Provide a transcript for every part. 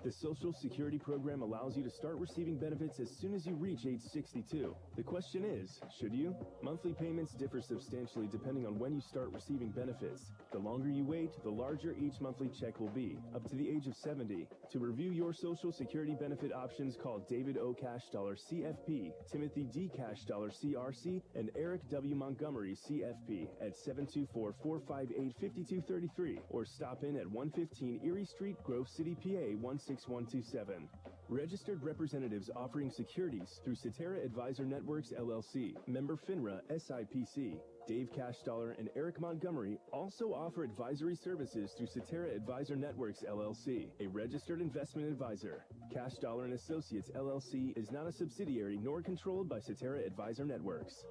The Social Security program allows you to start receiving benefits as soon as you reach age 62. The question is, should you? Monthly payments differ substantially depending on when you start receiving benefits. The longer you wait, the larger each monthly check will be, up to the age of 70. To review your Social Security benefit options, call David O. Cashdollar, CFP, Timothy D. Cashdollar, CRC, and Eric W. Montgomery, CFP, at 724-458-5233, or stop in at 115 Erie Street, Grove City, PA 16127. Registered representatives offering securities through Cetera Advisor Networks, LLC, member FINRA, SIPC. Dave Cashdollar and Eric Montgomery also offer advisory services through Cetera Advisor Networks, LLC, a registered investment advisor. Cashdollar and Associates, LLC is not a subsidiary nor controlled by Cetera Advisor Networks.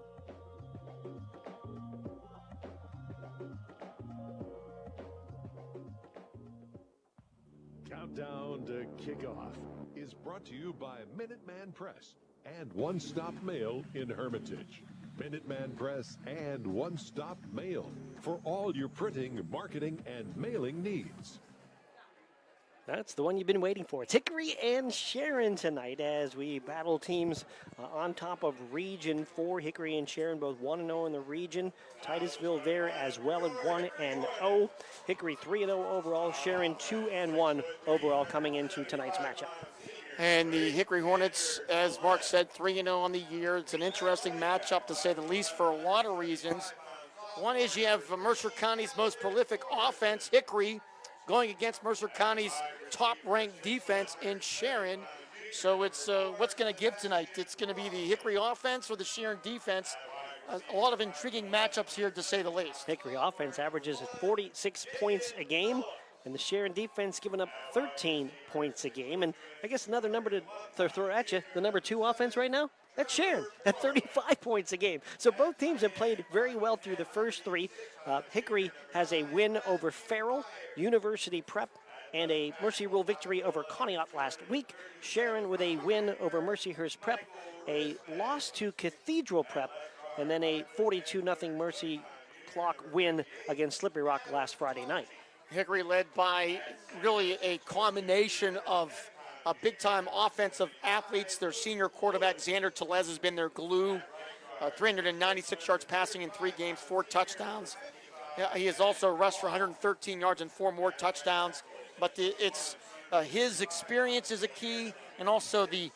Countdown to Kickoff is brought to you by Minuteman Press and One Stop Mail in Hermitage. Minuteman Press and One Stop Mail for all your printing, marketing, and mailing needs. That's the one you've been waiting for. It's Hickory and Sharon tonight as we battle teams on top of Region 4. Hickory and Sharon both 1-0 in the region. Titusville there as well at 1-0. Hickory 3-0 overall. Sharon 2-1 overall coming into tonight's matchup. And the Hickory Hornets, as Mark said, 3-0 on the year. It's an interesting matchup to say the least for a lot of reasons. One is you have Mercer County's most prolific offense, Hickory, going against Mercer County's top-ranked defense in Sharon. So it's what's going to give tonight? It's going to be the Hickory offense or the Sharon defense. A lot of intriguing matchups here, to say the least. Hickory offense averages 46 points a game, and the Sharon defense giving up 13 points a game. And I guess another number to throw at you, the number 2 offense right now, that's Sharon at 35 points a game. So both teams have played very well through the first 3. Hickory has a win over Farrell, University Prep, and a Mercy Rule victory over Conneaut last week. Sharon with a win over Mercyhurst Prep, a loss to Cathedral Prep, and then a 42-0 Mercy Clock win against Slippery Rock last Friday night. Hickory led by really a combination of big-time offensive athletes. Their senior quarterback, Xander Telez, has been their glue. 396 yards passing in 3 games, 4 touchdowns. He has also rushed for 113 yards and 4 more touchdowns. But it's his experience is a key, and also the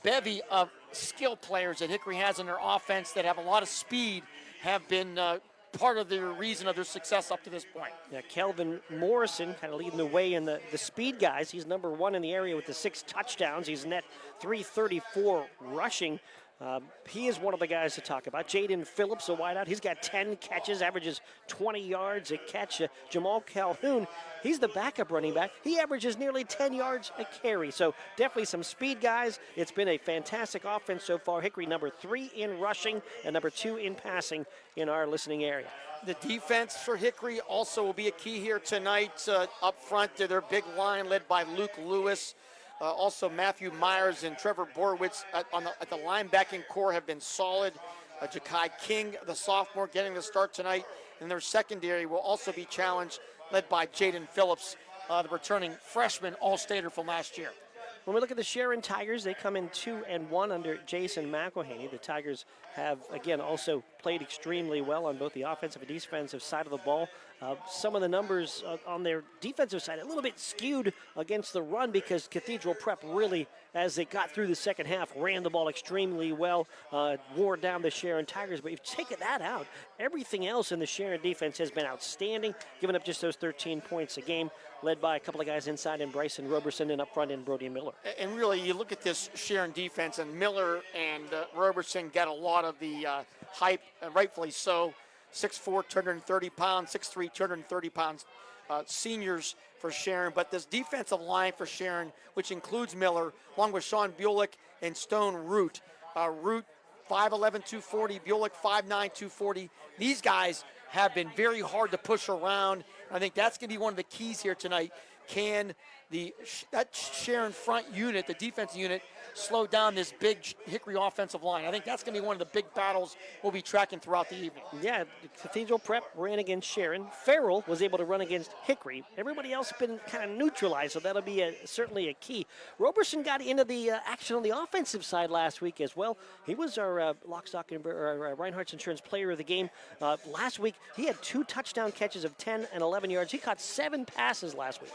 bevy of skill players that Hickory has in their offense that have a lot of speed have been part of the reason of their success up to this point. Yeah, Kelvin Morrison kind of leading the way in the speed guys. He's number 1 in the area with the 6 touchdowns. He's net 334 rushing. He is one of the guys to talk about. Jaden Phillips, a wideout. He's got 10 catches, averages 20 yards a catch. Jamal Calhoun, he's the backup running back. He averages nearly 10 yards a carry. So definitely some speed guys. It's been a fantastic offense so far. Hickory number 3 in rushing and number 2 in passing in our listening area. The defense for Hickory also will be a key here tonight. Up front, their big line led by Luke Lewis. Also, Matthew Myers and Trevor Borowitz at the linebacking core have been solid. Ja'Kai King, the sophomore, getting the start tonight. And their secondary will also be challenged, led by Jaden Phillips, the returning freshman All-Stater from last year. When we look at the Sharon Tigers, they come in 2-1 under Jason McElhaney. The Tigers have, again, also played extremely well on both the offensive and defensive side of the ball. Some of the numbers on their defensive side a little bit skewed against the run because Cathedral Prep really, as they got through the second half, ran the ball extremely well, wore down the Sharon Tigers. But if you take that out, everything else in the Sharon defense has been outstanding, giving up just those 13 points a game, led by a couple of guys inside in Bryson Roberson and up front in Brody Miller. And really, you look at this Sharon defense, and Miller and Roberson got a lot of the hype, rightfully so. 6'4", 230 pounds, 6'3", 230 pounds, seniors for Sharon. But this defensive line for Sharon, which includes Miller, along with Sean Bulick and Stone Root. Root, 5'11", 240, Bulick, 5'9", 240. These guys have been very hard to push around. I think that's going to be one of the keys here tonight. Can that Sharon front unit, the defense unit, slow down this big Hickory offensive line. I think that's going to be one of the big battles we'll be tracking throughout the evening. Yeah, Cathedral Prep ran against Sharon. Farrell was able to run against Hickory. Everybody else has been kind of neutralized, so that'll be certainly a key. Roberson got into the action on the offensive side last week as well. He was our Lock, Stock, and Reinhardt's Insurance Player of the Game. Last week, he had 2 touchdown catches of 10 and 11 yards. He caught 7 passes last week.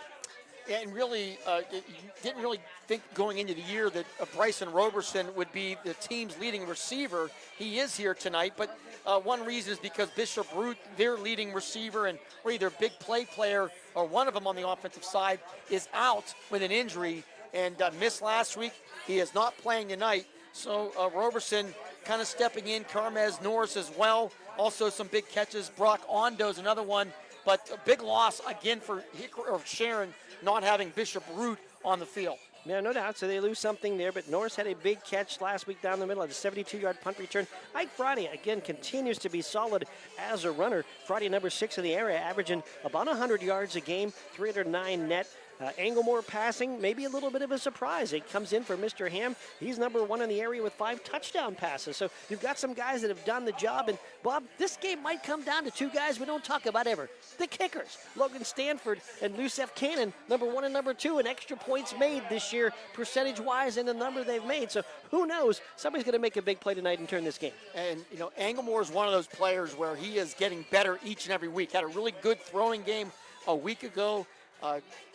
And really, didn't really think going into the year that Bryson Roberson would be the team's leading receiver. He is here tonight, but one reason is because Bishop Root, their leading receiver and really their big play player, or one of them on the offensive side, is out with an injury and missed last week. He is not playing tonight. So Roberson kind of stepping in, Carmez Norris as well. Also some big catches. Brock Ondo's another one. But a big loss again for Sharon, not having Bishop Root on the field. Yeah, no doubt. So they lose something there, but Norris had a big catch last week down the middle at a 72-yard punt return. Ike Friday, again, continues to be solid as a runner. Friday, number 6 in the area, averaging about 100 yards a game, 309 net. Anglemore passing, maybe a little bit of a surprise. It comes in for Mr. Ham. He's number 1 in the area with 5 touchdown passes. So you've got some guys that have done the job. And, Bob, this game might come down to 2 guys we don't talk about ever. The kickers, Logan Stanford and Lucef Cannon, number 1 and number 2, and extra points made this year percentage-wise in the number they've made. So who knows? Somebody's going to make a big play tonight and turn this game. And, you know, Anglemore is one of those players where he is getting better each and every week. Had a really good throwing game a week ago.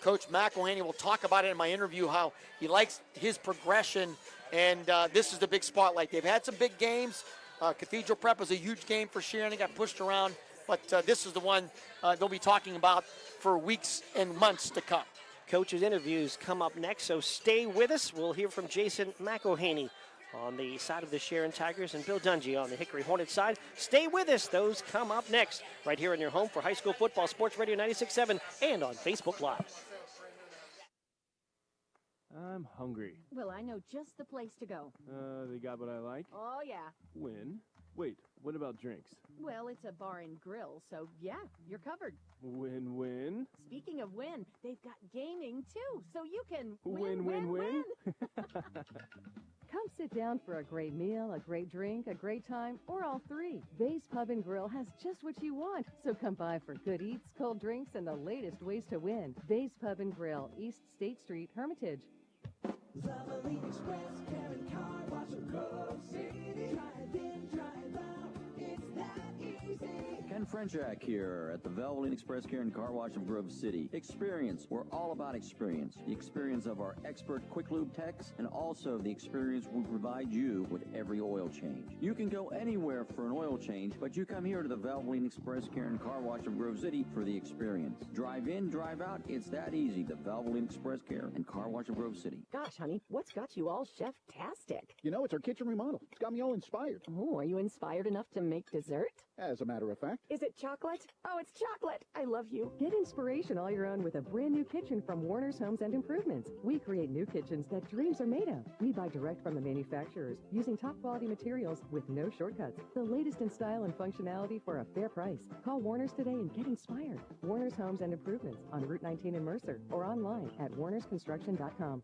Coach McElhaney will talk about it in my interview, how he likes his progression, and this is the big spotlight. They've had some big games. Cathedral Prep was a huge game for Sharon. They got pushed around, but this is the one they'll be talking about for weeks and months to come. Coach's interviews come up next, so stay with us. We'll hear from Jason McElhaney on the side of the Sharon Tigers and Bill Dungy on the Hickory Hornets side. Stay with us. Those come up next right here on your home for high school football, Sports Radio 96.7 and on Facebook Live. I'm hungry. Well, I know just the place to go. They got what I like? Oh, yeah. Win. Wait, what about drinks? Well, it's a bar and grill, so yeah, you're covered. Win-win. Speaking of win, they've got gaming too, so you can Win. Come sit down for a great meal, a great drink, a great time, or all three. Bay's Pub and Grill has just what you want. So come by for good eats, cold drinks, and the latest ways to win. Bay's Pub and Grill, East State Street, Hermitage. Valvoline Express, Karen Car Wash of Grove City. Drive in, drive out, it's that easy. Ken Frenchak here at the Valvoline Express Care and Car Wash of Grove City. Experience. We're all about experience. The experience of our expert quick lube techs and also the experience we provide you with every oil change. You can go anywhere for an oil change, but you come here to the Valvoline Express Care and Car Wash of Grove City for the experience. Drive in, drive out. It's that easy. The Valvoline Express Care and Car Wash of Grove City. Gosh, honey, what's got you all chef-tastic? You know, it's our kitchen remodel. It's got me all inspired. Oh, are you inspired enough to make dessert? As a matter of fact. Is it chocolate? Oh, it's chocolate. I love you. Get inspiration all your own with a brand new kitchen from Warner's Homes and Improvements. We create new kitchens that dreams are made of. We buy direct from the manufacturers using top quality materials with no shortcuts. The latest in style and functionality for a fair price. Call Warner's today and get inspired. Warner's Homes and Improvements on Route 19 in Mercer or online at warnersconstruction.com.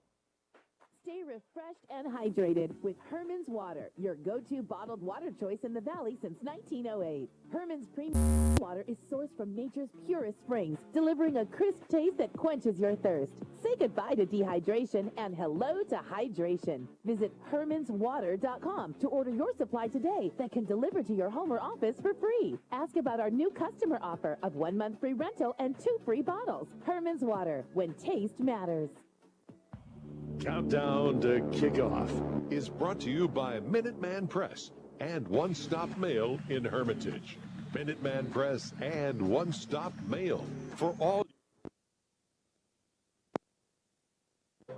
Stay refreshed and hydrated with Herman's Water, your go-to bottled water choice in the Valley since 1908. Herman's Premium Water is sourced from nature's purest springs, delivering a crisp taste that quenches your thirst. Say goodbye to dehydration and hello to hydration. Visit hermanswater.com to order your supply today that can deliver to your home or office for free. Ask about our new customer offer of 1 month free rental and 2 free bottles. Herman's Water, when taste matters. Countdown to Kickoff is brought to you by Minuteman Press and One Stop Mail in Hermitage. Minuteman Press and One Stop Mail for all.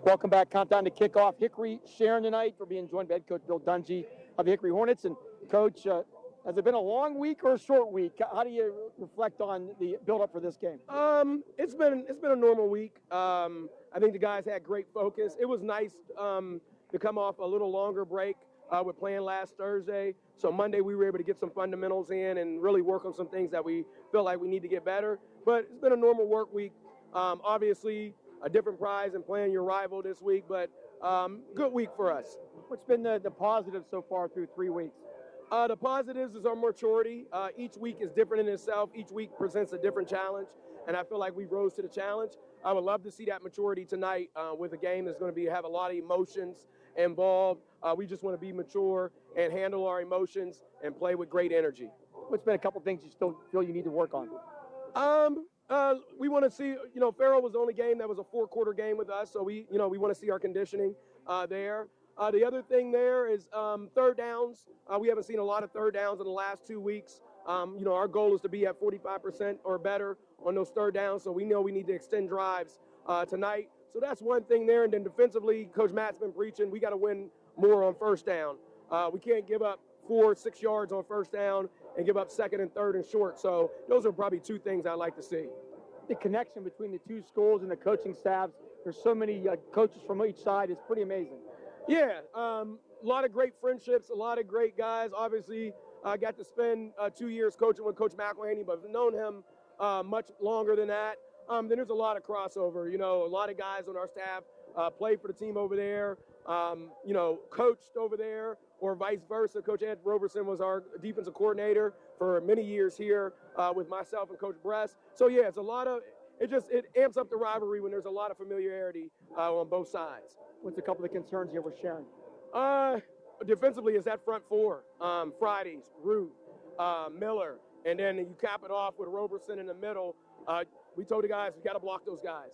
Welcome back. Countdown to Kickoff. Hickory Sharon tonight. We're being joined by head coach Bill Dungy of the Hickory Hornets. And coach, has it been a long week or a short week? How do you reflect on the build-up for this game? It's been a normal week. I think the guys had great focus. It was nice to come off a little longer break with playing last Thursday. So Monday we were able to get some fundamentals in and really work on some things that we feel like we need to get better. But it's been a normal work week. Obviously, a different prize than playing your rival this week, but good week for us. What's been the positive so far through 3 weeks? The positives is our maturity. Each week is different in itself. Each week presents a different challenge, and I feel like we rose to the challenge. I would love to see that maturity tonight with a game that's going to have a lot of emotions involved. We just want to be mature and handle our emotions and play with great energy. What's been a couple things you still feel you need to work on? We want to see, Farrell was the only game that was a 4-quarter game with us, so we want to see our conditioning there. The other thing there is third downs. We haven't seen a lot of third downs in the last 2 weeks. Our goal is to be at 45% or better on those third downs, so we know we need to extend drives tonight. So that's one thing there. And then defensively, Coach Matt's been preaching, we got to win more on first down. We can't give up 4 or 6 yards on first down and give up second and third and short. So those are probably 2 things I'd like to see. The connection between the 2 schools and the coaching staffs, there's so many coaches from each side, it's pretty amazing. Yeah, a lot of great friendships, a lot of great guys. Obviously, I got to spend 2 years coaching with Coach McElhaney, but I've known him much longer than that. Then there's a lot of crossover. A lot of guys on our staff played for the team over there, coached over there, or vice versa. Coach Ed Roberson was our defensive coordinator for many years here with myself and Coach Bress. So, yeah, it's a lot of – it amps up the rivalry when there's a lot of familiarity on both sides. What's a couple of concerns here with Sharon? Defensively, is that front 4. Fridays, Root, Miller, and then you cap it off with Roberson in the middle. We told the guys we got to block those guys.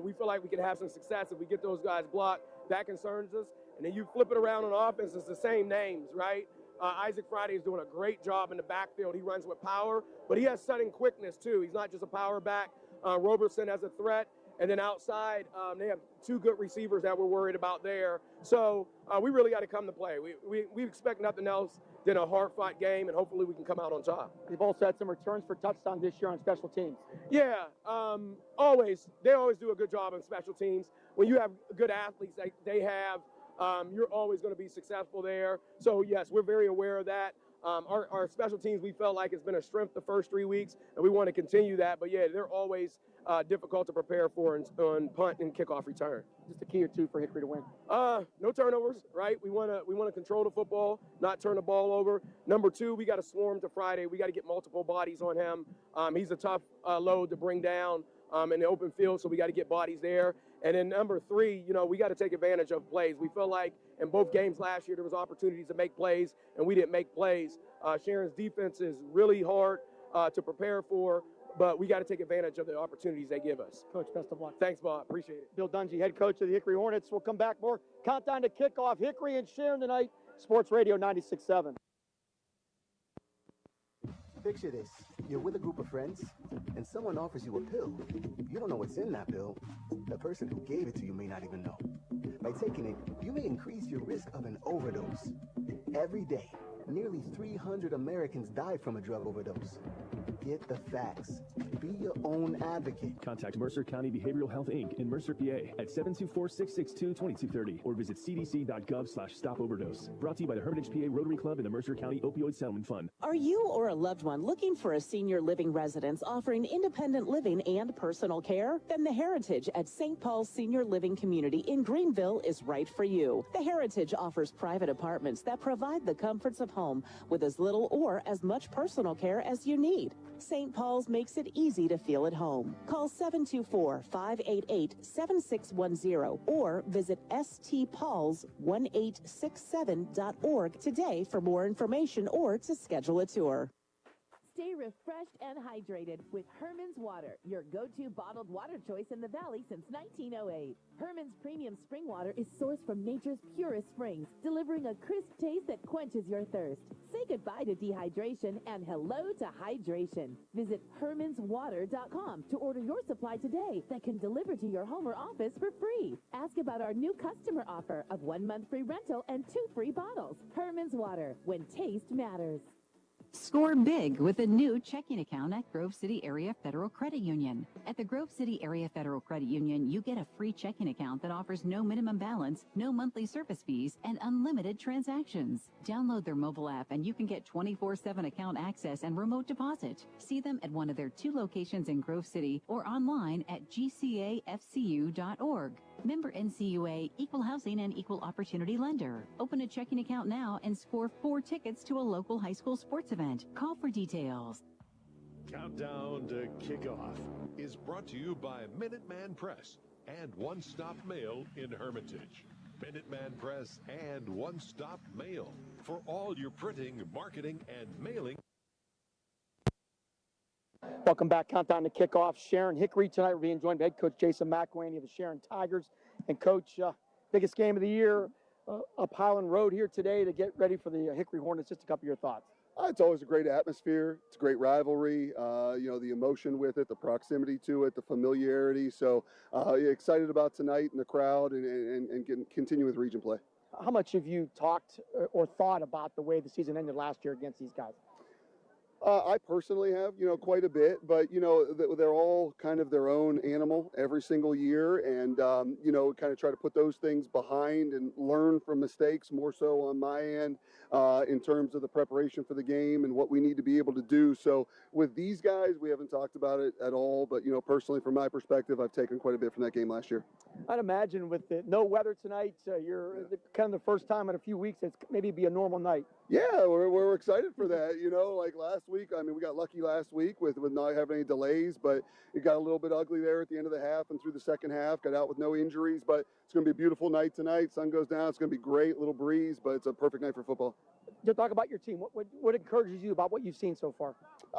We feel like we can have some success if we get those guys blocked. That concerns us. And then you flip it around on offense, it's the same names, right? Isaac Friday is doing a great job in the backfield. He runs with power, but he has sudden quickness too. He's not just a power back. Roberson as a threat. And then outside, they have 2 good receivers that we're worried about there. So we really got to come to play. We expect nothing else than a hard-fought game, and hopefully we can come out on top. They've also had some returns for touchdowns this year on special teams. Yeah, always. They always do a good job on special teams. When you have good athletes like they have, you're always going to be successful there. So, yes, we're very aware of that. Our special teams, we felt like it's been a strength the first 3 weeks, and we want to continue that. But, yeah, they're always difficult to prepare for on punt and kickoff return. Just a key or 2 for Hickory to win. No turnovers, right? We want to control the football, not turn the ball over. Number 2, we got to swarm to Friday. We got to get multiple bodies on him. He's a tough load to bring down in the open field, so we got to get bodies there. And then number 3, we got to take advantage of plays. We feel like in both games last year there was opportunities to make plays, and we didn't make plays. Sharon's defense is really hard to prepare for, but we got to take advantage of the opportunities they give us. Coach, best of luck. Thanks, Bob. Appreciate it. Bill Dungy, head coach of the Hickory Hornets. We'll come back more. Countdown to kickoff. Hickory and Sharon tonight. Sports Radio 96.7. Picture this. You're with a group of friends, and someone offers you a pill. You don't know what's in that pill. The person who gave it to you may not even know. By taking it, you may increase your risk of an overdose. Every day, nearly 300 Americans die from a drug overdose. Get the facts. Be your own advocate. Contact Mercer County Behavioral Health, Inc. in Mercer, PA at 724-662-2230 or visit cdc.gov/stop-overdose. Brought to you by the Hermitage, PA Rotary Club and the Mercer County Opioid Settlement Fund. Are you or a loved one looking for a senior living residence offering independent living and personal care? Then the Heritage at St. Paul's Senior Living Community in Greenville is right for you. The Heritage offers private apartments that provide the comforts of home with as little or as much personal care as you need. St. Paul's makes it easy to feel at home. Call 724-588-7610 or visit stpauls1867.org today for more information or to schedule a tour. Stay refreshed and hydrated with Herman's Water, your go-to bottled water choice in the Valley since 1908. Herman's premium spring water is sourced from nature's purest springs, delivering a crisp taste that quenches your thirst. Say goodbye to dehydration and hello to hydration. Visit hermanswater.com to order your supply today that can deliver to your home or office for free. Ask about our new customer offer of 1 month free rental and 2 free bottles. Herman's Water, when taste matters. Score big with a new checking account at Grove City Area Federal Credit Union. At the Grove City Area Federal Credit Union, you get a free checking account that offers no minimum balance, no monthly service fees, and unlimited transactions. Download their mobile app and you can get 24/7 account access and remote deposit. See them at one of their 2 locations in Grove City or online at gcafcu.org. Member NCUA, Equal Housing and Equal Opportunity Lender. Open a checking account now and score 4 tickets to a local high school sports event. Call for details. Countdown to Kickoff is brought to you by Minuteman Press and One Stop Mail in Hermitage. Minuteman Press and One Stop Mail for all your printing, marketing, and mailing. Welcome back. Countdown to kickoff. Sharon Hickory tonight. We're being joined by head coach Jason McElwaney of the Sharon Tigers. And coach, biggest game of the year up Highland Road here today to get ready for the Hickory Hornets. Just a couple of your thoughts. It's always a great atmosphere. It's a great rivalry. The emotion with it, the proximity to it, the familiarity. So excited about tonight and the crowd and continue with region play. How much have you talked or thought about the way the season ended last year against these guys? I personally have, quite a bit, but, they're all kind of their own animal every single year and, kind of try to put those things behind and learn from mistakes more so on my end in terms of the preparation for the game and what we need to be able to do. So with these guys, we haven't talked about it at all, but, personally, from my perspective, I've taken quite a bit from that game last year. I'd imagine with the no weather tonight, you're kind of the first time in a few weeks it's maybe be a normal night. Yeah, we're excited for that. Like last week, we got lucky last week with not having any delays, but it got a little bit ugly there at the end of the half and through the second half. Got out with no injuries, but it's going to be a beautiful night tonight. Sun goes down. It's going to be great. Little breeze, but it's a perfect night for football. To talk about your team, what encourages you about what you've seen so far?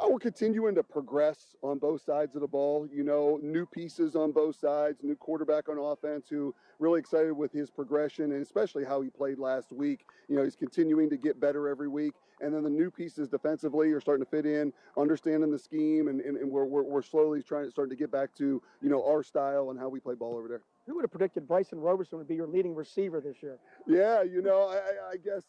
We're continuing to progress on both sides of the ball. New pieces on both sides, new quarterback on offense who really excited with his progression and especially how he played last week. He's continuing to get better every week. And then the new pieces defensively are starting to fit in, understanding the scheme, and we're slowly starting to get back to, our style and how we play ball over there. Who would have predicted Bryson Roberson would be your leading receiver this year? Yeah, I guess,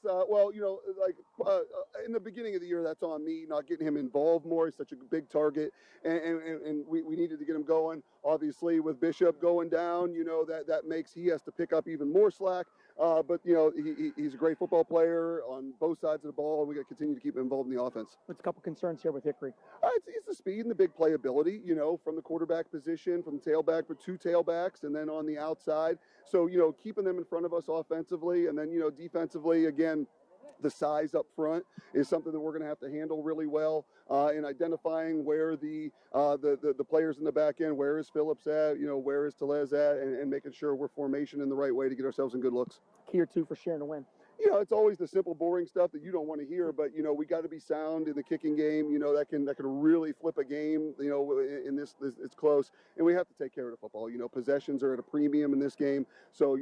in the beginning of the year, that's on me, not getting him involved more. He's such a big target, and we needed to get him going. Obviously, with Bishop going down, that makes he has to pick up even more slack. But he's a great football player on both sides of the ball. We got to continue to keep him involved in the offense. What's a couple concerns here with Hickory? It's the speed and the big playability, from the quarterback position, from the tailback with 2 tailbacks, and then on the outside. So, keeping them in front of us offensively, and then, defensively, again, the size up front is something that we're going to have to handle really well in identifying where the players in the back end, where is Phillips at, where is Telez at, and making sure we're formation in the right way to get ourselves in good looks. Key or two for Sharon to win. It's always the simple, boring stuff that you don't want to hear, but, we got to be sound in the kicking game. That can really flip a game, in this it's close, and we have to take care of the football. Possessions are at a premium in this game. So,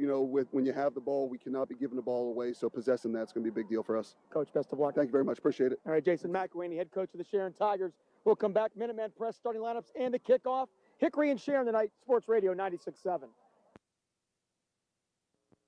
when you have the ball, we cannot be giving the ball away. So possessing that's going to be a big deal for us. Coach, best of luck. Thank you very much. Appreciate it. All right, Jason McElwaney, head coach of the Sharon Tigers. We'll come back. Minuteman Press starting lineups and the kickoff. Hickory and Sharon tonight, Sports Radio 96.7.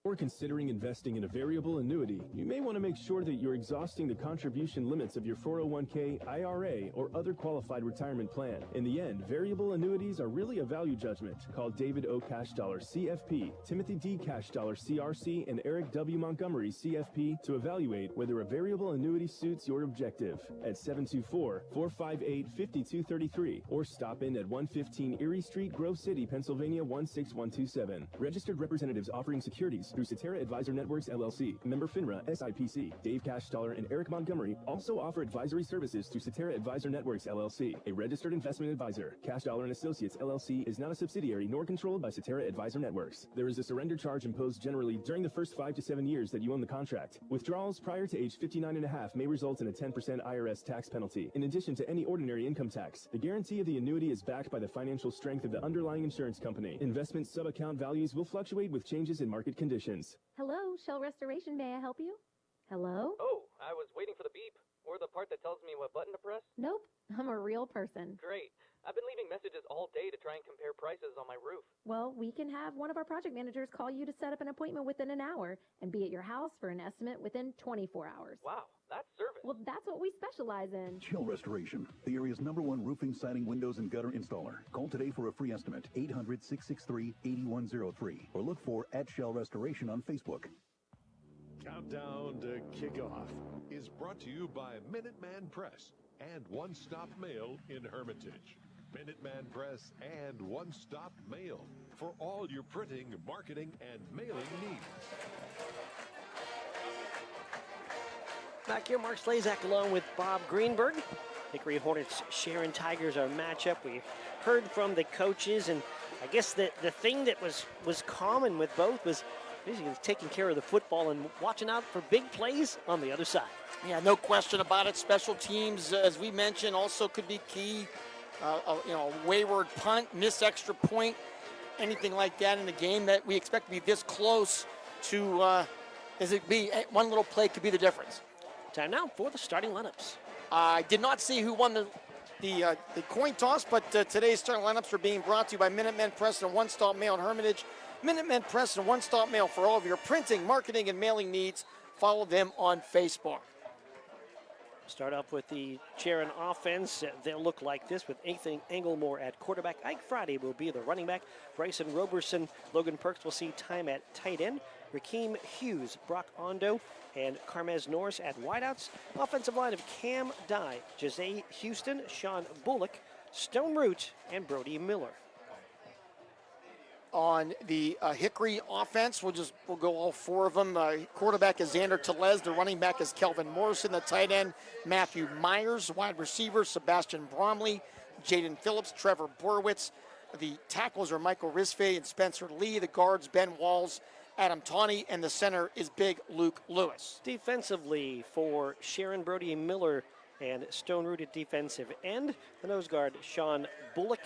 Or considering investing in a variable annuity, you may want to make sure that you're exhausting the contribution limits of your 401k, IRA, or other qualified retirement plan. In the end, variable annuities are really a value judgment. Call David O. Cashdollar, CFP, Timothy D. Cashdollar, CRC, and Eric W. Montgomery, CFP, to evaluate whether a variable annuity suits your objective at 724-458-5233 or stop in at 115 Erie Street, Grove City, Pennsylvania 16127. Registered representatives offering securities through Cetera Advisor Networks, LLC. Member FINRA, SIPC. Dave Cashdollar and Eric Montgomery also offer advisory services through Cetera Advisor Networks, LLC, a registered investment advisor. Cashdollar and Associates, LLC is not a subsidiary nor controlled by Cetera Advisor Networks. There is a surrender charge imposed generally during the first 5 to 7 years that you own the contract. Withdrawals prior to age 59.5 may result in a 10% IRS tax penalty, in addition to any ordinary income tax. The guarantee of the annuity is backed by the financial strength of the underlying insurance company. Investment sub-account values will fluctuate with changes in market conditions. Hello, Shell Restoration. May I help you? Hello? Oh, I was waiting for the beep or the part that tells me what button to press. Nope, I'm a real person. Great. I've been leaving messages all day to try and compare prices on my roof. Well, we can have one of our project managers call you to set up an appointment within an hour and be at your house for an estimate within 24 hours. Wow, that's service. Well, that's what we specialize in. Chill Restoration, the area's #1 roofing, siding, windows, and gutter installer. Call today for a free estimate, 800-663-8103, or look for @Shell Restoration on Facebook. Countdown to Kickoff is brought to you by Minuteman Press and One Stop Mail in Hermitage. Minuteman Press and One Stop Mail for all your printing, marketing, and mailing needs. Back here, Mark Slazak along with Bob Greenberg. Hickory Hornets, Sharon Tigers, our matchup. We heard from the coaches, and I guess the thing that was common with both was basically taking care of the football and watching out for big plays on the other side. Yeah, no question about it. Special teams, as we mentioned, also could be key. A wayward punt, missed extra point, anything like that in the game that we expect to be this close to, one little play could be the difference. Time now for the starting lineups. I did not see who won the coin toss, but today's starting lineups are being brought to you by Minutemen Press and One Stop Mail in Hermitage. Minutemen Press and One Stop Mail for all of your printing, marketing, and mailing needs. Follow them on Facebook. Start off with the Sharon offense. They'll look like this with Ethan Englemore at quarterback. Ike Friday will be the running back. Bryson Roberson, Logan Perks will see time at tight end. Rakeem Hughes, Brock Ondo, and Carmez Norris at wideouts. Offensive line of Cam Dye, Jose Houston, Sean Bullock, Stone Root, and Brody Miller. On the Hickory offense, we'll go all four of them. Quarterback is Xander Telez. The running back is Kelvin Morrison. The tight end, Matthew Myers. Wide receiver, Sebastian Bromley, Jaden Phillips, Trevor Borowitz. The tackles are Michael Risfe and Spencer Lee. The guards, Ben Walls, Adam Tawney. And the center is Big Luke Lewis. Defensively for Sharon, Brody Miller and Stone Root at defensive end. The nose guard, Sean Bullock.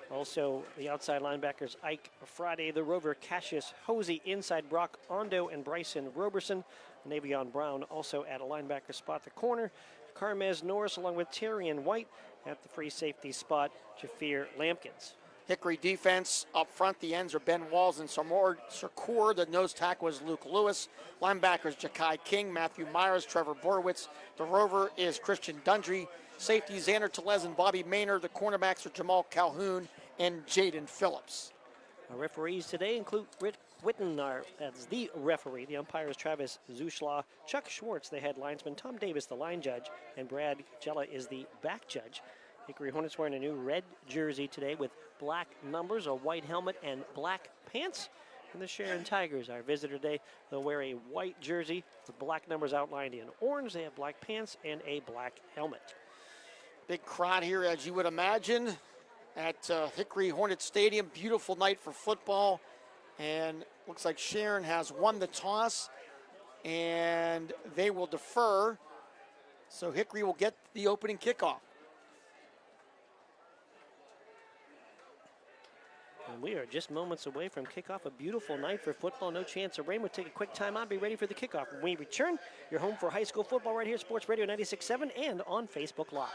Also, the outside linebackers, Ike Friday, the rover, Cassius Hosey, inside Brock Ondo and Bryson Roberson. Navion Brown also at a linebacker spot, the corner. Carmez Norris along with Tyrion White at the free safety spot, Jafir Lampkins. Hickory defense up front, the ends are Ben Walls and Shakur. The nose tackle is Luke Lewis. Linebackers, Ja'Kai King, Matthew Myers, Trevor Borowitz. The rover is Christian Dundry. Safety, Xander Telez and Bobby Maynard. The cornerbacks are Jamal Calhoun and Jaden Phillips. Our referees today include Rick Witten as the referee. The umpires, Travis Zuschlaw, Chuck Schwartz, the head linesman, Tom Davis, the line judge, and Brad Jella is the back judge. Hickory Hornets wearing a new red jersey today with black numbers, a white helmet, and black pants. And the Sharon Tigers, our visitor today, they'll wear a white jersey with black numbers outlined in orange. They have black pants and a black helmet. Big crowd here, as you would imagine, at Hickory Hornet Stadium. Beautiful night for football. And looks like Sharon has won the toss, and they will defer. So Hickory will get the opening kickoff. And we are just moments away from kickoff. A beautiful night for football. No chance of rain. We'll take a quick time out. Be ready for the kickoff. When we return, you're home for high school football right here, Sports Radio 96.7 and on Facebook Live.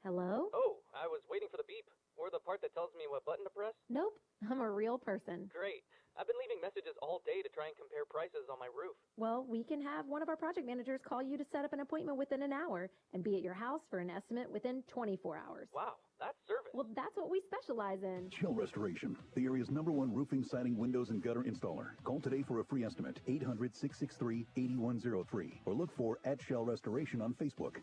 Hello? Oh, I was waiting for the beep or the part that tells me what button to press. Nope, I'm a real person. Great. I've been leaving messages all day to try and compare prices on my roof. Well, we can have one of our project managers call you to set up an appointment within an hour and be at your house for an estimate within 24 hours. Wow, that's service. Well, that's what we specialize in. Chill Restoration, the area's #1 roofing, siding, windows, and gutter installer. Call today for a free estimate, 800-663-8103, or look for @Shell Restoration on Facebook.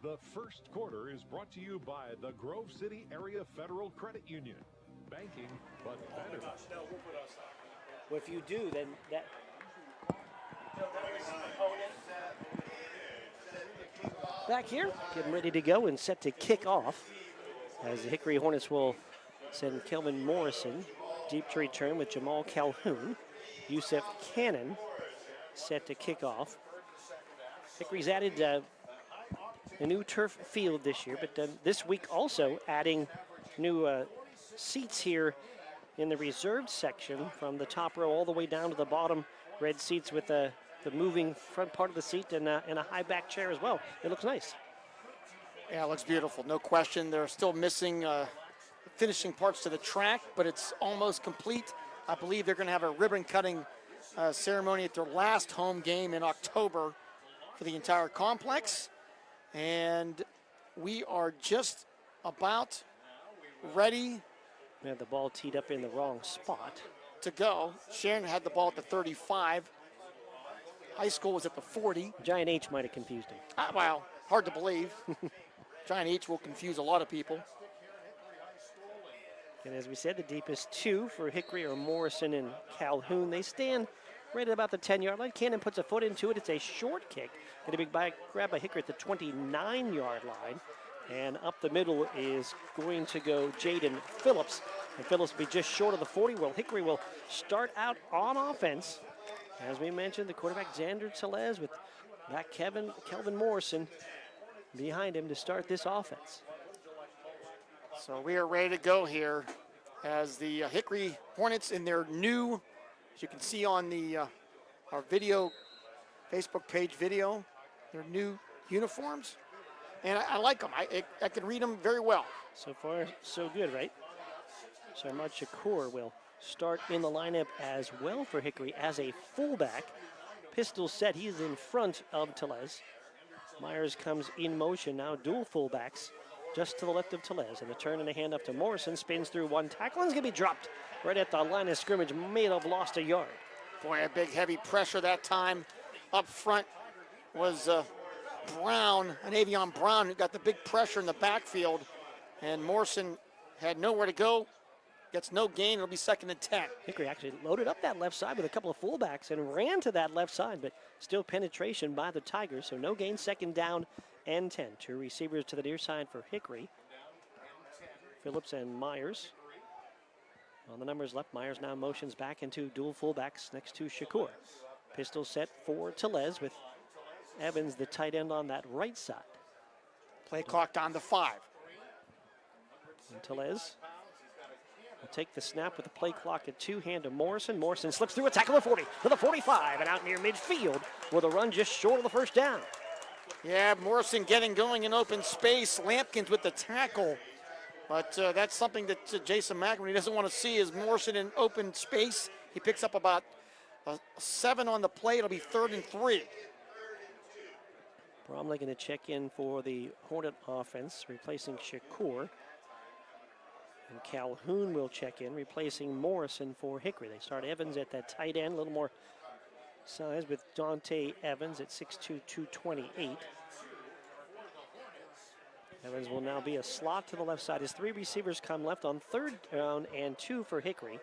The first quarter is brought to you by the Grove City Area Federal Credit Union. Banking, but better. Well, if you do, then that... Back here, getting ready to go and set to kick off. As the Hickory Hornets will send Kelvin Morrison deep to return with Jamal Calhoun. Yusef Cannon set to kick off. Hickory's added a new turf field this year, but this week also adding new seats here in the reserved section from the top row all the way down to the bottom. Red seats with the the moving front part of the seat and a high back chair as well. It looks nice. Yeah, it looks beautiful, no question. They're still missing finishing parts to the track, but it's almost complete. I believe they're going to have a ribbon cutting ceremony at their last home game in October for the entire complex. And we are just about ready. We have the ball teed up in the wrong spot. To go. Sharon had the ball at the 35. High school was at the 40. Giant H might have confused him. Wow, hard to believe. Giant H will confuse a lot of people. And as we said, the deepest two for Hickory are Morrison and Calhoun. They stand right at about the 10-yard line. Cannon puts a foot into it. It's a short kick. Going to be grabbed by Hickory at the 29-yard line. And up the middle is going to go Jaden Phillips. And Phillips will be just short of the 40. Well, Hickory will start out on offense. As we mentioned, the quarterback Xander Telez with back Kelvin Morrison behind him to start this offense. So we are ready to go here as the Hickory Hornets in their new, as you can see on the our video, Facebook page video, their new uniforms. And I like them. I can read them very well. So far, so good, right? So Ahmad Shakur will start in the lineup as well for Hickory as a fullback. Pistol set, he's in front of Telez. Myers comes in motion now, dual fullbacks just to the left of Telez. And a turn and a hand up to Morrison, spins through one tackle, and is going to be dropped right at the line of scrimmage, may have lost a yard. Boy, a big heavy pressure that time. Up front was Brown, an Avion Brown, who got the big pressure in the backfield. And Morrison had nowhere to go. Gets no gain. It'll be 2nd and 10. Hickory actually loaded up that left side with a couple of fullbacks and ran to that left side, but still penetration by the Tigers. So no gain, 2nd down and 10. Two receivers to the near side for Hickory. Phillips and Myers. On the numbers left, Myers now motions back into dual fullbacks next to Shakur. Pistol set for Telez with Evans, the tight end, on that right side. Play clock down to 5. And Telez will take the snap with the play clock at 2, hand to Morrison. Morrison slips through a tackle of 40 to the 45 and out near midfield with a run just short of the first down. Yeah, Morrison getting going in open space. Lampkins with the tackle. But that's something that Jason McElroy doesn't want to see, is Morrison in open space. He picks up about 7 on the play. It'll be 3rd and 3. Bromley going to check in for the Hornet offense, replacing Shakur. And Calhoun will check in, replacing Morrison for Hickory. They start Evans at that tight end, a little more size with Dante Evans at 6'2", 228. Evans will now be a slot to the left side. His 3 receivers come left on 3rd down and 2 for Hickory.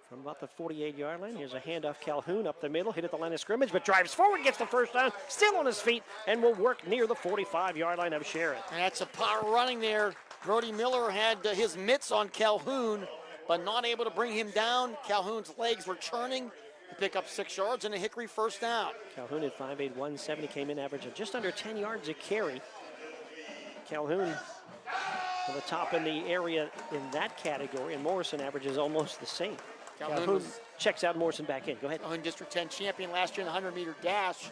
From about the 48-yard line, here's a handoff. Calhoun up the middle, hit at the line of scrimmage, but drives forward, gets the first down, still on his feet, and will work near the 45-yard line of Sharon. And that's a power running there. Brody Miller had his mitts on Calhoun, but not able to bring him down. Calhoun's legs were churning. He picked up 6 yards and a Hickory first down. Calhoun at 5'8", 170, came in average of just under 10 yards a carry. Calhoun to the top in the area in that category, and Morrison averages almost the same. Calhoun checks out, Morrison back in. Go ahead. Calhoun District 10 champion last year in the 100-meter dash.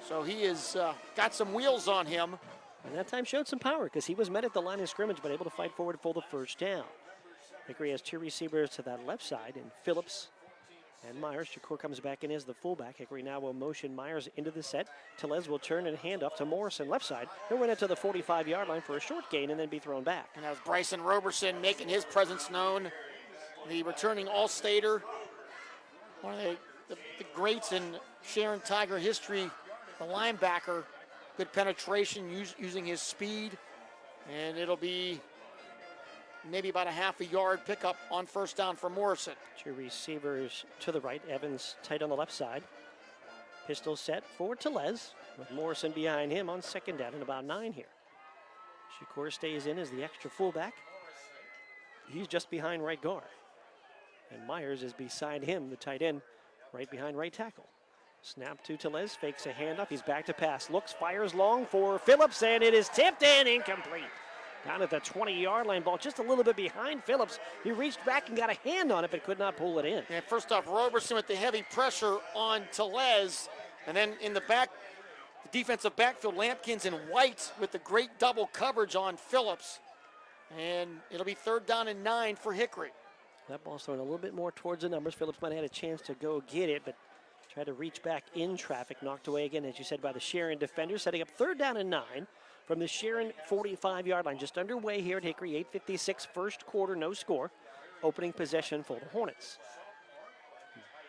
So he has got some wheels on him. And that time showed some power because he was met at the line of scrimmage but able to fight forward for the first down. Hickory has 2 receivers to that left side, and Phillips and Myers. Shakur comes back in as the fullback. Hickory now will motion Myers into the set. Telez will turn and hand off to Morrison left side. He'll run it to the 45-yard line for a short gain and then be thrown back. And as Bryson Roberson making his presence known, the returning All-Stater, one of the greats in Sharon Tiger history, the linebacker, good penetration using his speed, and it'll be maybe about a half a yard pickup on first down for Morrison. 2 receivers to the right. Evans tight on the left side. Pistol set for Telez with Morrison behind him on 2nd down and about 9 here. Shakur stays in as the extra fullback. He's just behind right guard. And Myers is beside him, the tight end, right behind right tackle. Snap to Telez, fakes a handoff. He's back to pass. Looks, fires long for Phillips, and it is tipped and incomplete. Down at the 20-yard line, ball just a little bit behind Phillips. He reached back and got a hand on it, but could not pull it in. And first off, Roberson with the heavy pressure on Tellez. And then in the back, the defensive backfield, Lampkins and White with the great double coverage on Phillips. And it'll be 3rd down and 9 for Hickory. That ball's thrown a little bit more towards the numbers. Phillips might have had a chance to go get it, but tried to reach back in traffic. Knocked away again, as you said, by the Sharon defender. Setting up 3rd down and 9 from the Sharon 45-yard line. Just underway here at Hickory. 8:56 first quarter, no score. Opening possession for the Hornets.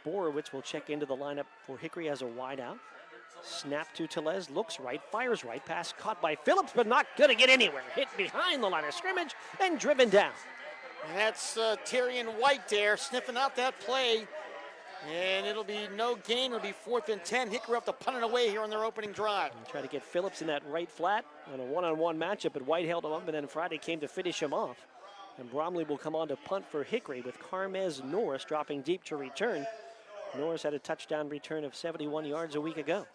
Borowitz will check into the lineup for Hickory as a wideout. Snap to Tellez, looks right, fires right. Pass caught by Phillips, but not going to get anywhere. Hit behind the line of scrimmage and driven down. And that's Tyrion White there sniffing out that play. And it'll be no gain. It'll be 4th and 10. Hickory have to punt it away here on their opening drive. And try to get Phillips in that right flat on a one-on-one matchup, but White held him up, and then Friday came to finish him off. And Bromley will come on to punt for Hickory with Carmez Norris dropping deep to return. Norris had a touchdown return of 71 yards a week ago.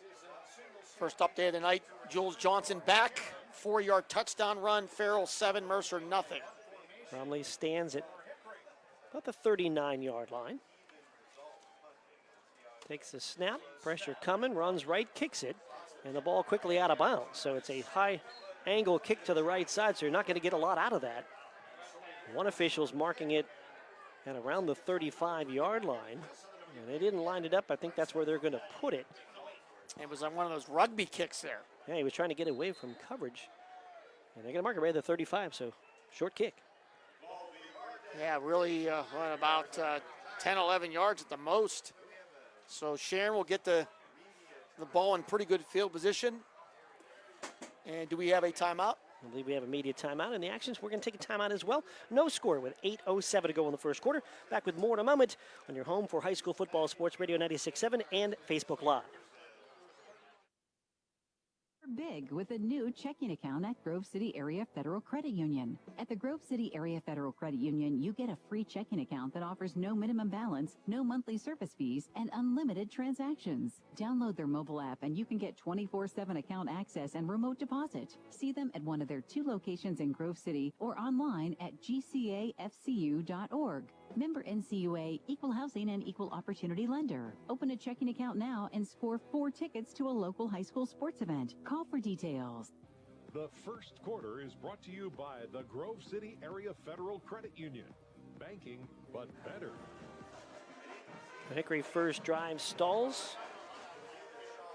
First update of the night, Jules Johnson back. 4-yard touchdown run. Farrell 7, Mercer nothing. Bromley stands at about the 39-yard line. Takes the snap, pressure coming, runs right, kicks it, and the ball quickly out of bounds. So it's a high angle kick to the right side, so you're not going to get a lot out of that. One official's marking it at around the 35-yard line. And they didn't line it up. I think that's where they're going to put it. It was on one of those rugby kicks there. Yeah, he was trying to get away from coverage. And they're going to mark it right at the 35, so short kick. Yeah, really about 10, 11 yards at the most. So Sharon will get the ball in pretty good field position. And do we have a timeout? I believe we have a media timeout in the actions. We're going to take a timeout as well. No score with 8:07 to go in the first quarter. Back with more in a moment on your home for high school football, Sports Radio 96.7 and Facebook Live. Big with a new checking account at Grove City Area Federal Credit Union. At the Grove City Area Federal Credit Union, you get a free checking account that offers no minimum balance, no monthly service fees, and unlimited transactions. Download their mobile app and you can get 24/7 account access and remote deposit. See them at one of their 2 locations in Grove City or online at gcafcu.org. Member NCUA, Equal Housing and Equal Opportunity Lender. Open a checking account now and score 4 tickets to a local high school sports event. Call for details. The first quarter is brought to you by the Grove City Area Federal Credit Union. Banking, but better. The Hickory first drive stalls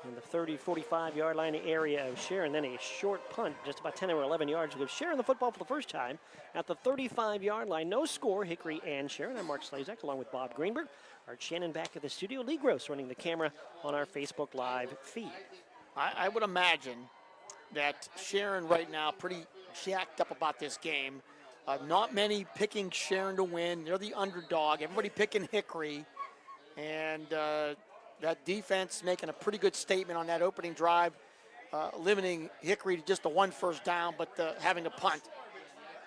in the 45-yard line area of Sharon. Then a short punt, just about 10 or 11 yards. With Sharon the football for the first time at the 35-yard line. No score, Hickory and Sharon. I'm Mark Slazak along with Bob Greenberg. Art Shannon back at the studio. Lee Gross running the camera on our Facebook Live feed. I would imagine that Sharon right now pretty jacked up about this game. Not many picking Sharon to win. They're the underdog. Everybody picking Hickory. And that defense making a pretty good statement on that opening drive, limiting Hickory to just a 1 first down, but having to punt.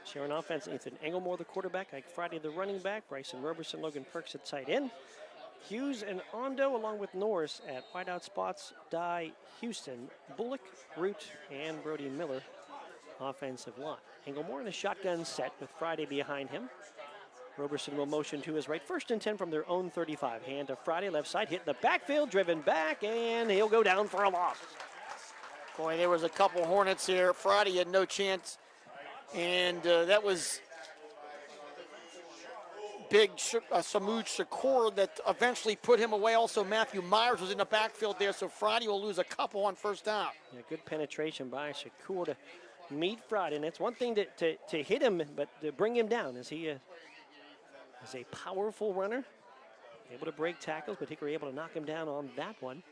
Sharon offense, Ethan Engelmore, the quarterback, Ike Friday, the running back, Bryson Roberson, Logan Perks at tight end, Hughes and Ondo, along with Norris at wideout spots, Dye, Houston, Bullock, Root, and Brody Miller, offensive line. Engelmore in a shotgun set with Friday behind him. Roberson will motion to his right. 1st and 10 from their own 35. Hand to Friday, left side, hit the backfield, driven back, and he'll go down for a loss. Boy, there was a couple Hornets here. Friday had no chance, and that was big Samud Shakur that eventually put him away. Also, Matthew Myers was in the backfield there, so Friday will lose a couple on first down. Yeah, good penetration by Shakur to meet Friday, and it's one thing to hit him, but to bring him down, as he is a powerful runner, able to break tackles, but Hickory able to knock him down on that one.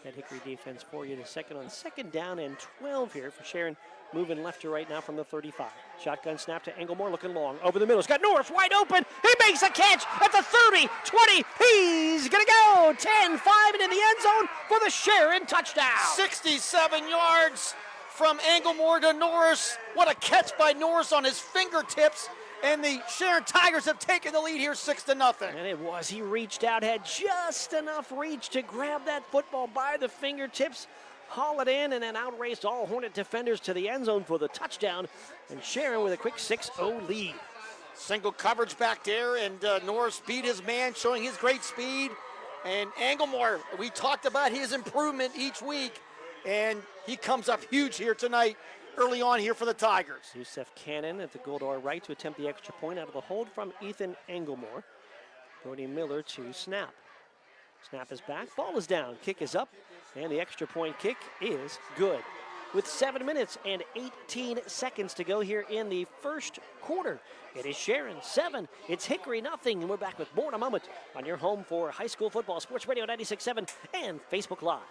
That Hickory defense for you. The second on 2nd down and 12 here for Sharon, moving left to right now from the 35. Shotgun snap to Engelmore, looking long over the middle. He's got Norris wide open. He makes a catch at the 30, 20. He's gonna go 10, 5, and in the end zone for the Sharon touchdown. 67 yards from Engelmore to Norris. What a catch by Norris on his fingertips. And the Sharon Tigers have taken the lead here 6-0. And it was. He reached out, had just enough reach to grab that football by the fingertips haul it in, and then outraced all Hornet defenders to the end zone for the touchdown. And Sharon with a quick 6-0 lead. Single coverage back there, and Norris beat his man, showing his great speed. And Anglemore, we talked about his improvement each week, and he comes up huge here tonight, early on here for the Tigers. Yusef Cannon at the goal to our right to attempt the extra point out of the hold from Ethan Anglemore. Brody Miller to snap. Snap is back, ball is down, kick is up, and the extra point kick is good. With 7 minutes and 18 seconds to go here in the first quarter. It is Sharon 7, it's Hickory nothing, and we're back with more in a moment on your home for high school football, Sports Radio 96.7 and Facebook Live.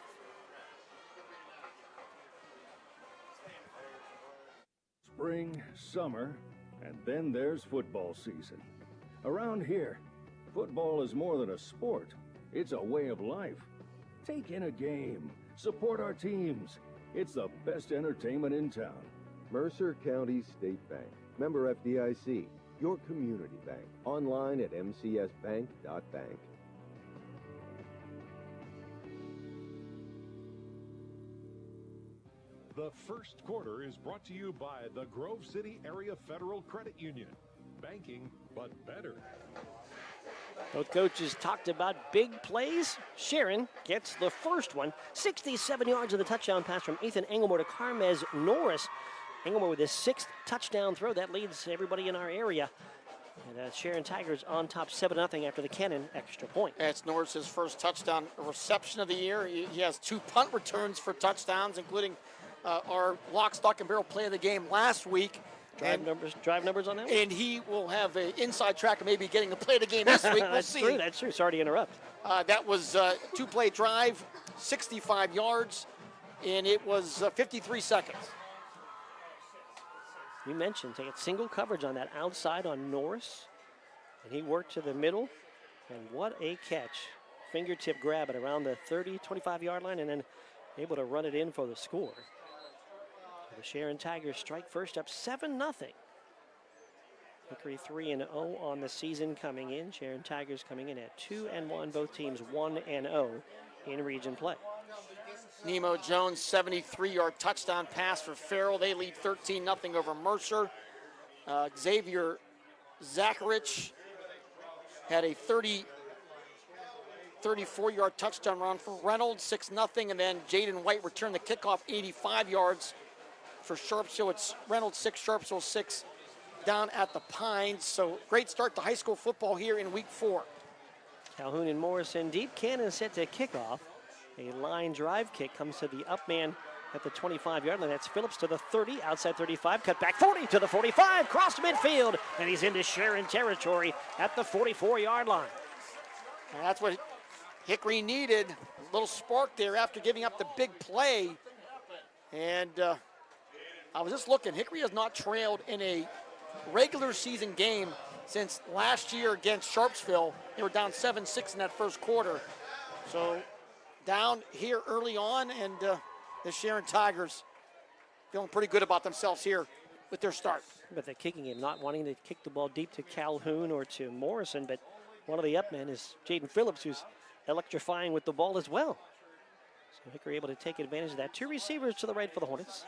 Spring, summer, and then there's football season. Around here, football is more than a sport. It's a way of life. Take in a game. Support our teams. It's the best entertainment in town. Mercer County State Bank. Member FDIC. Your community bank. Online at mcsbank.bank. The first quarter is brought to you by the Grove City Area Federal Credit Union. Banking, but better. Both coaches talked about big plays. Sharon gets the first one. 67 yards of the touchdown pass from Ethan Anglemore to Carmez Norris. Anglemore with his 6th touchdown throw. That leads everybody in our area. And Sharon Tigers on top 7-0 after the Cannon extra point. That's Norris's first touchdown reception of the year. He has 2 punt returns for touchdowns, including our lock, stock, and barrel play of the game last week. Drive numbers on that one? And he will have an inside track of maybe getting to play the game this week. We'll see. That's true. Sorry to interrupt. That was a 2-play drive, 65 yards, and it was 53 seconds. You mentioned taking single coverage on that outside on Norris, and he worked to the middle, and what a catch. Fingertip grab at around the 30, 25-yard line, and then able to run it in for the score. The Sharon Tigers strike first up 7-0. Hickory 3-0 on the season coming in. Sharon Tigers coming in at 2-1. Both teams 1-0 in region play. Nemo Jones, 73-yard touchdown pass for Farrell. They lead 13-0 over Mercer. Xavier Zacharich had a 34-yard touchdown run for Reynolds, 6-0. And then Jaden White returned the kickoff, 85 yards. For Sharpsville, it's Reynolds 6, Sharpsville 6 down at the Pines. So great start to high school football here in week 4. Calhoun and Morrison deep. Cannon set to kickoff. A line drive kick comes to the up man at the 25-yard line. That's Phillips to the 30, outside 35, cut back 40 to the 45, cross midfield, and he's into Sharon territory at the 44-yard line. And that's what Hickory needed, a little spark there after giving up the big play. And I was just looking, Hickory has not trailed in a regular season game since last year against Sharpsville. They were down 7-6 in that first quarter. So down here early on, and the Sharon Tigers feeling pretty good about themselves here with their start. But the kicking game, not wanting to kick the ball deep to Calhoun or to Morrison, but one of the up men is Jaden Phillips, who's electrifying with the ball as well. So Hickory able to take advantage of that. 2 receivers to the right for the Hornets.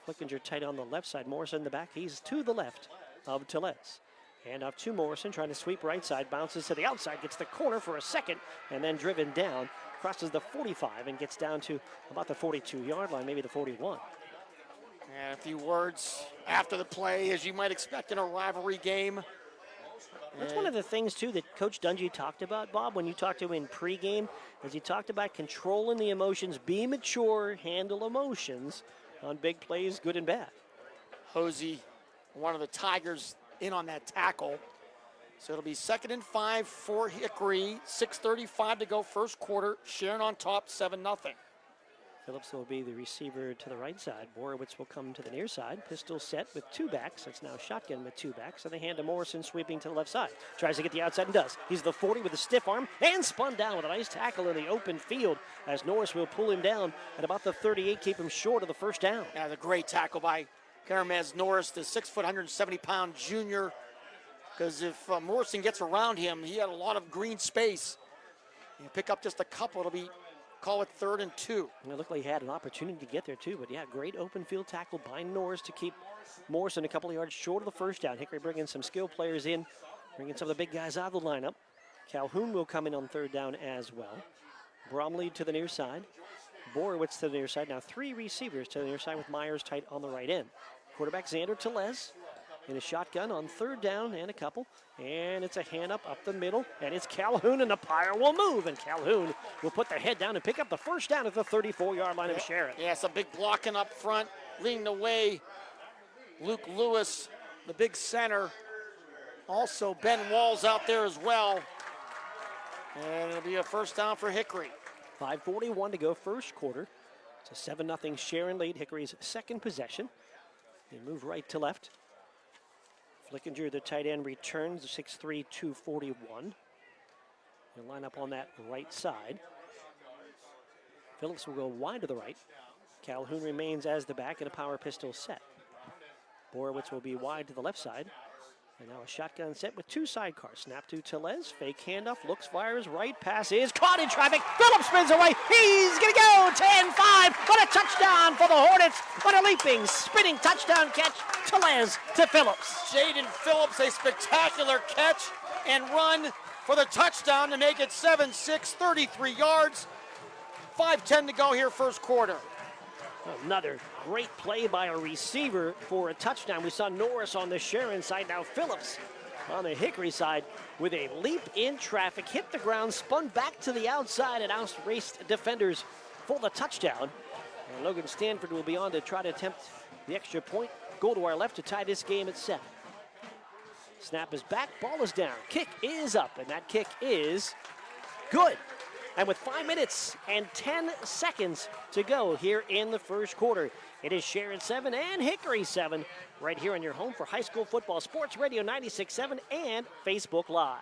Flickinger tight on the left side. Morrison in the back. He's to the left of Tellez. Hand off to Morrison, trying to sweep right side. Bounces to the outside, gets the corner for a second, and then driven down. Crosses the 45 and gets down to about the 42-yard line, maybe the 41. And a few words after the play, as you might expect in a rivalry game. That's one of the things, too, that Coach Dungy talked about, Bob, when you talked to him in pregame, as he talked about controlling the emotions, be mature, handle emotions on big plays, good and bad. Hosey, one of the Tigers, in on that tackle. So it'll be 2nd and 5 for Hickory. 6:35 to go, first quarter. Sharon on top, 7-0. Phillips will be the receiver to the right side. Borowitz will come to the near side. Pistol set with 2 backs. It's now shotgun with 2 backs. And they hand to Morrison sweeping to the left side. Tries to get the outside and does. He's the 40 with a stiff arm and spun down with a nice tackle in the open field as Norris will pull him down at about the 38, keep him short of the first down. Yeah, the great tackle by Karamez Norris, the 6 foot, 170-pound junior. Because if Morrison gets around him, he had a lot of green space. You pick up just a couple, it'll be call it 3rd and 2. It looked like he had an opportunity to get there too, but yeah, great open field tackle by Norris to keep Morrison a couple of yards short of the first down. Hickory bringing some skill players in, bringing some of the big guys out of the lineup. Calhoun will come in on 3rd down as well. Bromley to the near side. Borowitz to the near side. Now 3 receivers to the near side with Myers tight on the right end. Quarterback Xander Telez in a shotgun on 3rd down and a couple. And it's a hand up the middle. And it's Calhoun, and the Pyre will move. And Calhoun will put their head down and pick up the first down at the 34-yard line of Sharon. Yeah, it's a big blocking up front, leading the way. Luke Lewis, the big center. Also Ben Walls out there as well. And it'll be a first down for Hickory. 5:41 to go first quarter. It's a 7-0 Sharon lead. Hickory's second possession. They move right to left. Flickinger, the tight end, returns, 6'3", 241. He'll line up on that right side. Phillips will go wide to the right. Calhoun remains as the back in a power pistol set. Borowitz will be wide to the left side. And now a shotgun set with 2 sidecars. Snap to Telez, fake handoff, looks, fires, right, pass is caught in traffic. Phillips spins away, he's gonna go, 10-5, what a touchdown for the Hornets. What a leaping, spinning touchdown catch, Telez to Phillips. Jaden Phillips, a spectacular catch and run for the touchdown to make it 7-6, 33 yards. 5:10 to go here first quarter. Another great play by a receiver for a touchdown. We saw Norris on the Sharon side. Now Phillips on the Hickory side with a leap in traffic, hit the ground, spun back to the outside and outraced defenders for the touchdown. And Logan Stanford will be on to try to attempt the extra point. Goal to our left to tie this game at 7. Snap is back, ball is down, kick is up, and that kick is good. And with 5 minutes and 10 seconds to go here in the first quarter, it is Sharon 7 and Hickory 7 right here on your home for high school football, Sports Radio 96.7 and Facebook Live.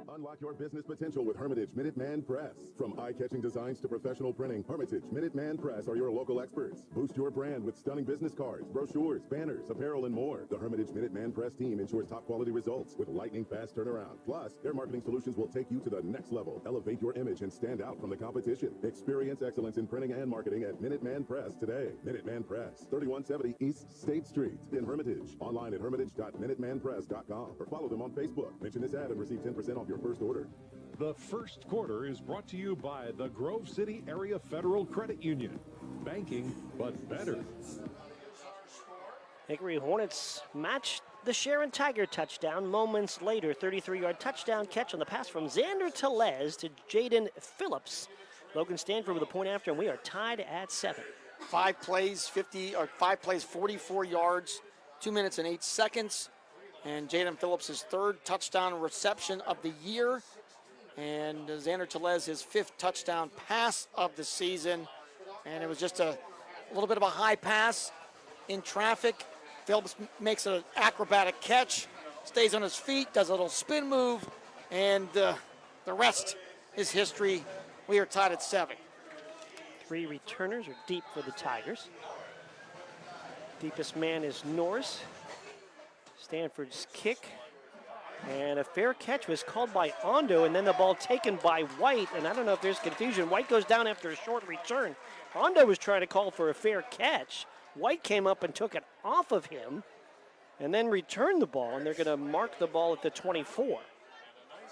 Unlock your business potential with Hermitage Minuteman Press. From eye-catching designs to professional printing, Hermitage Minuteman Press are your local experts. Boost your brand with stunning business cards, brochures, banners, apparel, and more. The Hermitage Minuteman Press team ensures top-quality results with lightning-fast turnaround. Plus, their marketing solutions will take you to the next level. Elevate your image and stand out from the competition. Experience excellence in printing and marketing at Minuteman Press today. Minuteman Press, 3170 East State Street in Hermitage. Online at hermitage.minutemanpress.com or follow them on Facebook. Mention this ad and receive 10% off your first order. The first quarter is brought to you by the Grove City Area Federal Credit Union. Banking, but better. Hickory Hornets matched the Sharon Tiger touchdown moments later. 33-yard touchdown catch on the pass from Xander Telez to Jaden Phillips. Logan Stanford with a point after, and we are tied at 7. 5 plays, 44 yards, 2 minutes and 8 seconds. And Jaden Phillips' 3rd touchdown reception of the year. And Xander Telez, his 5th touchdown pass of the season. And it was just a little bit of a high pass in traffic. Phillips makes an acrobatic catch, stays on his feet, does a little spin move, and the rest is history. We are tied at 7. 3 returners are deep for the Tigers. Deepest man is Norris. Stanford's kick, and a fair catch was called by Ondo, and then the ball taken by White, and I don't know if there's confusion. White goes down after a short return. Ondo was trying to call for a fair catch. White came up and took it off of him, and then returned the ball, and they're going to mark the ball at the 24.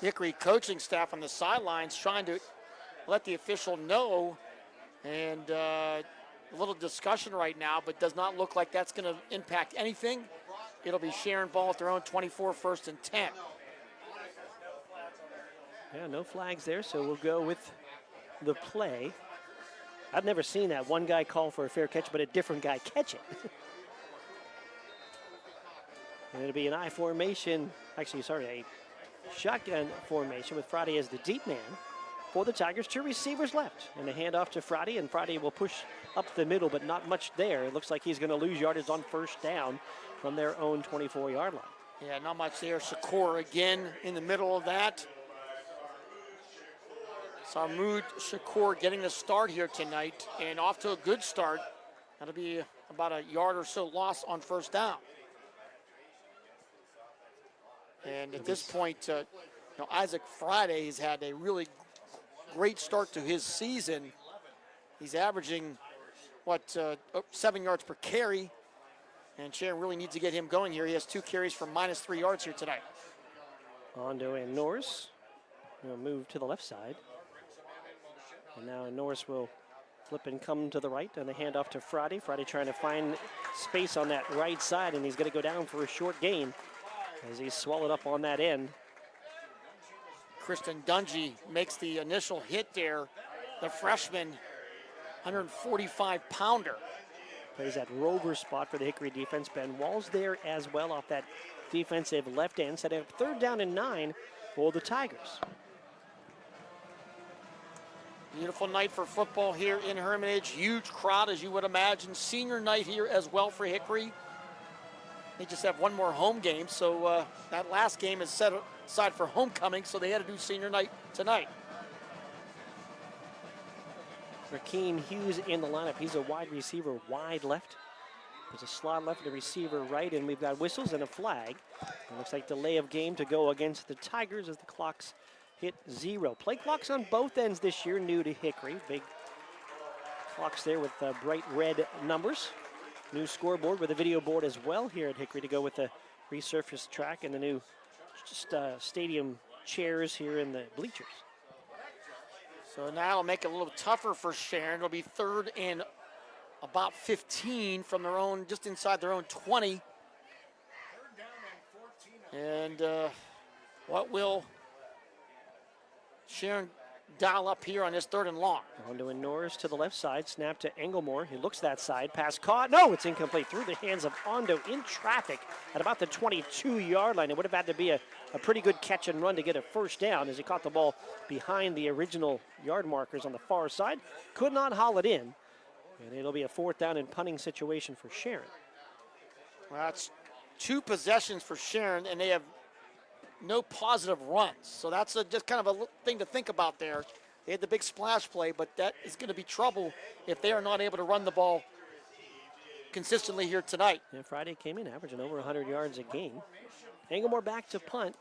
Hickory coaching staff on the sidelines trying to let the official know, and a little discussion right now, but does not look like that's going to impact anything. It'll be Sharon ball at their own 24, 1st and 10. Yeah, no flags there, so we'll go with the play. I've never seen that. One guy call for a fair catch, but a different guy catch it. And it'll be an I formation, a shotgun formation with Friday as the deep man for the Tigers. 2 receivers left, and a handoff to Friday, and Friday will push up the middle, but not much there. It looks like he's going to lose yardage on first down from their own 24-yard line. Yeah, not much there. Shakur again in the middle of that. Sarmud Shakur getting the start here tonight, and off to a good start. That'll be about a yard or so loss on first down. And at this point, Isaac Friday has had a really great start to his season. He's averaging, 7 yards per carry. And Sharon really needs to get him going here. He has 2 carries for -3 yards here tonight. Ondo and Norris will move to the left side. And now Norris will flip and come to the right, and the handoff to Friday. Friday trying to find space on that right side, and he's going to go down for a short gain as he's swallowed up on that end. Kristen Dungy makes the initial hit there. The freshman, 145-pounder. Plays that rover spot for the Hickory defense. Ben Wall's there as well off that defensive left end, setting up 3rd down and 9 for the Tigers. Beautiful night for football here in Hermitage. Huge crowd, as you would imagine. Senior night here as well for Hickory. They just have one more home game, so that last game is set aside for homecoming, so they had to do senior night tonight. Rakeem Hughes in the lineup. He's a wide receiver, wide left. There's a slot left and a receiver right, and we've got whistles and a flag. It looks like delay of game to go against the Tigers as the clocks hit 0. Play clocks on both ends this year, new to Hickory. Big clocks there with bright red numbers. New scoreboard with a video board as well here at Hickory to go with the resurfaced track and the new stadium chairs here in the bleachers. So now it'll make it a little tougher for Sharon. It'll be 3rd and about 15 from their own, just inside their own 20. And what will Sharon dial up here on this 3rd and long? Ondo and Norris to the left side, snap to Englemore. He looks that side, pass caught. No, it's incomplete through the hands of Ondo in traffic at about the 22-yard line. It would have had to be a pretty good catch and run to get a 1st down as he caught the ball behind the original yard markers on the far side. Could not haul it in, and it'll be a 4th down and punting situation for Sharon. Well, that's 2 possessions for Sharon, and they have no positive runs. So that's just kind of a thing to think about there. They had the big splash play, but that is going to be trouble if they are not able to run the ball consistently here tonight. Yeah, Friday came in averaging over 100 yards a game. Englemore back to punt.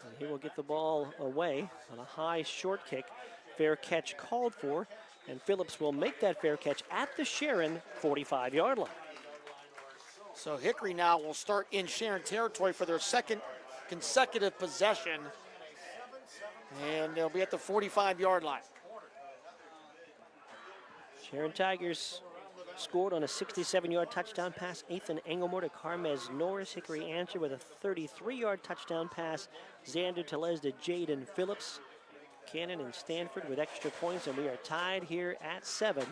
And he will get the ball away on a high short kick. Fair catch called for, and Phillips will make that fair catch at the Sharon 45-yard line. So Hickory now will start in Sharon territory for their 2nd consecutive possession. And they'll be at the 45-yard line. Sharon Tigers scored on a 67-yard touchdown pass. Ethan Englemore to Carmez Norris. Hickory answered with a 33-yard touchdown pass. Xander Telez to Jaden Phillips. Cannon and Stanford with extra points, and we are tied here at 7.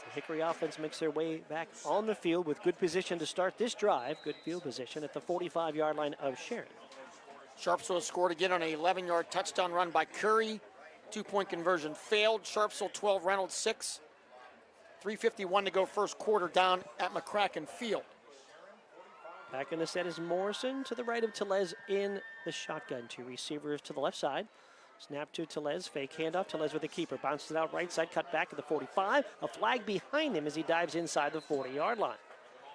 The Hickory offense makes their way back on the field with good position to start this drive. Good field position at the 45-yard line of Sharon. Sharpsville scored again on an 11-yard touchdown run by Curry. 2-point conversion failed. Sharpsville 12, Reynolds 6. 3:51 to go first quarter down at McCracken Field. Back in the set is Morrison to the right of Telez in the shotgun. 2 receivers to the left side. Snap to Telez, fake handoff. Telez with the keeper. Bounces it out right side, cut back at the 45. A flag behind him as he dives inside the 40-yard line.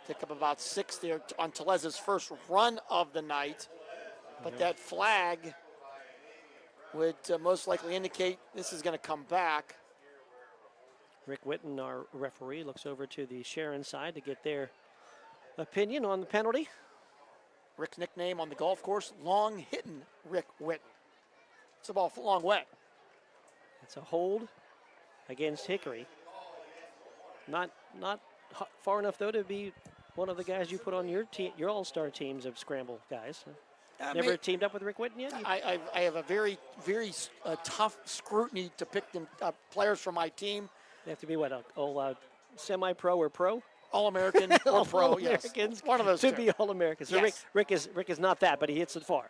Pick up about 6 there on Telez's first run of the night. But that flag would most likely indicate this is going to come back. Rick Whitten, our referee, looks over to the Sharon side to get their opinion on the penalty. Rick's nickname on the golf course, Long Hittin' Rick Whitten. It's a ball a long way. It's a hold against Hickory. Not far enough, though, to be one of the guys you put on your all-star teams of scramble guys. Never teamed up with Rick Whitten yet? I have a very, very tough scrutiny to pick them players for my team. They have to be what, semi-pro or pro? All-American or pro, All-Americans. Yes. One of those Should be All-Americans. So yes. Rick is not that, but he hits it far.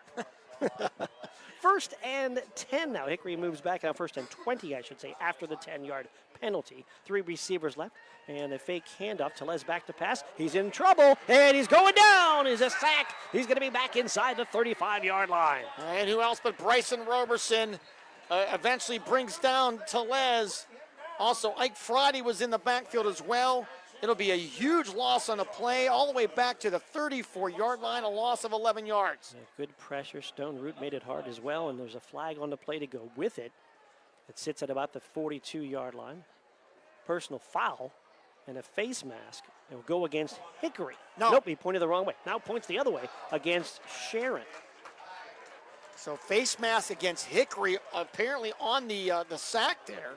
1st and 10 now. Hickory moves back now. 1st and 20, I should say, after the 10-yard penalty. 3 receivers left, and a fake handoff. Telez back to pass. He's in trouble, and he's going down. He's a sack. He's going to be back inside the 35-yard line. And who else but Bryson Roberson eventually brings down Telez. Also, Ike Friday was in the backfield as well. It'll be a huge loss on a play all the way back to the 34-yard line, a loss of 11 yards. Good pressure. Stone Root made it hard as well, and there's a flag on the play to go with it. It sits at about the 42-yard line. Personal foul and a face mask. It will go against Hickory. Nope, he pointed the wrong way. Now points the other way against Sharon. So face mask against Hickory, apparently on the sack there.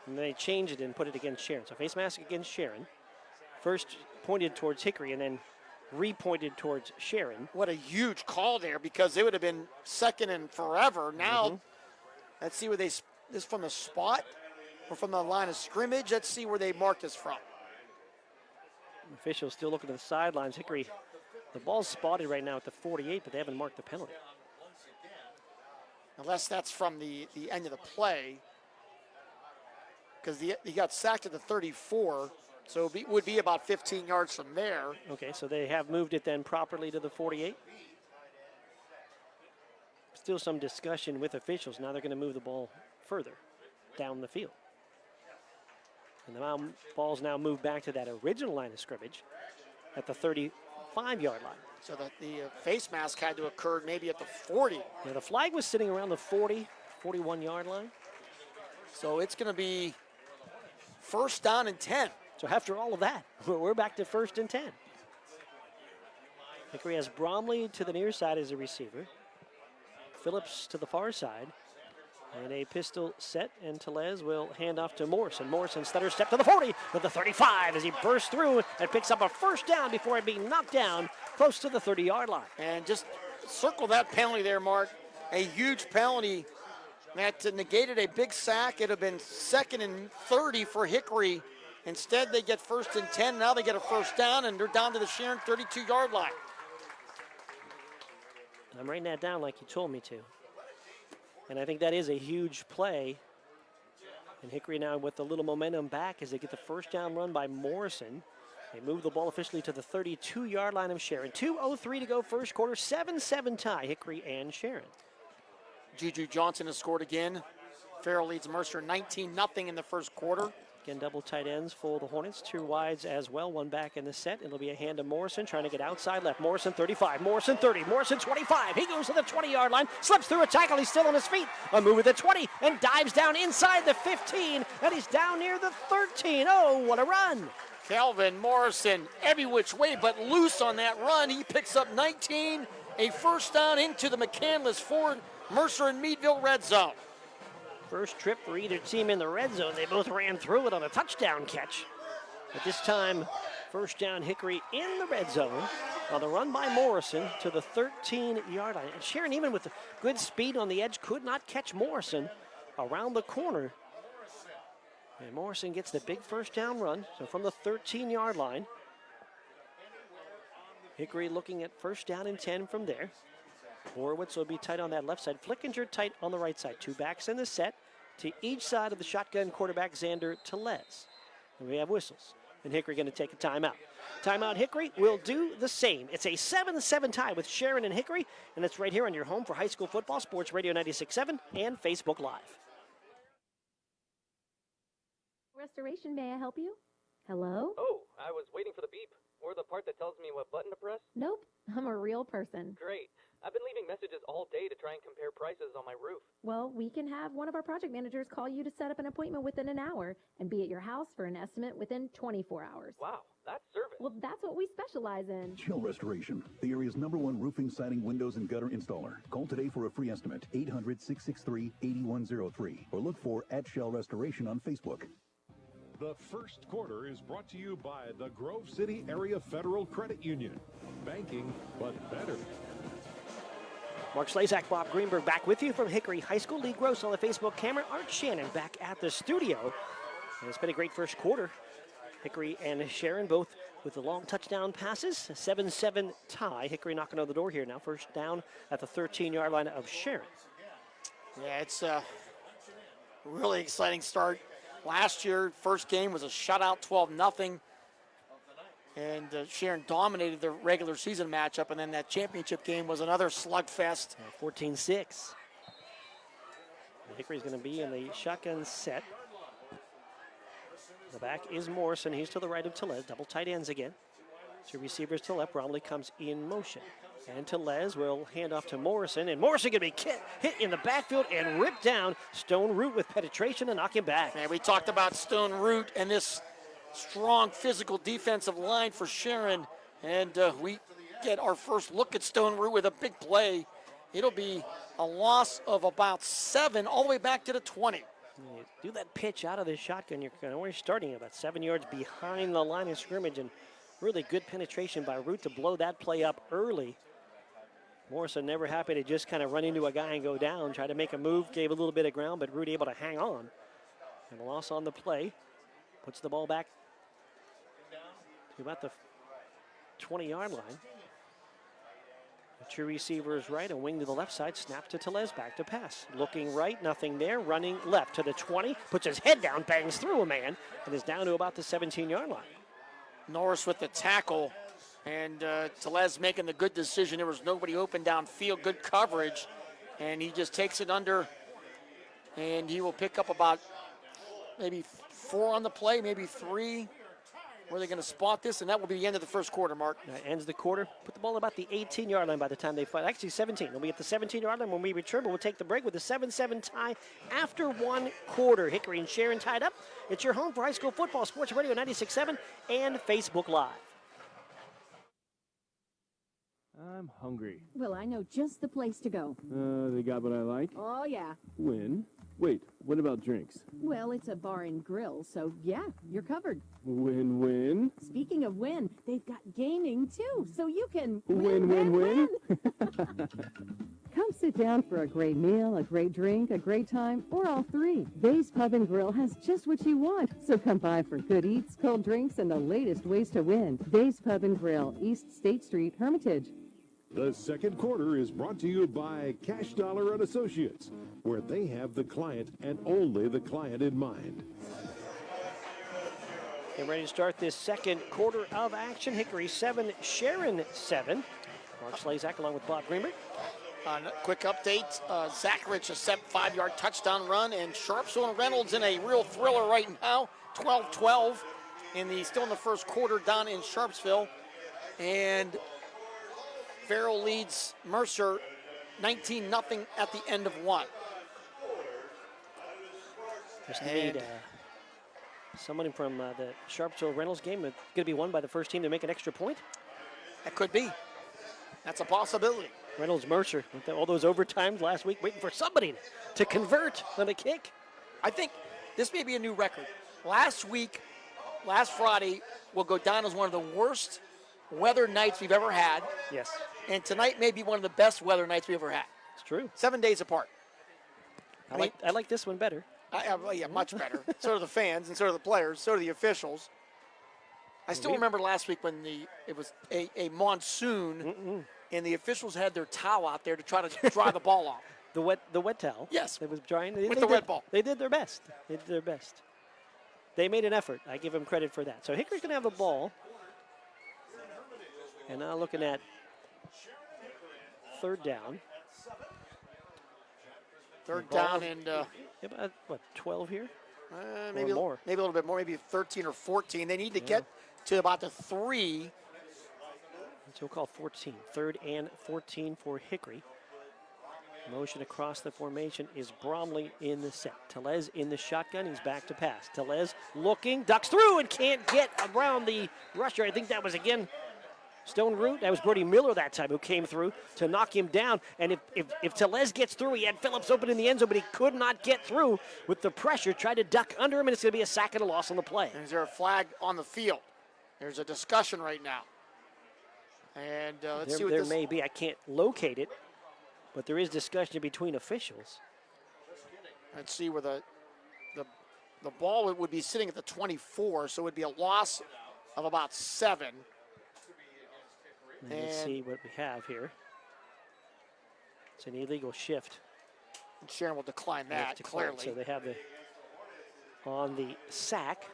And they changed it and put it against Sharon. So face mask against Sharon. First pointed towards Hickory and then repointed towards Sharon. What a huge call there, because it would have been second and forever. Now, let's see where this from the spot or from the line of scrimmage. Let's see where they marked us from. Officials still looking to the sidelines. Hickory, the ball's spotted right now at the 48, but they haven't marked the penalty. Unless that's from the end of the play, because he got sacked at the 34, so it would be about 15 yards from there. Okay, so they have moved it then properly to the 48. Still some discussion with officials. Now they're going to move the ball further down the field. And the ball's now moved back to that original line of scrimmage at the 35-yard line. So that the face mask had to occur maybe at the 40. Yeah, the flag was sitting around the 40, 41-yard line. So it's going to be first down and 10. So after all of that, we're back to 1st and 10. Hickory has Bromley to the near side as a receiver. Phillips to the far side. And a pistol set, and Tellez will hand off to Morrison. Morrison stutter step to the 40 to the 35 as he bursts through and picks up a first down before being knocked down close to the 30-yard line. And just circle that penalty there, Mark. A huge penalty that negated a big sack. It would have been 2nd and 30 for Hickory. Instead, they get 1st and 10. Now they get a first down, and they're down to the Sharon 32-yard line. I'm writing that down like you told me to. And I think that is a huge play. And Hickory now with a little momentum back as they get the first down run by Morrison. They move the ball officially to the 32-yard line of Sharon. 2:03 to go first quarter, 7-7 tie, Hickory and Sharon. Juju Johnson has scored again. Farrell leads Mercer 19-0 in the first quarter. Again, double tight ends for the Hornets. 2 wides as well, 1 back in the set. It'll be a hand to Morrison, trying to get outside left. Morrison 35, Morrison 30, Morrison 25. He goes to the 20-yard line, slips through a tackle. He's still on his feet. A move at the 20 and dives down inside the 15, and he's down near the 13. Oh, what a run. Calvin Morrison, every which way but loose on that run. He picks up 19, a first down into the McCandless Ford Mercer and Meadville red zone. First trip for either team in the red zone. They both ran through it on a touchdown catch. But this time, first down Hickory in the red zone on the run by Morrison to the 13-yard line. And Sharon, even with good speed on the edge, could not catch Morrison around the corner. And Morrison gets the big first down run. So from the 13-yard line, Hickory looking at first down and 10 from there. Horowitz will be tight on that left side. Flickinger tight on the right side. 2 backs in the set to each side of the shotgun quarterback, Xander Tellez. And we have whistles. And Hickory going to take a timeout. Timeout Hickory will do the same. It's a 7-7 tie with Sharon and Hickory. And it's right here on your home for high school football, Sports Radio 96.7 and Facebook Live. Restoration, may I help you? Hello? Oh, I was waiting for the beep. Or the part that tells me what button to press. Nope, I'm a real person. Great. I've been leaving messages all day to try and compare prices on my roof. Well, we can have one of our project managers call you to set up an appointment within an hour and be at your house for an estimate within 24 hours. Wow, that's service. Well, that's what we specialize in. Chill Restoration, the area's #1 roofing, siding, windows, and gutter installer. Call today for a free estimate, 800-663-8103, or look for @Shell Restoration on Facebook. The first quarter is brought to you by the Grove City Area Federal Credit Union. Banking, but better. Mark Slazak, Bob Greenberg back with you from Hickory High School. Lee Gross on the Facebook camera. Art Shannon back at the studio. And it's been a great first quarter. Hickory and Sharon both with the long touchdown passes. A 7-7 tie. Hickory knocking on the door here now. First down at the 13-yard line of Sharon. Yeah, it's a really exciting start. Last year, first game was a shutout, 12-0. And Sharon dominated the regular season matchup, and then that championship game was another slugfest. 14-6. Hickory's going to be in the shotgun set. The back is Morrison. He's to the right of Tellez. Double tight ends again. Two receivers to left. Bromley comes in motion. And Tellez will hand off to Morrison. And Morrison going to be hit in the backfield and ripped down. Stone Root with penetration to knock him back. And we talked about Stone Root and this strong physical defensive line for Sharon. And we get our first look at Stone Root with a big play. It'll be a loss of about 7 all the way back to the 20. You do that pitch out of the shotgun, you're only starting about 7 yards behind the line of scrimmage, and really good penetration by Root to blow that play up early. Morrison never happy to just kind of run into a guy and go down, try to make a move, gave a little bit of ground, but Root able to hang on. And a loss on the play, puts the ball back to about the 20-yard line. Two receivers right, a wing to the left side, snap to Tellez, back to pass. Looking right, nothing there, running left to the 20, puts his head down, bangs through a man, and is down to about the 17-yard line. Norris with the tackle, and Tellez making the good decision. There was nobody open downfield, good coverage, and he just takes it under, and he will pick up about maybe 4 on the play, maybe 3. Where are they going to spot this? And that will be the end of the first quarter, Mark. That ends the quarter. Put the ball about the 18-yard line by the time they fight. Actually, 17. They'll be at the 17-yard line when we return, but we'll take the break with a 7-7 tie after 1 quarter. Hickory and Sharon tied up. It's your home for high school football, Sports Radio 96.7 and Facebook Live. I'm hungry. Well, I know just the place to go. They got what I like? Oh, yeah. Win. Wait, what about drinks? Well, it's a bar and grill, so yeah, you're covered. Win-win. Speaking of win, they've got gaming too, so you can Win. Come sit down for a great meal, a great drink, a great time, or all three. Bay's Pub and Grill has just what you want. So come by for good eats, cold drinks, and the latest ways to win. Bay's Pub and Grill, East State Street, Hermitage. The second quarter is brought to you by Cash Dollar and Associates, where they have the client and only the client in mind. Getting ready to start this second quarter of action. Hickory 7, Sharon 7. Mark Slazak along with Bob Greenberg. Quick update, Zacharich a 5-yard touchdown run, and Sharpsville and Reynolds in a real thriller right now, 12-12, still in the first quarter down in Sharpsville. And Farrell leads Mercer 19-0 at the end of 1. Just need someone from the Sharpsville Reynolds game. It's going to be won by the first team to make an extra point. That could be. That's a possibility. Reynolds Mercer with all those overtimes last week, waiting for somebody to convert on a kick. I think this may be a new record. Last Friday, will go down as one of the worst weather nights we've ever had. Yes. And tonight may be one of the best weather nights we've ever had. It's true. 7 days apart. I like this one better. Yeah, much better. So do the fans, and so do the players, so do the officials. I still remember last week when it was a monsoon, and the officials had their towel out there to try to dry the ball off. The wet towel. Yes. It was drying. With the wet ball. They did their best. They made an effort. I give them credit for that. So Hickory's going to have the ball. And now looking at third down. Third down and about, 12 here? Maybe more. Maybe a little bit more, maybe 13 or 14. They need to get to about the 3. So we'll call 14. 3rd and 14 for Hickory. Motion across the formation is Bromley in the set. Tellez in the shotgun. He's back to pass. Tellez looking, ducks through and can't get around the rusher. I think that was again Stone Root. That was Brody Miller that time who came through to knock him down. And if Tellez gets through, he had Phillips open in the end zone, but he could not get through with the pressure. Tried to duck under him, and it's going to be a sack and a loss on the play. Is there a flag on the field? There's a discussion right now. And let's see what there may be. I can't locate it, but there is discussion between officials. Let's see where the ball would be sitting at the 24, so it would be a loss of about 7. And let's see what we have here. It's an illegal shift. And Sharon will decline that, clearly. So they have on the sack.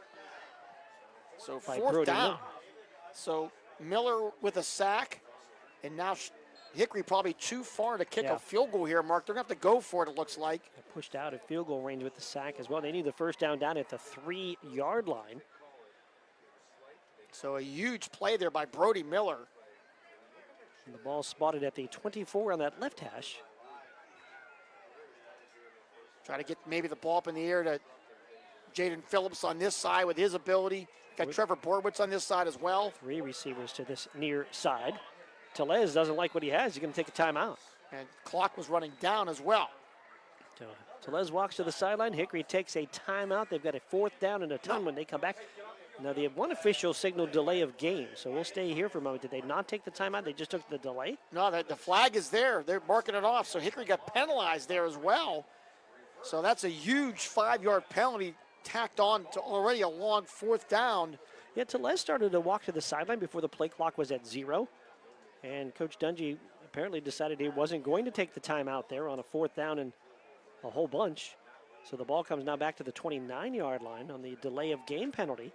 So 4th down. So Miller with a sack, and now Hickory probably too far to kick Yeah. a field goal here, Mark. They're going to have to go for it, it looks like. They're pushed out at field goal range with the sack as well. They need the first down at the 3-yard line. So a huge play there by Brody Miller. And the ball spotted at the 24 on that left hash. Try to get maybe the ball up in the air to Jaden Phillips on this side with his ability. Got Trevor Borwitz on this side as well. 3 receivers to this near side. Telez doesn't like what he has. He's going to take a timeout. And clock was running down as well. So Telez walks to the sideline. Hickory takes a timeout. They've got a 4th down and a ton when they come back. Now, they have one official signal delay of game, so we'll stay here for a moment. Did they not take the timeout? They just took the delay? No, the flag is there. They're marking it off, so Hickory got penalized there as well. So that's a huge 5-yard penalty tacked on to already a long 4th down. Yeah, Telez started to walk to the sideline before the play clock was at 0. And Coach Dungy apparently decided he wasn't going to take the timeout there on a 4th down and a whole bunch. So the ball comes now back to the 29-yard line on the delay of game penalty.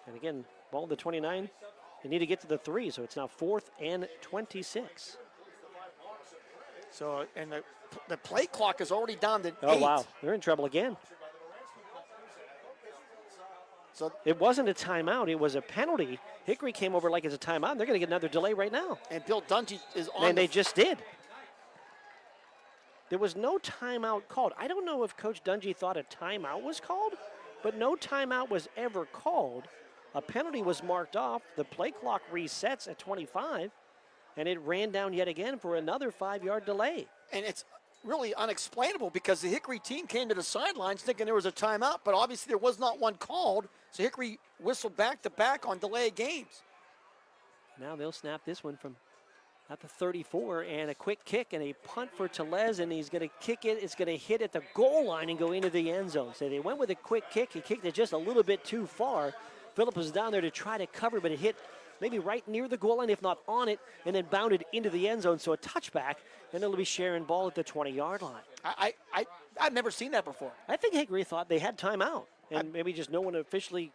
And again, ball at the 29. They need to get to the 3, so it's now 4th and 26. So, and the play clock is already down to 8. Oh, wow. They're in trouble again. So it wasn't a timeout. It was a penalty. Hickory came over like it's a timeout. And they're going to get another delay right now. And Bill Dungy is on. And they just did. There was no timeout called. I don't know if Coach Dungy thought a timeout was called, but no timeout was ever called. A penalty was marked off. The play clock resets at 25, and it ran down yet again for another 5-yard delay. And it's really unexplainable because the Hickory team came to the sidelines thinking there was a timeout, but obviously there was not one called. So Hickory whistled back-to-back on delay games. Now they'll snap this one from at the 34, and a quick kick and a punt for Telez, and he's going to kick it. It's going to hit at the goal line and go into the end zone. So they went with a quick kick. He kicked it just a little bit too far. Phillips was down there to try to cover, but it hit maybe right near the goal line, if not on it, and then bounded into the end zone. So a touchback, and it'll be Sharon ball at the 20-yard line. I've never seen that before. I think Hickory thought they had timeout, and maybe just no one officially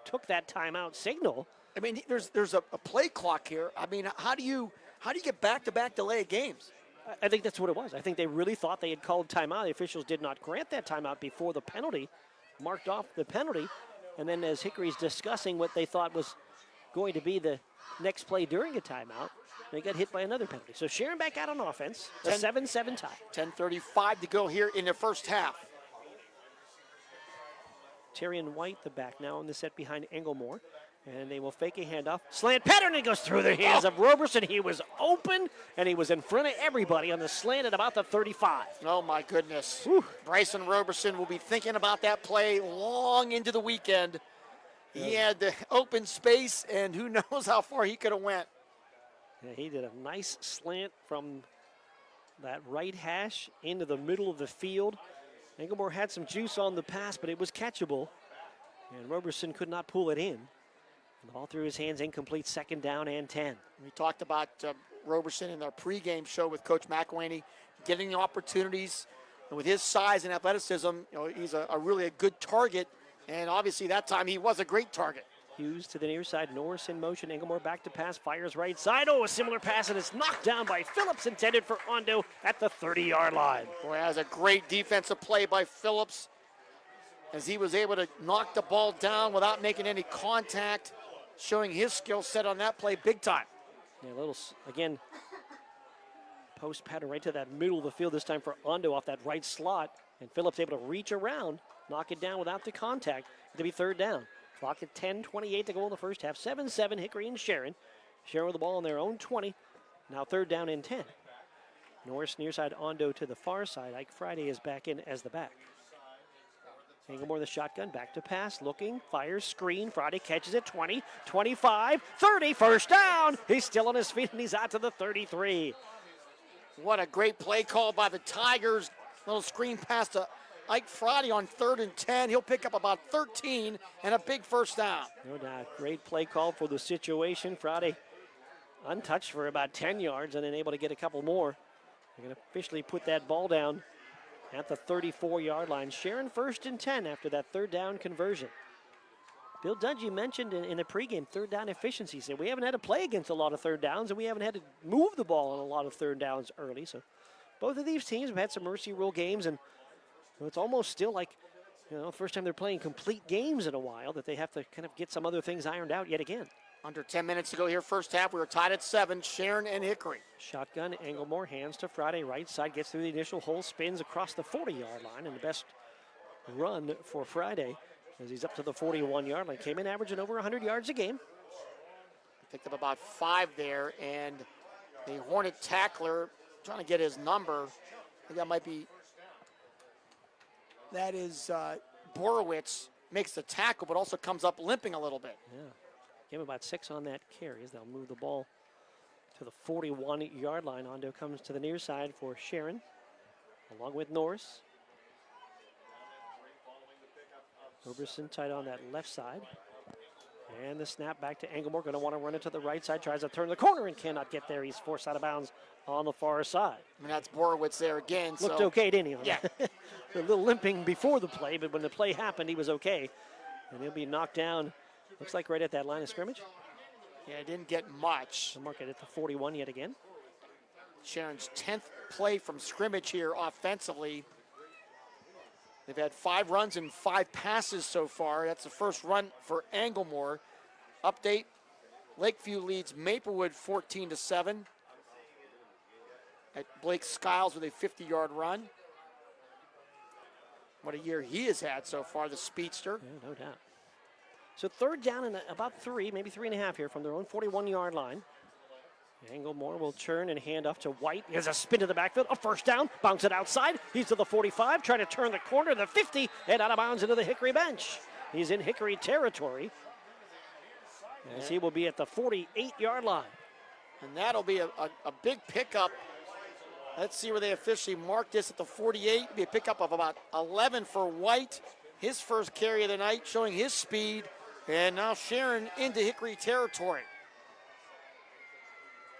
took that timeout signal. I mean, there's a play clock here. I mean, how do you get back-to-back delay games? I think that's what it was. I think they really thought they had called timeout. The officials did not grant that timeout before the penalty, marked off the penalty, and then as Hickory's discussing what they thought was going to be the next play during a timeout, they got hit by another penalty. So Sharon back out on offense, a 7-7 tie. 10:35 to go here in the first half. Tyrion White, the back now on the set behind Englemore. And they will fake a handoff. Slant pattern, and goes through the hands of Roberson. He was open, and he was in front of everybody on the slant at about the 35. Oh, my goodness. Bryson Roberson will be thinking about that play long into the weekend. He had the open space, and who knows how far he could have went. Yeah, he did a nice slant from that right hash into the middle of the field. Englemore had some juice on the pass, but it was catchable, and Roberson could not pull it in. The ball through his hands, incomplete, 2nd down and 10. We talked about Roberson in our pregame show with Coach McElwaney, getting the opportunities. And with his size and athleticism, he's a really a good target. And obviously that time he was a great target. Hughes to the near side, Norris in motion. Englemore back to pass, fires right side. Oh, a similar pass, and it's knocked down by Phillips, intended for Ondo at the 30-yard line. Boy, that was a great defensive play by Phillips as he was able to knock the ball down without making any contact, showing his skill set on that play big time. Yeah, a little, again, post pattern right to that middle of the field, this time for Ondo off that right slot. And Phillips able to reach around, knock it down without the contact. It'll be 3rd down. Clock at 10:28 to go in the first half. 7-7, Hickory and Sharon. Sharon with the ball on their own 20. Now 3rd down and 10. Norris near side, Ondo to the far side. Ike Friday is back in as the back. Englemore the shotgun, back to pass, looking, fires, screen. Friday catches it, 20, 25, 30, first down. He's still on his feet, and he's out to the 33. What a great play call by the Tigers. Little screen pass to Ike Friday on 3rd and 10. He'll pick up about 13 and a big first down. No doubt. Great play call for the situation. Friday untouched for about 10 yards and then able to get a couple more. They're going to officially put that ball down at the 34-yard line. Sharon 1st and 10 after that 3rd down conversion. Bill Dungy mentioned in the pregame third down efficiency. He said, we haven't had to play against a lot of third downs, and we haven't had to move the ball on a lot of third downs early. So both of these teams have had some mercy rule games, and it's almost still like, first time they're playing complete games in a while, that they have to kind of get some other things ironed out yet again. Under 10 minutes to go here, first half. We were tied at 7, Sharon and Hickory. Shotgun, Englemore, hands to Friday, right side, gets through the initial hole, spins across the 40-yard line, and the best run for Friday as he's up to the 41-yard line. Came in averaging over 100 yards a game. Picked up about 5 there, and the Hornet tackler trying to get his number. I think that is Borowitz makes the tackle, but also comes up limping a little bit. Yeah, gave him about 6 on that carry as they'll move the ball to the 41-yard line. Ondo comes to the near side for Sharon, along with Norris. Roberson tight on that left side. And the snap back to Englemore. Going to want to run it to the right side. Tries to turn the corner and cannot get there. He's forced out of bounds on the far side. I mean, that's Borowitz there again. Looked okay, didn't he? Yeah. A little limping before the play, but when the play happened, he was okay. And he'll be knocked down, looks like right at that line of scrimmage. Yeah, didn't get much. They'll mark it at the 41 yet again. Sharon's 10th play from scrimmage here offensively. They've had 5 runs and 5 passes so far. That's the first run for Englemore. Update, Lakeview leads Maplewood 14-7. At Blake Skiles with a 50-yard run. What a year he has had so far, the speedster. Yeah, no doubt. So third down and about 3, maybe 3.5 here from their own 41-yard line. Englemore will turn and hand off to White. He has a spin to the backfield, a first down, bounce it outside. He's to the 45, trying to turn the corner, the 50, and out of bounds into the Hickory bench. He's in Hickory territory, as he will be at the 48-yard line. And that'll be a big pickup. Let's see where they officially mark this at the 48. It'll be a pickup of about 11 for White. His first carry of the night, showing his speed. And now Sharon into Hickory territory.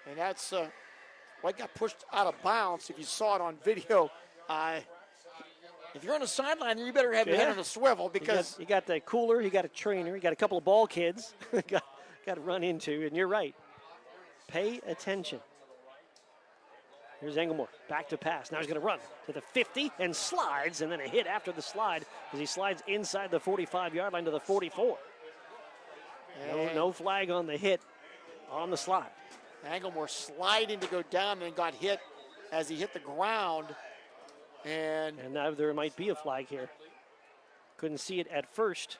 And that's, White got pushed out of bounds. If you saw it on video, if you're on the sideline, you better have your head on a swivel, because you got the cooler, you got a trainer, you got a couple of ball kids got to run into, and you're right. Pay attention. Here's Englemore, back to pass. Now he's going to run to the 50 and slides, and then a hit after the slide as he slides inside the 45-yard line to the 44. No flag on the hit on the slide. Englemore sliding to go down and got hit as he hit the ground. And now there might be a flag here. Couldn't see it at first.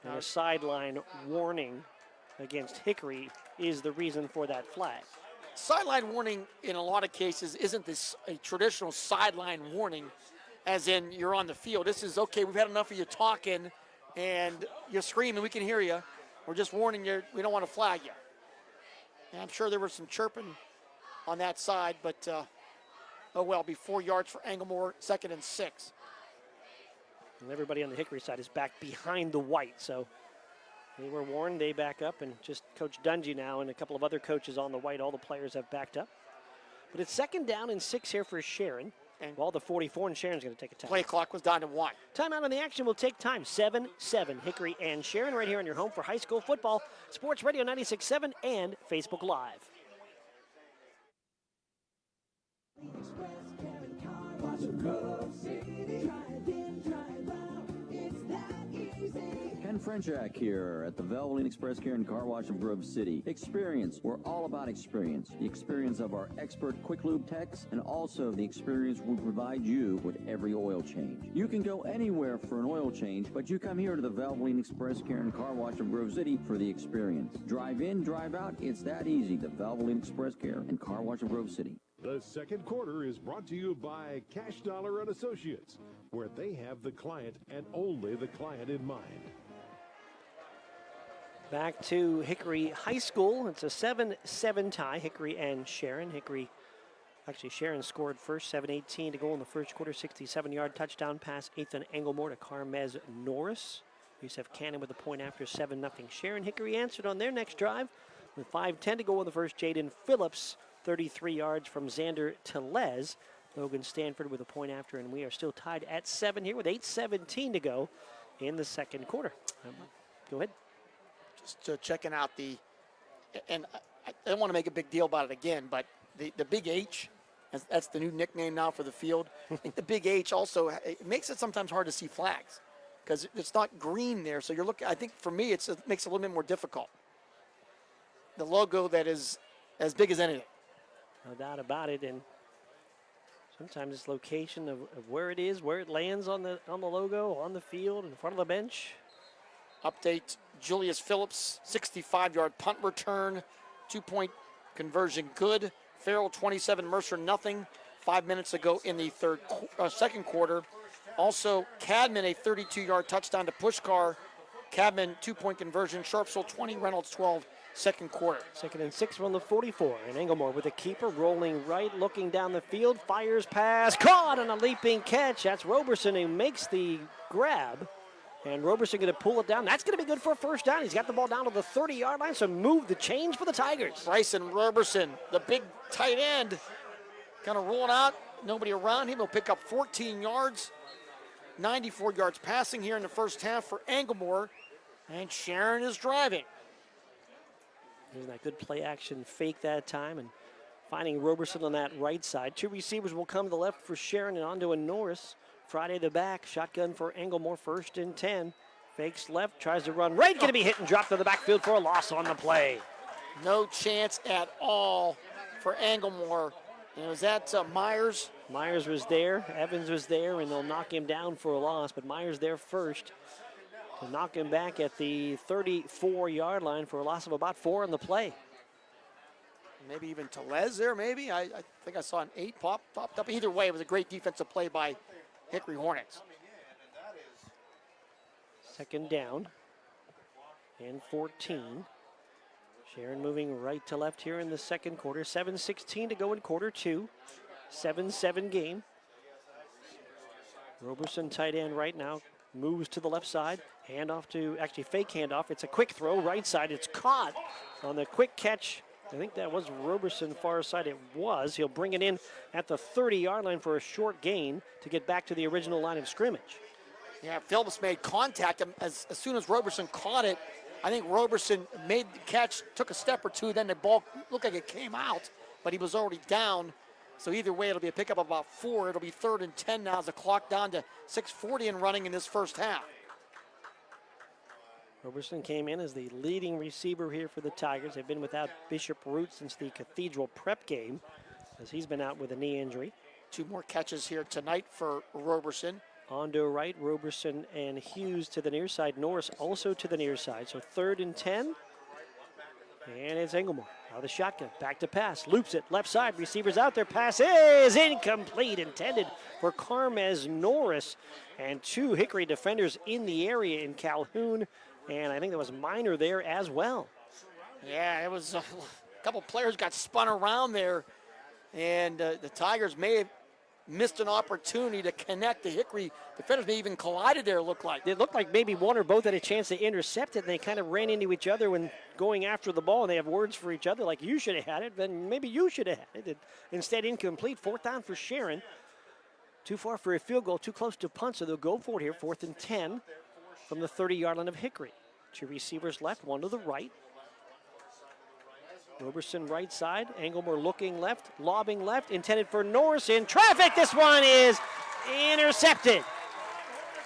And a sideline warning against Hickory is the reason for that flag. Sideline warning in a lot of cases isn't this a traditional sideline warning, as in you're on the field. This is, okay, we've had enough of you talking and you're screaming, we can hear you. We're just warning you, we don't want to flag you. And I'm sure there was some chirping on that side, but oh well, be 4 yards for Englemore, 2nd and 6. And everybody on the Hickory side is back behind the White, so they were warned, they back up, and just Coach Dungy now and a couple of other coaches on the White, all the players have backed up. But it's 2nd down and 6 here for Sharon. And while the 44, and Sharon's going to take a time. Play clock was down to 1. Timeout on the action will take time. 7-7, Hickory and Sharon right here on your home for high school football. Sports Radio 96.7 and Facebook Live. Ken Frenchak here at the Valvoline Express Care and Car Wash of Grove City. Experience. We're all about experience. The experience of our expert quick lube techs, and also the experience we provide you with every oil change. You can go anywhere for an oil change, but you come here to the Valvoline Express Care and Car Wash of Grove City for the experience. Drive in, drive out. It's that easy. The Valvoline Express Care and Car Wash of Grove City. The second quarter is brought to you by Cash Dollar and Associates, where they have the client and only the client in mind. Back to Hickory High School. It's a 7-7 tie, Hickory and Sharon. Sharon scored first, 7:18 to go in the first quarter, 67-yard touchdown pass, Ethan Englemore to Carmez Norris. Yusef Cannon with a point after 7-0 Sharon. Hickory answered on their next drive with 5:10 to go in the first. Jaden Phillips, 33 yards from Xander Telez. Logan Stanford with a point after, and we are still tied at 7 here with 8:17 to go in the second quarter. Go ahead. Just checking out and I don't want to make a big deal about it again, but the Big H, that's the new nickname now for the field. I think the Big H also, it makes it sometimes hard to see flags because it's not green there. So you're looking, I think for me, it makes it a little bit more difficult. The logo that is as big as anything. No doubt about it. And sometimes it's location of where it is, where it lands on the logo, on the field, in front of the bench. Update, Julius Phillips, 65-yard punt return, 2-point conversion good. Farrell, 27, Mercer, nothing. 5 minutes ago in the second quarter. Also, Cadman, a 32-yard touchdown to Pushkar. Cadman, 2-point conversion. Sharpsville, 20, Reynolds, 12, second quarter. 2nd and 6 from the 44. And Englemore with a keeper rolling right, looking down the field, fires pass, caught on a leaping catch. That's Roberson who makes the grab. And Roberson going to pull it down. That's going to be good for a first down. He's got the ball down to the 30-yard line, so move the change for the Tigers. Bryson Roberson, the big tight end, kind of rolling out. Nobody around him. He'll pick up 14 yards. 94 yards passing here in the first half for Englemore. And Sharon is driving. There's that good play action fake that time and finding Roberson on that right side. 2 receivers will come to the left for Sharon and onto a Norris. Friday the back, shotgun for Englemore, 1st and 10. Fakes left, tries to run right, going to be hit and dropped to the backfield for a loss on the play. No chance at all for Englemore. And was that Myers? Myers was there, Evans was there, and they'll knock him down for a loss, but Myers there first to knock him back at the 34-yard line for a loss of about 4 on the play. Maybe even Telez there, maybe. I think I saw an 8 popped up. Either way, it was a great defensive play by Hickory Hornets. 2nd down and 14. Sharon moving right to left here in the second quarter. 7:16 to go in quarter 2. 7-7 game. Roberson tight end right now. Moves to the left side. Handoff to, actually fake handoff. It's a quick throw, right side. It's caught on the quick catch. I think that was Roberson far side. It was. He'll bring it in at the 30-yard line for a short gain to get back to the original line of scrimmage. Yeah, Phillips made contact. As soon as Roberson caught it, I think Roberson made the catch, took a step or two, then the ball looked like it came out, but he was already down. So either way, it'll be a pickup of about 4. It'll be 3rd and 10 now as the clock down to 6:40 and running in this first half. Roberson came in as the leading receiver here for the Tigers. They've been without Bishop Root since the Cathedral Prep game, as he's been out with a knee injury. 2 more catches here tonight for Roberson. On to right, Roberson and Hughes to the near side. Norris also to the near side. So 3rd and 10. And it's Englemore out of the shotgun. Back to pass. Loops it. Left side. Receivers out there. Pass is incomplete. Intended for Carmez Norris. And 2 Hickory defenders in the area in Calhoun. And I think there was Minor there as well. Yeah, it was a couple players got spun around there. And the Tigers may have missed an opportunity to connect. The Hickory defenders may even collided there, it looked like. It looked like maybe one or both had a chance to intercept it, and they kind of ran into each other when going after the ball, and they have words for each other like, you should have had it, then maybe you should have had it. Instead, incomplete. 4th down for Sharon. Too far for a field goal, too close to punt, so they'll go for it here. 4th and 10 from the 30-yard line of Hickory. 2 receivers left, 1 to the right. Roberson right side, Englemore looking left, lobbing left, intended for Norris in traffic. This one is intercepted.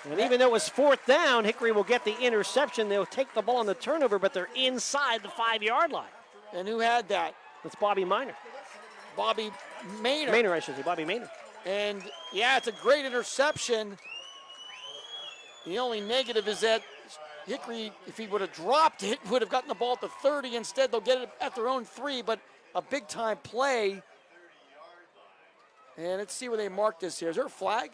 And even though it was 4th down, Hickory will get the interception. They'll take the ball on the turnover, but they're inside the 5-yard line. And who had that? It's Bobby Minor. Bobby Maynard. Maynard, I should say, Bobby Maynard. And yeah, it's a great interception. The only negative is that Hickory, if he would have dropped it, would have gotten the ball at the 30. Instead, they'll get it at their own 3, but a big-time play. And let's see where they marked this here. Is there a flag?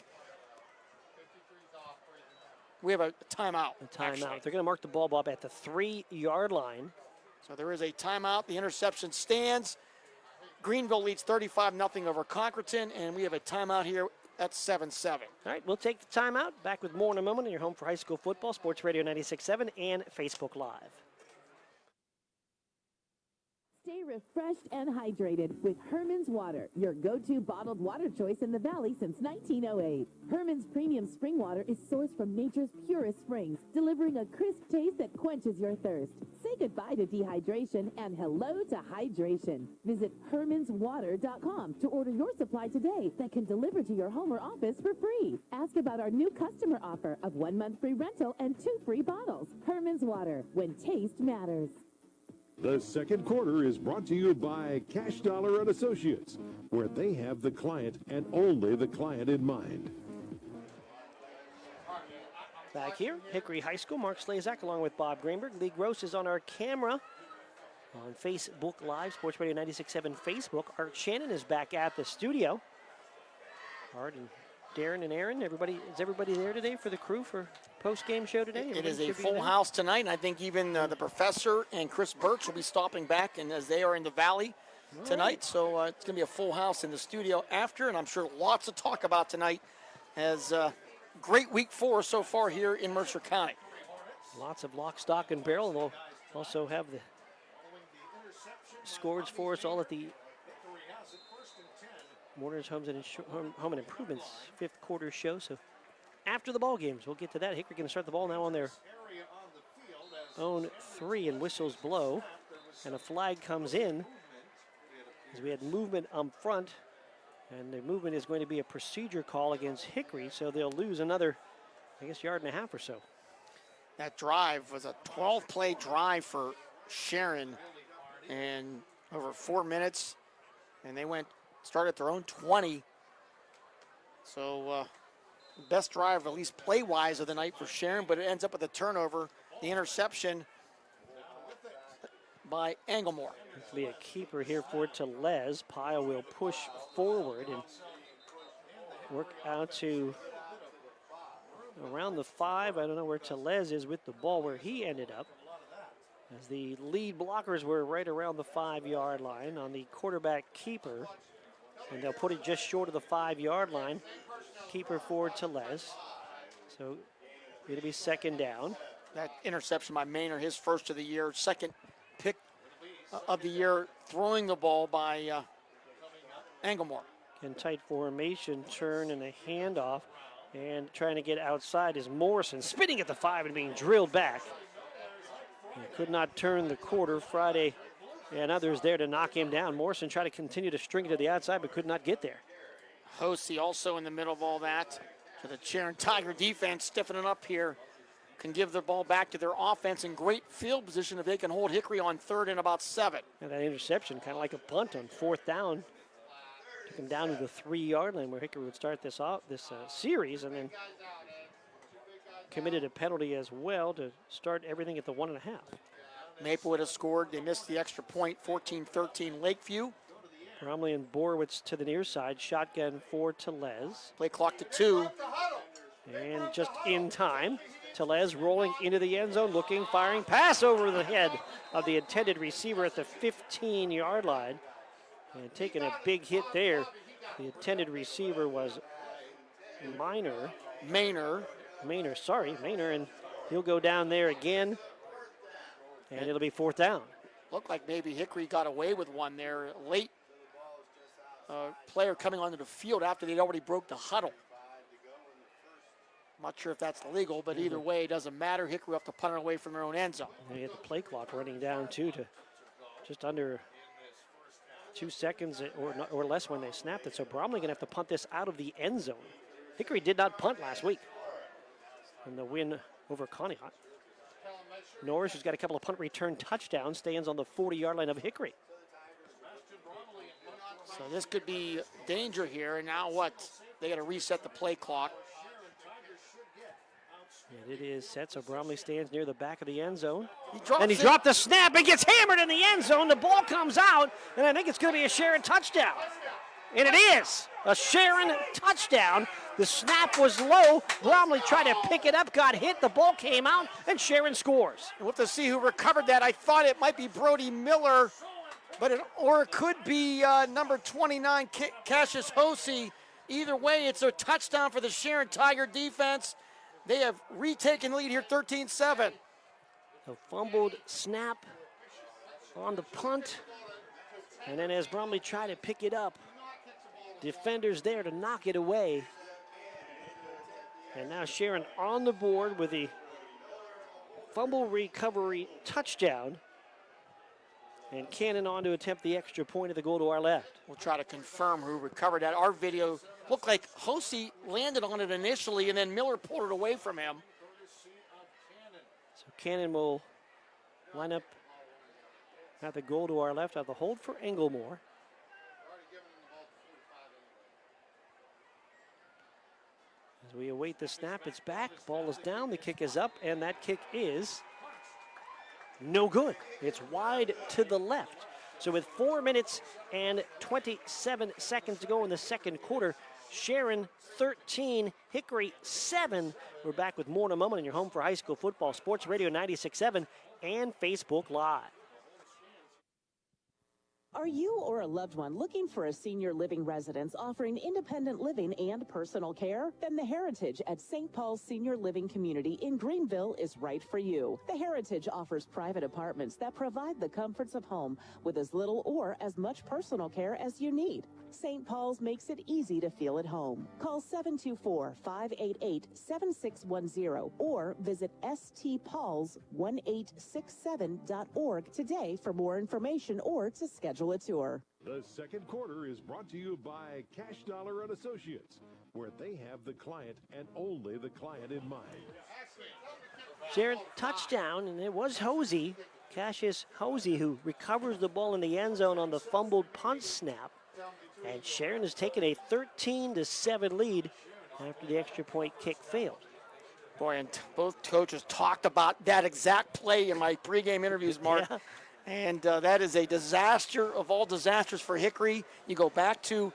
We have a timeout. A timeout. Actually. They're going to mark the ball, Bob, at the 3-yard line. So there is a timeout. The interception stands. Greenville leads 35-0 over Concreton, and we have a timeout here. That's 7-7. All right, we'll take the timeout. Back with more in a moment on your home for high school football, Sports Radio 96.7 and Facebook Live. Stay refreshed and hydrated with Herman's Water, your go-to bottled water choice in the Valley since 1908. Herman's premium spring water is sourced from nature's purest springs, delivering a crisp taste that quenches your thirst. Say goodbye to dehydration and hello to hydration. Visit hermanswater.com to order your supply today that can deliver to your home or office for free. Ask about our new customer offer of 1 month free rental and 2 free bottles. Herman's Water, when taste matters. The second quarter is brought to you by Cash Dollar and Associates, where they have the client and only the client in mind. Back here, Hickory High School, Mark Slazak along with Bob Greenberg. Lee Gross is on our camera on Facebook Live, Sports Radio 96.7 Facebook. Art Shannon is back at the studio. Art and Darren and Aaron, is everybody there today for the crew for post-game show today? It is a full house tonight, and I think even the professor and Chris Birch will be stopping back, and as they are in the Valley tonight, so it's going to be a full house in the studio after, and I'm sure lots to talk about tonight as great week 4 so far here in Mercer County. Lots of lock, stock, and barrel. We'll also have the scores for us all at the Warner's Home and Improvements 5th quarter show. So after the ball games, we'll get to that. Hickory going to start the ball now on their own 3, and whistles blow, and a flag comes in as we had movement up front, and the movement is going to be a procedure call against Hickory, so they'll lose another, I guess, 1.5 yards or so. That drive was a 12-play drive for Sharon, and over 4 minutes, and they started at their own 20. So best drive, at least play-wise, of the night for Sharon, but it ends up with a turnover, the interception by Anglemore. This will be a keeper here for Tellez. Pyle will push forward and work out to around the 5. I don't know where Tellez is with the ball, where he ended up, as the lead blockers were right around the 5-yard line on the quarterback keeper. And they'll put it just short of the 5-yard line. Keeper for Tellez. So it'll be second down. That interception by Maynard, his first of the year, second pick of the year, throwing the ball by Anglemore. In tight formation, turn and a handoff. And trying to get outside is Morrison, spinning at the 5 and being drilled back. He could not turn the quarter. Friday and others there to knock him down. Morrison tried to continue to string it to the outside, but could not get there. Hosey also in the middle of all that. So the Sharon Tiger defense stiffening up here can give the ball back to their offense in great field position if they can hold Hickory on 3rd and about 7. And that interception, kind of like a punt on 4th down. Took him down to the 3-yard line where Hickory would start this series, and then committed a penalty as well to start everything at the 1.5. Maplewood has scored. They missed the extra point, 14-13 Lakeview. Bromley and Borowitz to the near side. Shotgun for Tellez. Play clock to 2. And just in time, Tellez rolling into the end zone, looking, firing, pass over the head of the intended receiver at the 15-yard line. And taking a big hit there. The intended receiver was Maynard, and he'll go down there again. And it'll be 4th down. Looked like maybe Hickory got away with one there. Late player coming onto the field after they'd already broke the huddle. I'm not sure if that's legal, but either way, it doesn't matter. Hickory will have to punt it away from their own end zone. And you get the play clock running down, too, to just under 2 seconds or less when they snapped it. So Bromley going to have to punt this out of the end zone. Hickory did not punt last week in the win over Conneaut. Norris, who's got a couple of punt return touchdowns, stands on the 40-yard line of Hickory. So this could be danger here. And now what? They got to reset the play clock. And it is set, so Bromley stands near the back of the end zone. He dropped dropped the snap and gets hammered in the end zone. The ball comes out, and I think it's going to be a Sharon touchdown. And it is a Sharon touchdown. The snap was low. Bromley tried to pick it up, got hit. The ball came out, and Sharon scores. We'll have to see who recovered that. I thought it might be Brody Miller, but it could be number 29, Cassius Hosey. Either way, it's a touchdown for the Sharon Tiger defense. They have retaken lead here, 13-7. A fumbled snap on the punt. And then as Bromley tried to pick it up, defenders there to knock it away. And now Sharon on the board with the fumble recovery touchdown. And Cannon on to attempt the extra point of the goal to our left. We'll try to confirm who recovered that. Our video looked like Hosey landed on it initially, and then Miller pulled it away from him. So Cannon will line up at the goal to our left, at the hold for Englemore. As we await the snap, it's back, ball is down, the kick is up, and that kick is no good. It's wide to the left. So with 4 minutes and 27 seconds to go in the second quarter, Sharon 13, Hickory 7. We're back with more in a moment in your home for high school football, Sports Radio 96.7 and Facebook Live. Are you or a loved one looking for a senior living residence offering independent living and personal care? Then the Heritage at St. Paul's Senior Living Community in Greenville is right for you. The Heritage offers private apartments that provide the comforts of home with as little or as much personal care as you need. St. Paul's makes it easy to feel at home. Call 724-588-7610 or visit stpauls1867.org today for more information or to schedule a tour. The second quarter is brought to you by Cash Dollar and Associates, where they have the client and only the client in mind. Sharon touchdown, and it was Hosey, Cassius Hosey, who recovers the ball in the end zone on the fumbled punt snap. And Sharon has taken a 13-7 lead after the extra point kick failed. Boy, and both coaches talked about that exact play in my pregame interviews, Mark. Yeah. And that is a disaster of all disasters for Hickory. You go back to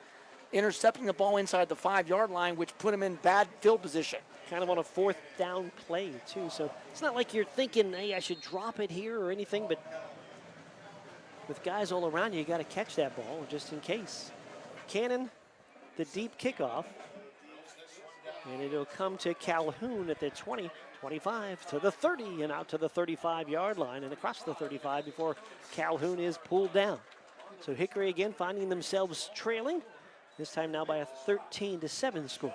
intercepting the ball inside the 5-yard line, which put him in bad field position. Kind of on a fourth down play, too. So it's not like you're thinking, hey, I should drop it here or anything, but with guys all around you, you got to catch that ball just in case. Cannon, the deep kickoff. And it'll come to Calhoun at the 20, 25 to the 30 and out to the 35-yard line and across the 35 before Calhoun is pulled down. So Hickory again finding themselves trailing, this time now by a 13-7 score.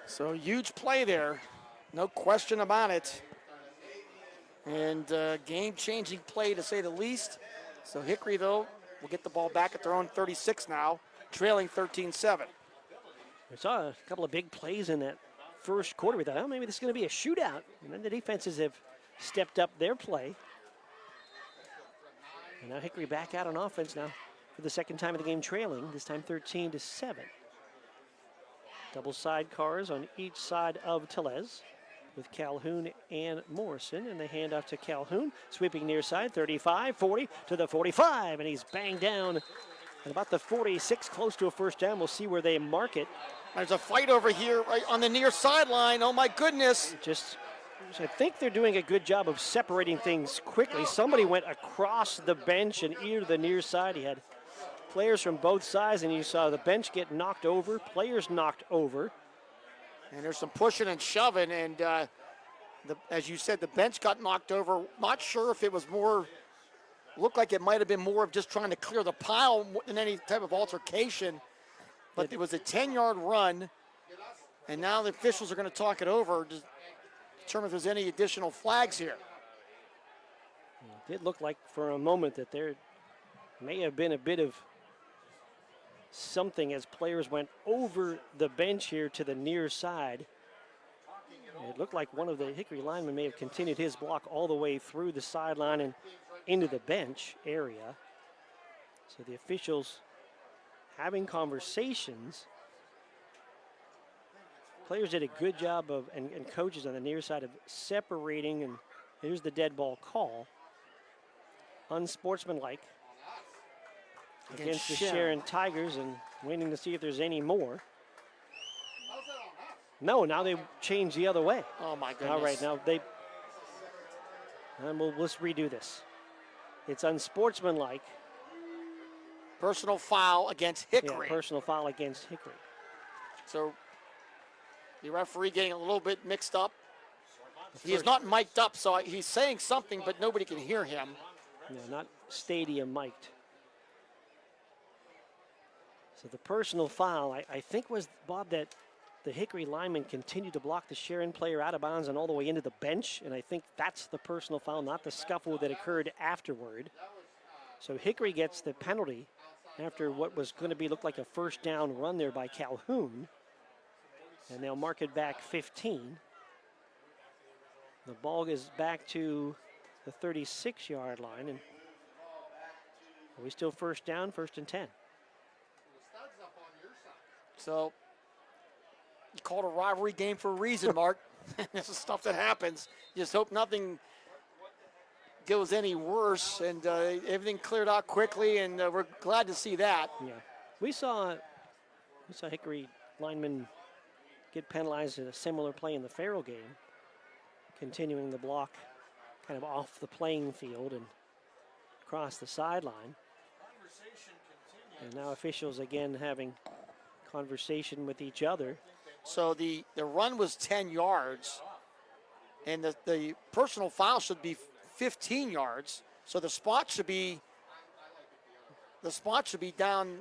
So huge play there, no question about it. And game-changing play to say the least. So Hickory, though, will get the ball back at their own 36 now, trailing 13-7. We saw a couple of big plays in that first quarter. We thought, oh, maybe this is going to be a shootout. And then the defenses have stepped up their play. And now Hickory back out on offense now for the second time of the game trailing, this time 13-7. Double sidecars on each side of Tellez with Calhoun and Morrison. And they hand off to Calhoun, sweeping near side, 35, 40 to the 45. And he's banged down at about the 46, close to a first down. We'll see where they mark it. There's a fight over here right on the near sideline. Oh, my goodness. I think they're doing a good job of separating things quickly. Somebody went across the bench and either the near side. He had players from both sides, and you saw the bench get knocked over, players knocked over. And there's some pushing and shoving, and as you said, the bench got knocked over. Not sure if it was more, looked like it might have been more of just trying to clear the pile than any type of altercation. But it was a 10-yard run, and now the officials are going to talk it over to determine if there's any additional flags here. It did look like for a moment that there may have been a bit of something as players went over the bench here to the near side. It looked like one of the Hickory linemen may have continued his block all the way through the sideline and into the bench area. So the officials having conversations. Players did a good job of, and coaches on the near side of separating, and here's the dead ball call. Unsportsmanlike against the Sharon Tigers, and waiting to see if there's any more. No, now they change the other way. Oh my goodness. All right, now let's redo this. It's unsportsmanlike. Personal foul against Hickory. Yeah, personal foul against Hickory. So the referee getting a little bit mixed up. He is not mic'd up, so he's saying something, but nobody can hear him. No, not stadium mic'd. So the personal foul, I think was, Bob, that the Hickory lineman continued to block the Sharon player out of bounds and all the way into the bench, and I think that's the personal foul, not the scuffle that occurred afterward. So Hickory gets the penalty after what was going to be look like a first down run there by Calhoun, and they'll mark it back 15. The ball is back to the 36-yard line, and are we still first down, 1st and 10? So you called a rivalry game for a reason, Mark. This is stuff that happens. You just hope nothing goes any worse, and everything cleared out quickly, and we're glad to see that. Yeah, we saw Hickory linemen get penalized in a similar play in the Farrell game, continuing the block kind of off the playing field and across the sideline. And now officials again having conversation with each other. So the run was 10 yards, and the personal foul should be 15 yards. So the spot should be down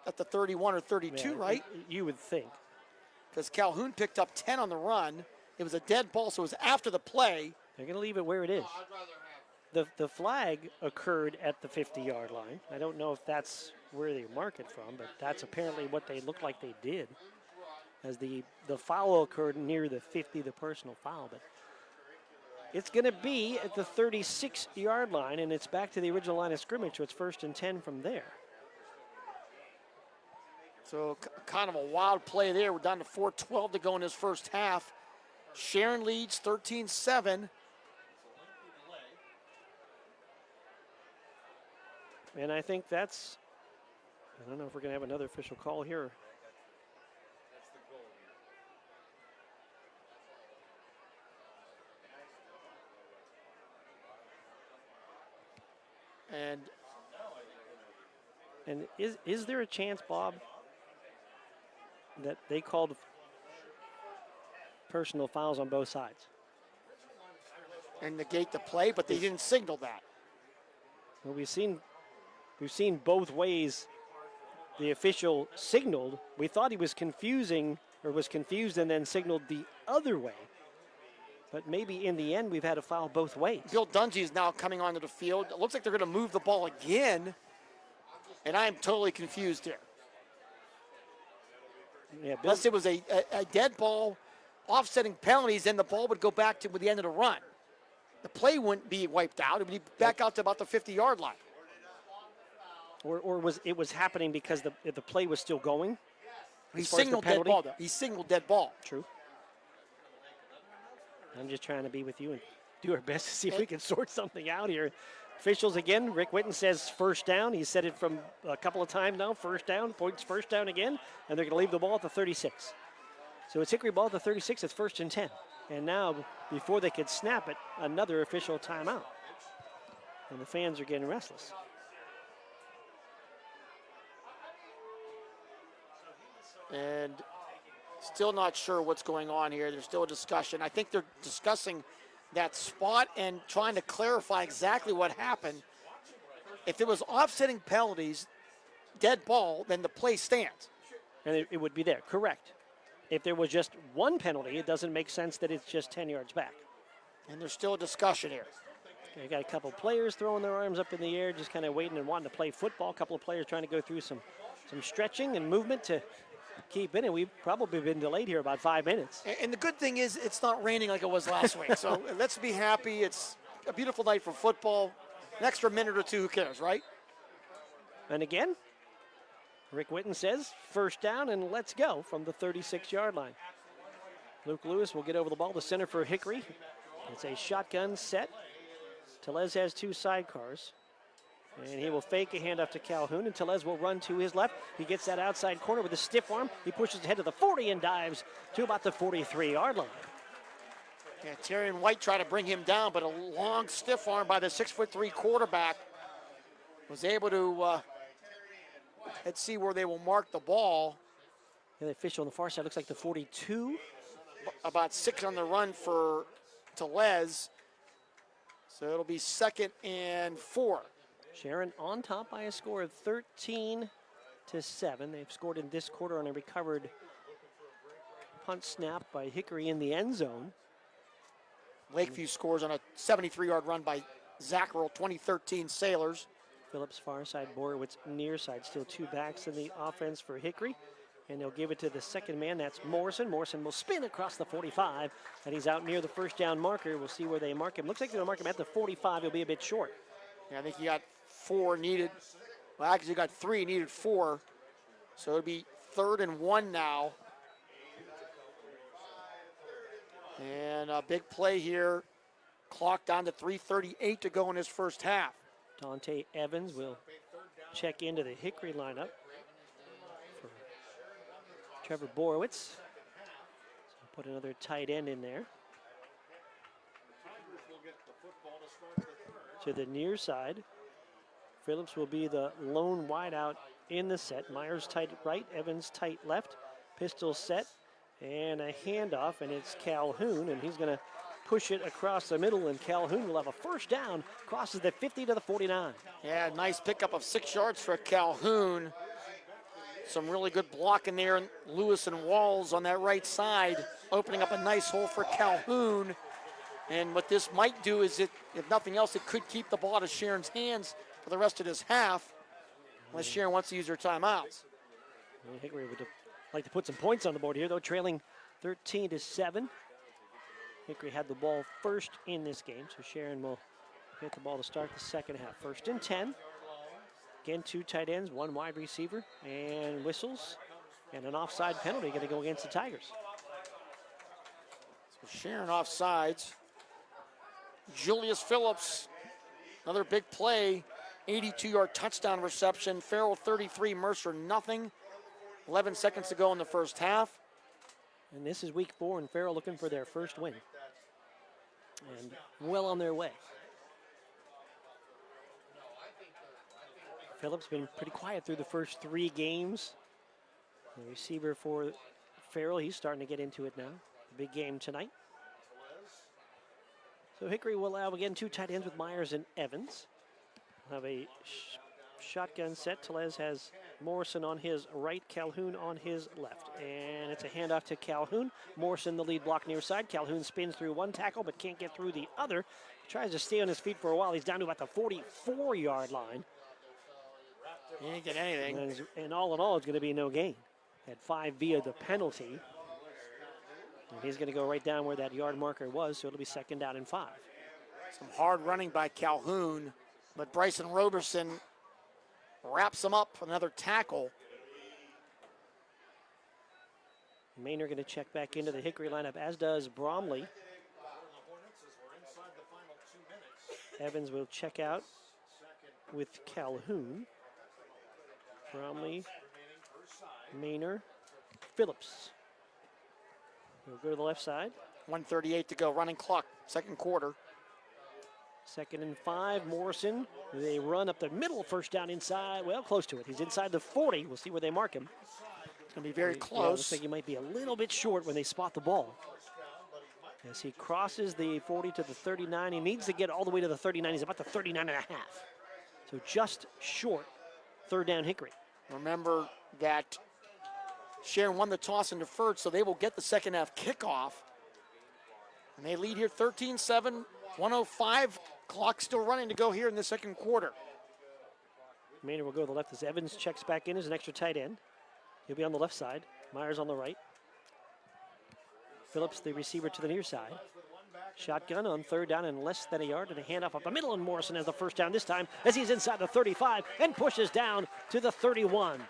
at the 31 or 32, Yeah, right? You would think. Because Calhoun picked up 10 on the run. It was a dead ball, so it was after the play. They're going to leave it where it is. The flag occurred at the 50-yard line. I don't know if that's where they mark it from, but that's apparently what they looked like they did, as the foul occurred near the 50, the personal foul. But it's going to be at the 36-yard line, and it's back to the original line of scrimmage, so it's 1st and 10 from there. So kind of a wild play there. We're down to 4:12 to go in this first half. Sharon leads 13-7. And I think that's, I don't know if we're going to have another official call here. And is there a chance, Bob, that they called personal fouls on both sides? And negate the play, but they didn't signal that. Well, we've seen both ways the official signaled. We thought he was confused and then signaled the other way. But maybe in the end, we've had a foul both ways. Bill Dungy is now coming onto the field. It looks like they're going to move the ball again, and I am totally confused here. Yeah, Unless it was a dead ball, offsetting penalties, then the ball would go back to the end of the run. The play wouldn't be wiped out. It would be back out to about the 50-yard line. Or was it happening because the play was still going? He signaled dead ball, though. He signaled dead ball. True. I'm just trying to be with you and do our best to see if we can sort something out here. Officials again, Rick Whitten says first down. He said it from a couple of times now, first down, points first down again, and they're going to leave the ball at the 36. So it's Hickory ball at the 36, it's 1st and 10. And now, before they could snap it, another official timeout. And the fans are getting restless. And still not sure what's going on here. There's still a discussion. I think they're discussing that spot and trying to clarify exactly what happened. If it was offsetting penalties, dead ball, then the play stands. And it would be there, correct. If there was just one penalty, it doesn't make sense that it's just 10 yards back. And there's still a discussion here. You got a couple players throwing their arms up in the air, just kind of waiting and wanting to play football. A couple of players trying to go through some stretching and movement to keep in it. We've probably been delayed here about 5 minutes. And the good thing is it's not raining like it was last week. So let's be happy. It's a beautiful night for football. An extra minute or two, who cares, right? And again, Rick Whitten says first down and let's go from the 36-yard line. Luke Lewis will get over the ball, the center for Hickory. It's a shotgun set. Tellez has two sidecars. And he will fake a handoff to Calhoun, and Tellez will run to his left. He gets that outside corner with a stiff arm. He pushes ahead to the 40 and dives to about the 43-yard line. Yeah, Terry and White try to bring him down, but a long stiff arm by the 6'3" quarterback was able to let's see where they will mark the ball. And the official on the far side looks like the 42. About 6 on the run for Tellez. So it'll be 2nd and 4. Sharon on top by a score of 13-7. 7. They've scored in this quarter on a recovered punt snap by Hickory in the end zone. Lakeview scores on a 73-yard run by Zackerl, 2013 Sailors. Phillips far side, Borowitz near side. Still 2 backs in the offense for Hickory. And they'll give it to the second man. That's Morrison. Morrison will spin across the 45, and he's out near the first down marker. We'll see where they mark him. Looks like they'll mark him at the 45. He'll be a bit short. Yeah, I think he got 4 needed. Well, actually, he got 3, needed 4. So it'll be 3rd and 1 now. And a big play here. Clock down to 3:38 to go in his first half. Dante Evans will check into the Hickory lineup for Trevor Borowitz. So put another tight end in there. To the near side, Phillips will be the lone wideout in the set. Myers tight right, Evans tight left. Pistol set and a handoff, and it's Calhoun, and he's going to push it across the middle, and Calhoun will have a first down, crosses the 50 to the 49. Yeah, nice pickup of 6 yards for Calhoun. Some really good blocking there, and Lewis and Walls on that right side, opening up a nice hole for Calhoun. And what this might do is, if nothing else, it could keep the ball out of Sharon's hands for the rest of this half, unless Sharon wants to use her timeouts. Well, Hickory would like to put some points on the board here, though, trailing 13-7. Hickory had the ball first in this game, so Sharon will get the ball to start the second half. 1st and 10. Again, 2 tight ends, 1 wide receiver, and whistles, and an offside penalty going to go against the Tigers. So Sharon offsides. Julius Phillips, another big play, 82-yard touchdown reception. Farrell 33, Mercer nothing. 11 seconds to go in the first half. And this is week 4, and Farrell looking for their first win. And well on their way. Phillips been pretty quiet through the first 3 games. The receiver for Farrell, he's starting to get into it now. Big game tonight. So Hickory will have, again, 2 tight ends with Myers and Evans. Have a shotgun set. Tellez has Morrison on his right, Calhoun on his left. And it's a handoff to Calhoun. Morrison, the lead block near side. Calhoun spins through 1 tackle but can't get through the other. Tries to stay on his feet for a while. He's down to about the 44-yard line. He didn't get anything. And all in all, it's going to be no gain. At 5 via the penalty. And he's going to go right down where that yard marker was, so it'll be 2nd down and 5. Some hard running by Calhoun, but Bryson Roberson wraps him up for another tackle. Maynard going to check back into the Hickory lineup, as does Bromley. Evans will check out with Calhoun. Bromley, Maynard, Phillips. He'll go to the left side. 1:38 to go, running clock, 2nd quarter. 2nd and 5, Morrison. They run up the middle, first down inside, well, close to it. He's inside the 40. We'll see where they mark him. It's going to be very close. Yeah, looks like he might be a little bit short when they spot the ball. As he crosses the 40 to the 39, he needs to get all the way to the 39. He's about the 39 and a half. So just short, 3rd down Hickory. Remember that Sharon won the toss and deferred, so they will get the second half kickoff. And they lead here 13-7, 1:05. Clock still running to go here in the 2nd quarter. Maynard will go to the left as Evans checks back in as an extra tight end. He'll be on the left side. Myers on the right. Phillips, the receiver, to the near side. Shotgun on 3rd down and less than a yard, and a handoff up the middle, and Morrison has the first down this time as he's inside the 35 and pushes down to the 31.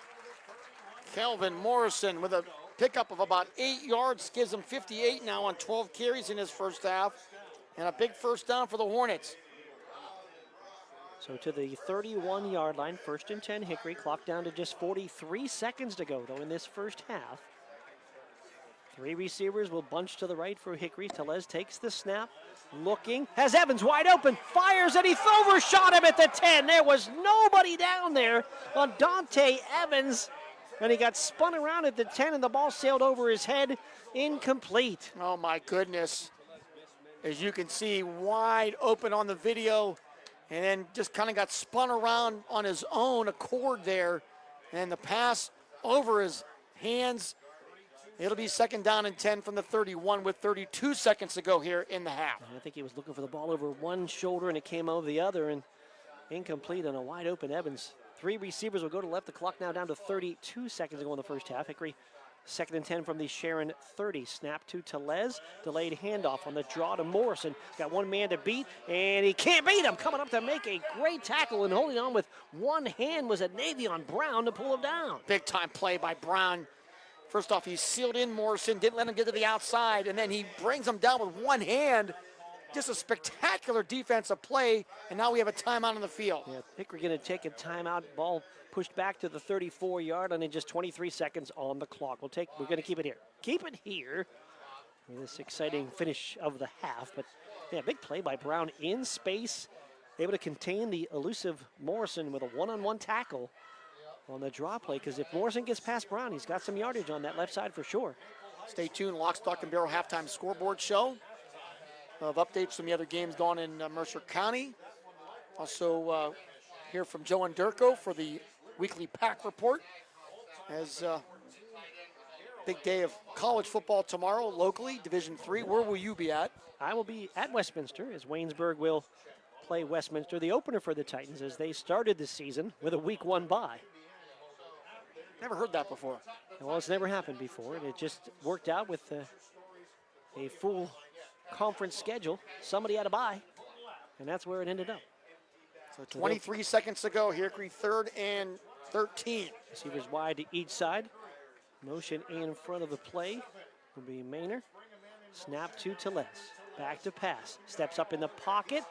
Kelvin Morrison with a pickup of about 8 yards, gives him 58 now on 12 carries in his first half, and a big first down for the Hornets. So to the 31-yard line, 1st and 10 Hickory, clock down to just 43 seconds to go, though, in this first half. 3 receivers will bunch to the right for Hickory. Tellez takes the snap, looking, has Evans wide open, fires, and he overshot him at the 10. There was nobody down there on Dante Evans, and he got spun around at the 10, and the ball sailed over his head, incomplete. Oh, my goodness. As you can see, wide open on the video, and then just kind of got spun around on his own accord there And the pass over his hands. It'll be 2nd down and 10 from the 31 with 32 seconds to go here in the half. I think he was looking for the ball over one shoulder, and it came over the other, and incomplete on a wide open Evans. 3 receivers will go to left. The clock now down to 32 seconds to go in the first half. Hickory, 2nd and 10 from the Sharon 30. Snap to Telez. Delayed handoff on the draw to Morrison. Got one man to beat, and he can't beat him. Coming up to make a great tackle and holding on with one hand was a Navion Brown to pull him down. Big time play by Brown. First off, he sealed in Morrison, didn't let him get to the outside, and then he brings him down with one hand. Just a spectacular defensive play, and now we have a timeout on the field. Yeah, Hickory going to take a timeout. Ball pushed back to the 34-yard line, and just 23 seconds on the clock. We're going to keep it here. Keep it here for this exciting finish of the half. But yeah, big play by Brown in space, able to contain the elusive Morrison with a one-on-one tackle on the draw play, because if Morrison gets past Brown, he's got some yardage on that left side for sure. Stay tuned. Lock, Stock, and Barrel halftime scoreboard show of updates from the other games going in Mercer County. Also hear from Joe and Durko for the weekly pack report. As big day of college football tomorrow locally, Division III. Where will you be at? I will be at Westminster as Waynesburg will play Westminster, the opener for the Titans, as they started the season with a week 1 bye. Never heard that before. Well, it's never happened before, and it just worked out with a full conference schedule. Somebody had a bye, and that's where it ended up. So 23 seconds to go. Hickory 3rd and 13. Receivers wide to each side. Motion in front of the play will be Maynor. Snap to Telez. Back to pass. Steps up in the pocket.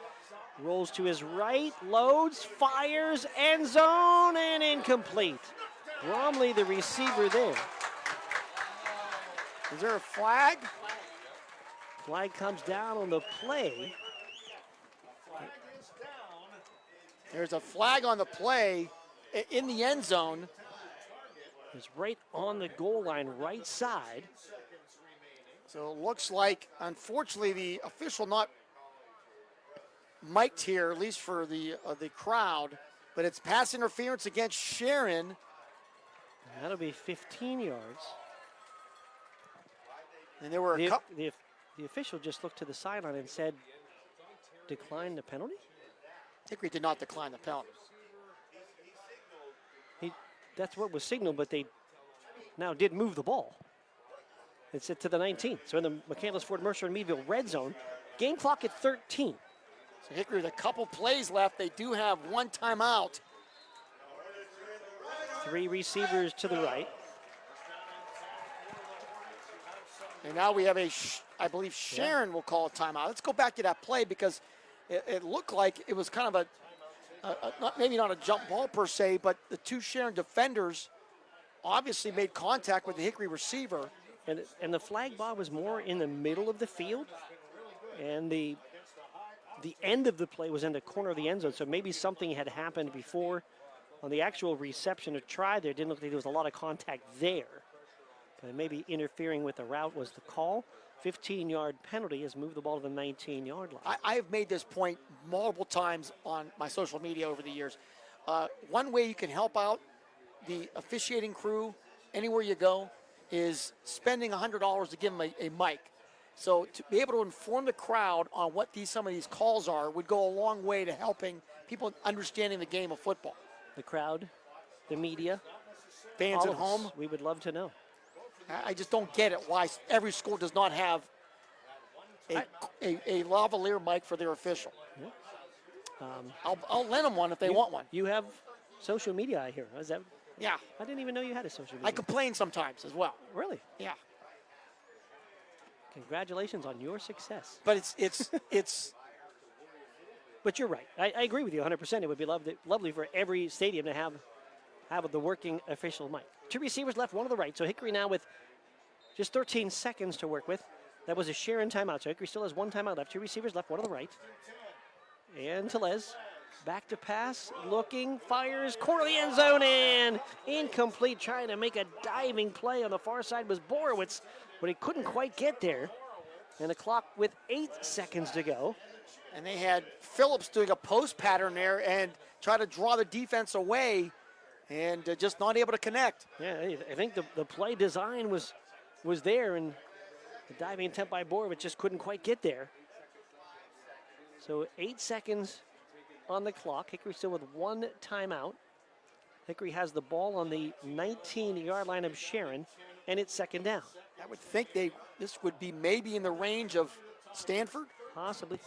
Rolls to his right. Loads. Fires. End zone. And incomplete. Bromley, the receiver there. Is there a flag? Flag comes down on the play. There's a flag on the play in the end zone. It's right on the goal line, right side. So it looks like, unfortunately, the official not mic'd here, at least for the crowd, but it's pass interference against Sharon. That'll be 15 yards. And there were a couple. The official just looked to the sideline and said, decline the penalty? Hickory did not decline the penalty. That's what was signaled, but they now did move the ball. It's to the 19. So in the McCandless Ford Mercer and Meadville red zone, game clock at 13. So Hickory with a couple plays left. They do have one timeout. 3 receivers to the right. And now we have I believe Sharon will call a timeout. Let's go back to that play because it looked like it was kind of maybe not a jump ball per se, but the 2 Sharon defenders obviously made contact with the Hickory receiver. And the flag ball was more in the middle of the field, and the end of the play was in the corner of the end zone, so maybe something had happened before. On the actual reception or try there, didn't look like there was a lot of contact there. But maybe interfering with the route was the call. 15-yard penalty has moved the ball to the 19-yard line. I have made this point multiple times on my social media over the years. One way you can help out the officiating crew anywhere you go is spending $100 to give them a mic. So to be able to inform the crowd on what some of these calls are would go a long way to helping people understanding the game of football. The crowd, the media, fans at home. We would love to know. I just don't get it why every school does not have a lavalier mic for their official. Yeah. I'll lend them one if they want one. You have social media, I hear. Is that? Yeah. I didn't even know you had a social media. I complain sometimes as well. Really? Yeah. Congratulations on your success. But it's. But you're right. I agree with you 100%. It would be lovely for every stadium to have the working official mic. 2 receivers left, one to the right. So Hickory now with just 13 seconds to work with. That was a Sharon timeout. So Hickory still has 1 timeout left. 2 receivers left, one to the right. And Telez back to pass, looking, fires, corner of the end zone, and incomplete. Trying to make a diving play on the far side was Borowitz, but he couldn't quite get there. And the clock with 8 seconds to go. And they had Phillips doing a post pattern there and try to draw the defense away. and just not able to connect. Yeah, I think the play design was there, and the diving attempt by Borovic just couldn't quite get there. So 8 seconds on the clock. Hickory still with 1 timeout. Hickory has the ball on the 19-yard line of Sharon, and it's second down. I would think this would be maybe in the range of Stanford. Possibly.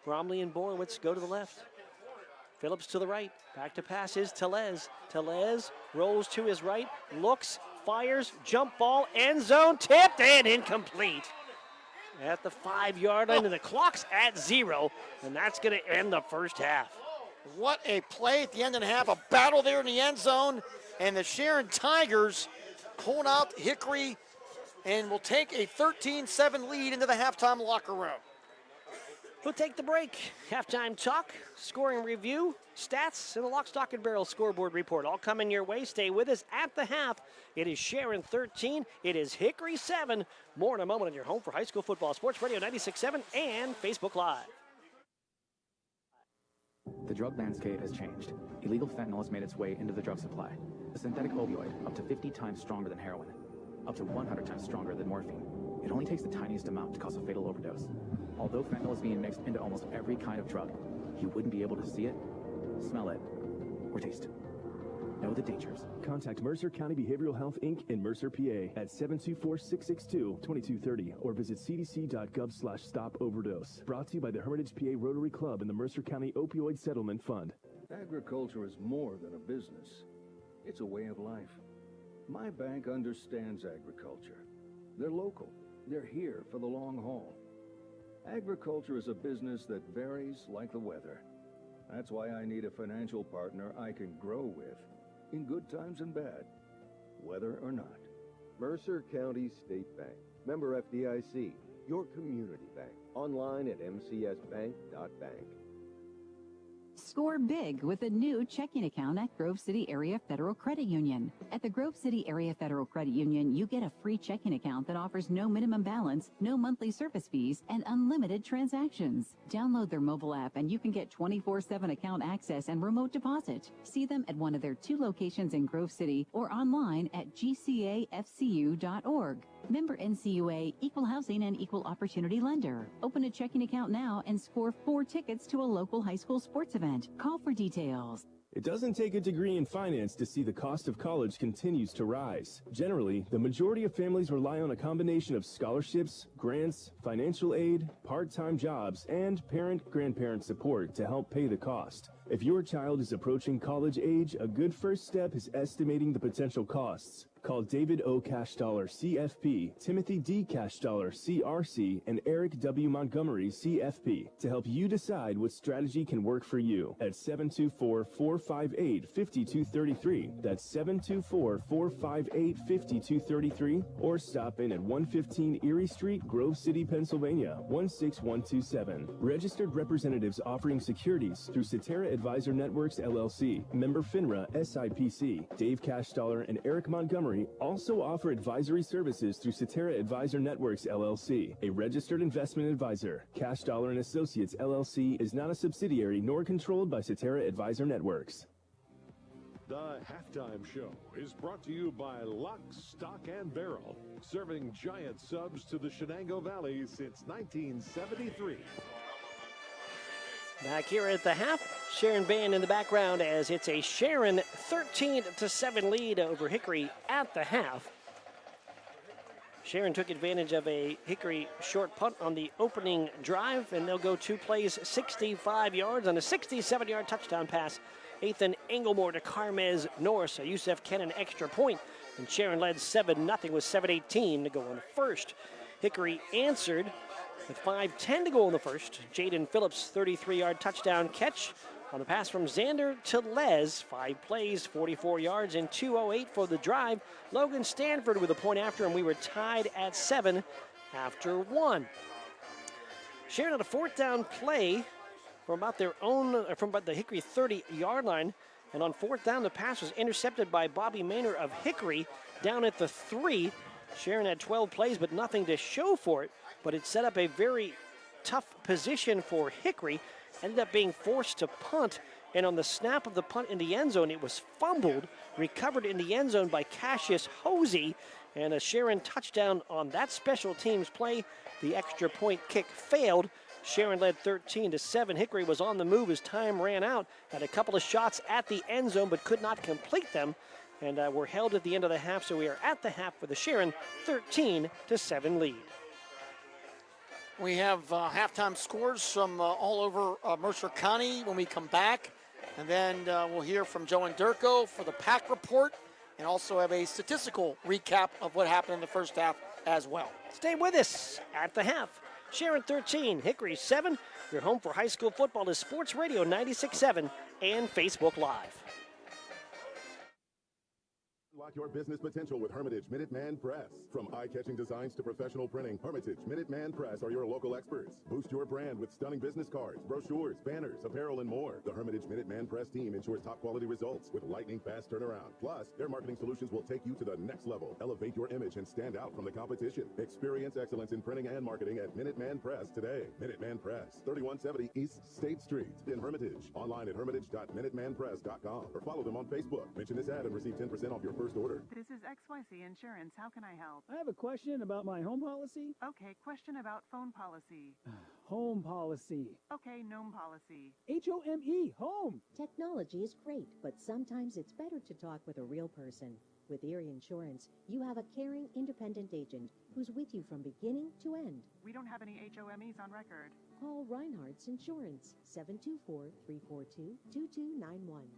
Bromley and Borowitz go to the left. Phillips to the right. Back to pass is Telez. Telez rolls to his right, looks, fires, jump ball, end zone, tipped and incomplete. At the 5-yard line, and the clock's at 0, and that's going to end the first half. What a play at the end of the half. A battle there in the end zone, and the Sharon Tigers hold out Hickory and will take a 13-7 lead into the halftime locker room. We'll take the break. Halftime talk, scoring review, stats, and the Lock, Stock, and Barrel scoreboard report. All coming your way. Stay with us at the half. It is Sharon 13. It is Hickory 7. More in a moment on your home for high school football. Sports Radio 96.7 and Facebook Live. The drug landscape has changed. Illegal fentanyl has made its way into the drug supply. A synthetic opioid up to 50 times stronger than heroin, up to 100 times stronger than morphine. It only takes the tiniest amount to cause a fatal overdose. Although fentanyl is being mixed into almost every kind of drug, you wouldn't be able to see it, smell it, or taste it. Know the dangers. Contact Mercer County Behavioral Health, Inc. in Mercer, PA at 724-662-2230 or visit cdc.gov/stop-overdose. Brought to you by the Hermitage PA Rotary Club and the Mercer County Opioid Settlement Fund. Agriculture is more than a business. It's a way of life. My bank understands agriculture. They're local. They're here for the long haul. Agriculture is a business that varies like the weather. That's why I need a financial partner I can grow with, in good times and bad, whether or not. Mercer County State Bank. Member FDIC. Your community bank. Online at mcsbank.bank. Score big with a new checking account at Grove City Area Federal Credit Union. At the Grove City Area Federal Credit Union, you get a free checking account that offers no minimum balance, no monthly service fees, and unlimited transactions. Download their mobile app and you can get 24/7 account access and remote deposit. See them at one of their 2 locations in Grove City or online at gcafcu.org. Member NCUA, Equal Housing and Equal Opportunity Lender. Open a checking account now and score 4 tickets to a local high school sports event. Call for details. It doesn't take a degree in finance to see the cost of college continues to rise. Generally, the majority of families rely on a combination of scholarships, grants, financial aid, part-time jobs, and parent-grandparent support to help pay the cost. If your child is approaching college age, a good first step is estimating the potential costs. Call David O. Cashdollar, CFP, Timothy D. Cashdollar, CRC, and Eric W. Montgomery, CFP, to help you decide what strategy can work for you at 724-458-5233. That's 724-458-5233, or stop in at 115 Erie Street, Grove City, Pennsylvania, 16127. Registered representatives offering securities through Cetera Advisor Networks, LLC, member FINRA, SIPC. Dave Cashdollar and Eric Montgomery also offer advisory services through Cetera Advisor Networks, LLC, a registered investment advisor. Cashdollar & Associates, LLC is not a subsidiary nor controlled by Cetera Advisor Networks. The halftime show is brought to you by Lock, Stock, and Barrel, serving giant subs to the Shenango Valley since 1973. Back here at the half, Sharon Band in the background as it's a Sharon 13-7 lead over Hickory at the half. Sharon took advantage of a Hickory short punt on the opening drive, and they'll go 2 plays, 65 yards on a 67-yard touchdown pass. Ethan Englemore to Carmez Norris, a Yusef Kennan extra point, and Sharon led 7-0 with 7:18 to go on the first. Hickory answered with 5:10 to go in the first. Jaden Phillips, 33-yard touchdown catch on the pass from Xander to Les. 5 plays, 44 yards, and 2:08 for the drive. Logan Stanford with a point after, and we were tied at 7 after 1. Sharon on a 4th down play from about the Hickory 30-yard line, and on 4th down, the pass was intercepted by Bobby Maynor of Hickory down at the 3. Sharon had 12 plays, but nothing to show for it. But it set up a very tough position for Hickory. Ended up being forced to punt and on the snap of the punt in the end zone, it was fumbled, recovered in the end zone by Cassius Hosey, and a Sharon touchdown on that special teams play. The extra point kick failed. Sharon led 13-7. Hickory was on the move as time ran out, had a couple of shots at the end zone but could not complete them, and were held at the end of the half, so we are at the half with the Sharon 13-7 lead. We have halftime scores from all over Mercer County when we come back. And then we'll hear from Joe and Durko for the Pack Report and also have a statistical recap of what happened in the first half as well. Stay with us at the half. Sharon 13, Hickory 7. Your home for high school football is Sports Radio 96.7 and Facebook Live. Unlock your business potential with Hermitage Minuteman Press. From eye-catching designs to professional printing, Hermitage Minuteman Press are your local experts. Boost your brand with stunning business cards, brochures, banners, apparel, and more. The Hermitage Minuteman Press team ensures top-quality results with lightning-fast turnaround. Plus, their marketing solutions will take you to the next level. Elevate your image and stand out from the competition. Experience excellence in printing and marketing at Minuteman Press today. Minuteman Press, 3170 East State Street in Hermitage. Online at hermitage.minutemanpress.com or follow them on Facebook. Mention this ad and receive 10% off your first order. This is XYZ Insurance. How can I help? I have a question about my home policy. Okay, question about phone policy. Home policy. Okay, gnome policy. HOME, home. Technology is great, but sometimes it's better to talk with a real person. With Erie Insurance, you have a caring, independent agent who's with you from beginning to end. We don't have any HOMEs on record. Call Reinhardt's Insurance, 724-342-2291.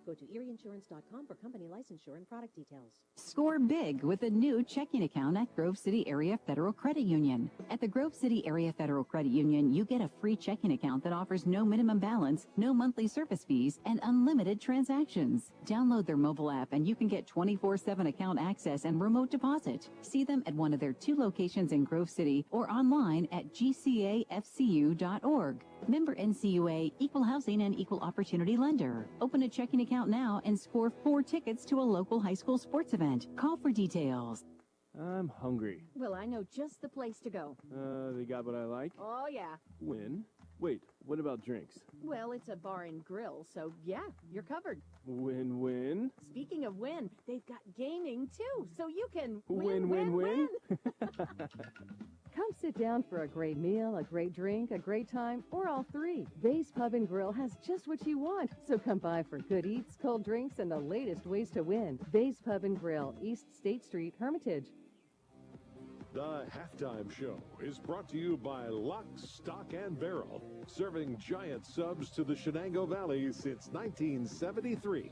Go to erieinsurance.com for company licensure and product details. Score big with a new checking account at Grove City Area Federal Credit Union. At the Grove City Area Federal Credit Union, you get a free checking account that offers no minimum balance, no monthly service fees, and unlimited transactions. Download their mobile app and you can get 24/7 account access and remote deposit. See them at one of their 2 locations in Grove City or online at gcafcu.org. Member NCUA, Equal Housing and Equal Opportunity Lender. Open a checking account now and score 4 tickets to a local high school sports event. Call for details. I'm hungry. Well, I know just the place to go. They got what I like? Oh, yeah. Win. Wait, what about drinks? Well, it's a bar and grill, so yeah, you're covered. Win-win. Speaking of win, they've got gaming too, so you can win. Come sit down for a great meal, a great drink, a great time, or all three. Bay's Pub and Grill has just what you want. So come by for good eats, cold drinks, and the latest ways to win. Bay's Pub and Grill, East State Street, Hermitage. The halftime show is brought to you by Lock, Stock, and Barrel, serving giant subs to the Shenango Valley since 1973.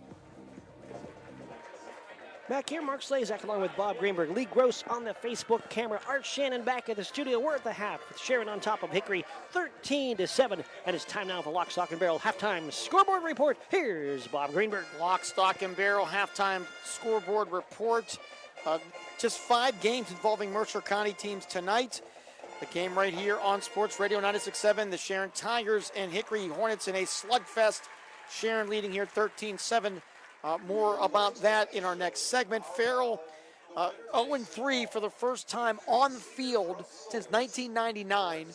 Back here, Mark Slazak along with Bob Greenberg. Lee Gross on the Facebook camera. Art Shannon back at the studio. We're at the half with Sharon on top of Hickory, 13-7. And it's time now for Lock, Stock, and Barrel halftime scoreboard report. Here's Bob Greenberg. Lock, Stock, and Barrel halftime scoreboard report. Just 5 games involving Mercer County teams tonight. The game right here on Sports Radio 96.7. The Sharon Tigers and Hickory Hornets in a slugfest. Sharon leading here 13-7. More about that in our next segment. Farrell 0-3 for the first time on the field since 1999,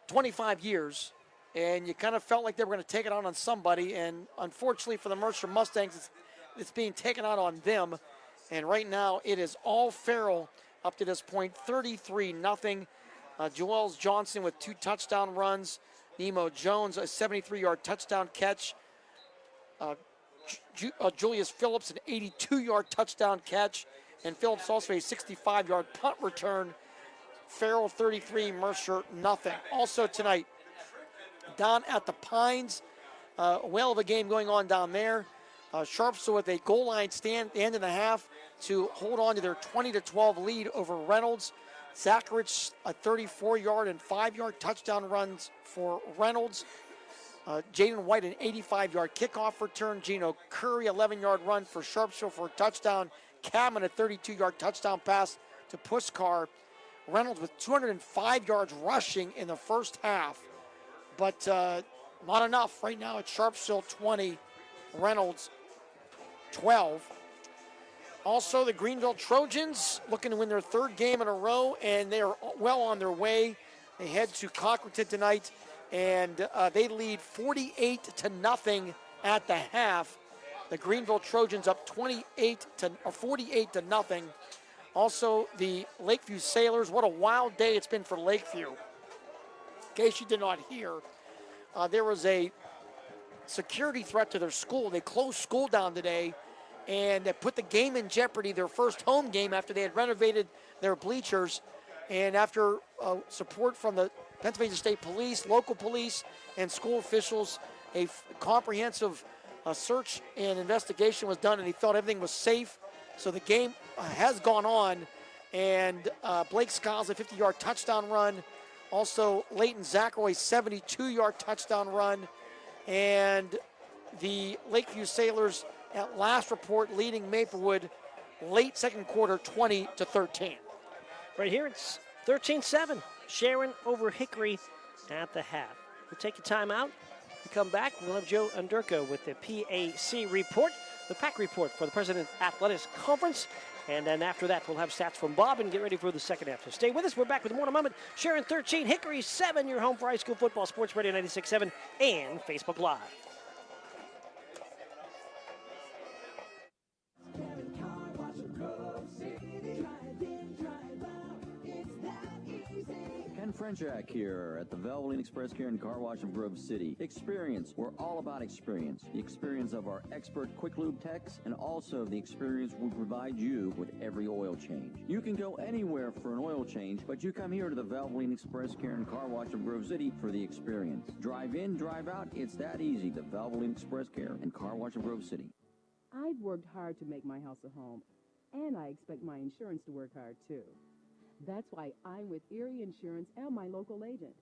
25 years. And you kind of felt like they were going to take it out on somebody. And unfortunately for the Mercer Mustangs, it's being taken out on them. And right now it is all Farrell up to this point, 33-0. Joels Johnson with 2 touchdown runs. Nemo Jones, a 73-yard touchdown catch. Julius Phillips, an 82-yard touchdown catch, and Phillips also a 65-yard punt return. Farrell 33, Mercer nothing. Also tonight, down at the Pines, a whale of a game going on down there. Sharpsville with a goal line stand at the end of the half to hold on to their 20-12 lead over Reynolds. Zacharich, a 34-yard and 5-yard touchdown runs for Reynolds. Jaden White, an 85-yard kickoff return. Gino Curry, 11-yard run for Sharpsville for a touchdown. Cabin, a 32-yard touchdown pass to Puskar. Reynolds with 205 yards rushing in the first half. But not enough. Right now it's Sharpsville 20, Reynolds 12. Also, the Greenville Trojans looking to win their 3rd game in a row, and they are well on their way. They head to Cochranton tonight and they lead 48-0 at the half. The Greenville Trojans up 48-0. Also, the Lakeview Sailors. What a wild day it's been for Lakeview. In case you did not hear, there was a security threat to their school. They closed school down today, and they put the game in jeopardy, their first home game after they had renovated their bleachers. And after support from the Pennsylvania State Police, local police, and school officials, a comprehensive search and investigation was done, and he felt everything was safe. So the game has gone on, and Blake Skiles, a 50-yard touchdown run. Also, Leighton Zachary, 72-yard touchdown run. And the Lakeview Sailors, at last report, leading Maplewood late second quarter, 20-13. Right here, it's 13-7. Sharon over Hickory at the half. We'll take a timeout. We come back. We'll have Joe Underko with the PAC report, the PAC report for the President Athletics Conference. And then after that, we'll have stats from Bob and get ready for the second half. So stay with us. We're back with more in a moment. Sharon 13, Hickory 7, your home for high school football, Sports Radio 96.7 and Facebook Live. Ken Frenchak here at the Valvoline Express Care and Car Wash of Grove City. Experience. We're all about experience. The experience of our expert quick lube techs and also the experience we provide you with every oil change. You can go anywhere for an oil change, but you come here to the Valvoline Express Care and Car Wash of Grove City for the experience. Drive in, drive out. It's that easy. The Valvoline Express Care and Car Wash of Grove City. I've worked hard to make my house a home, and I expect my insurance to work hard too. That's why I'm with Erie Insurance and my local agent.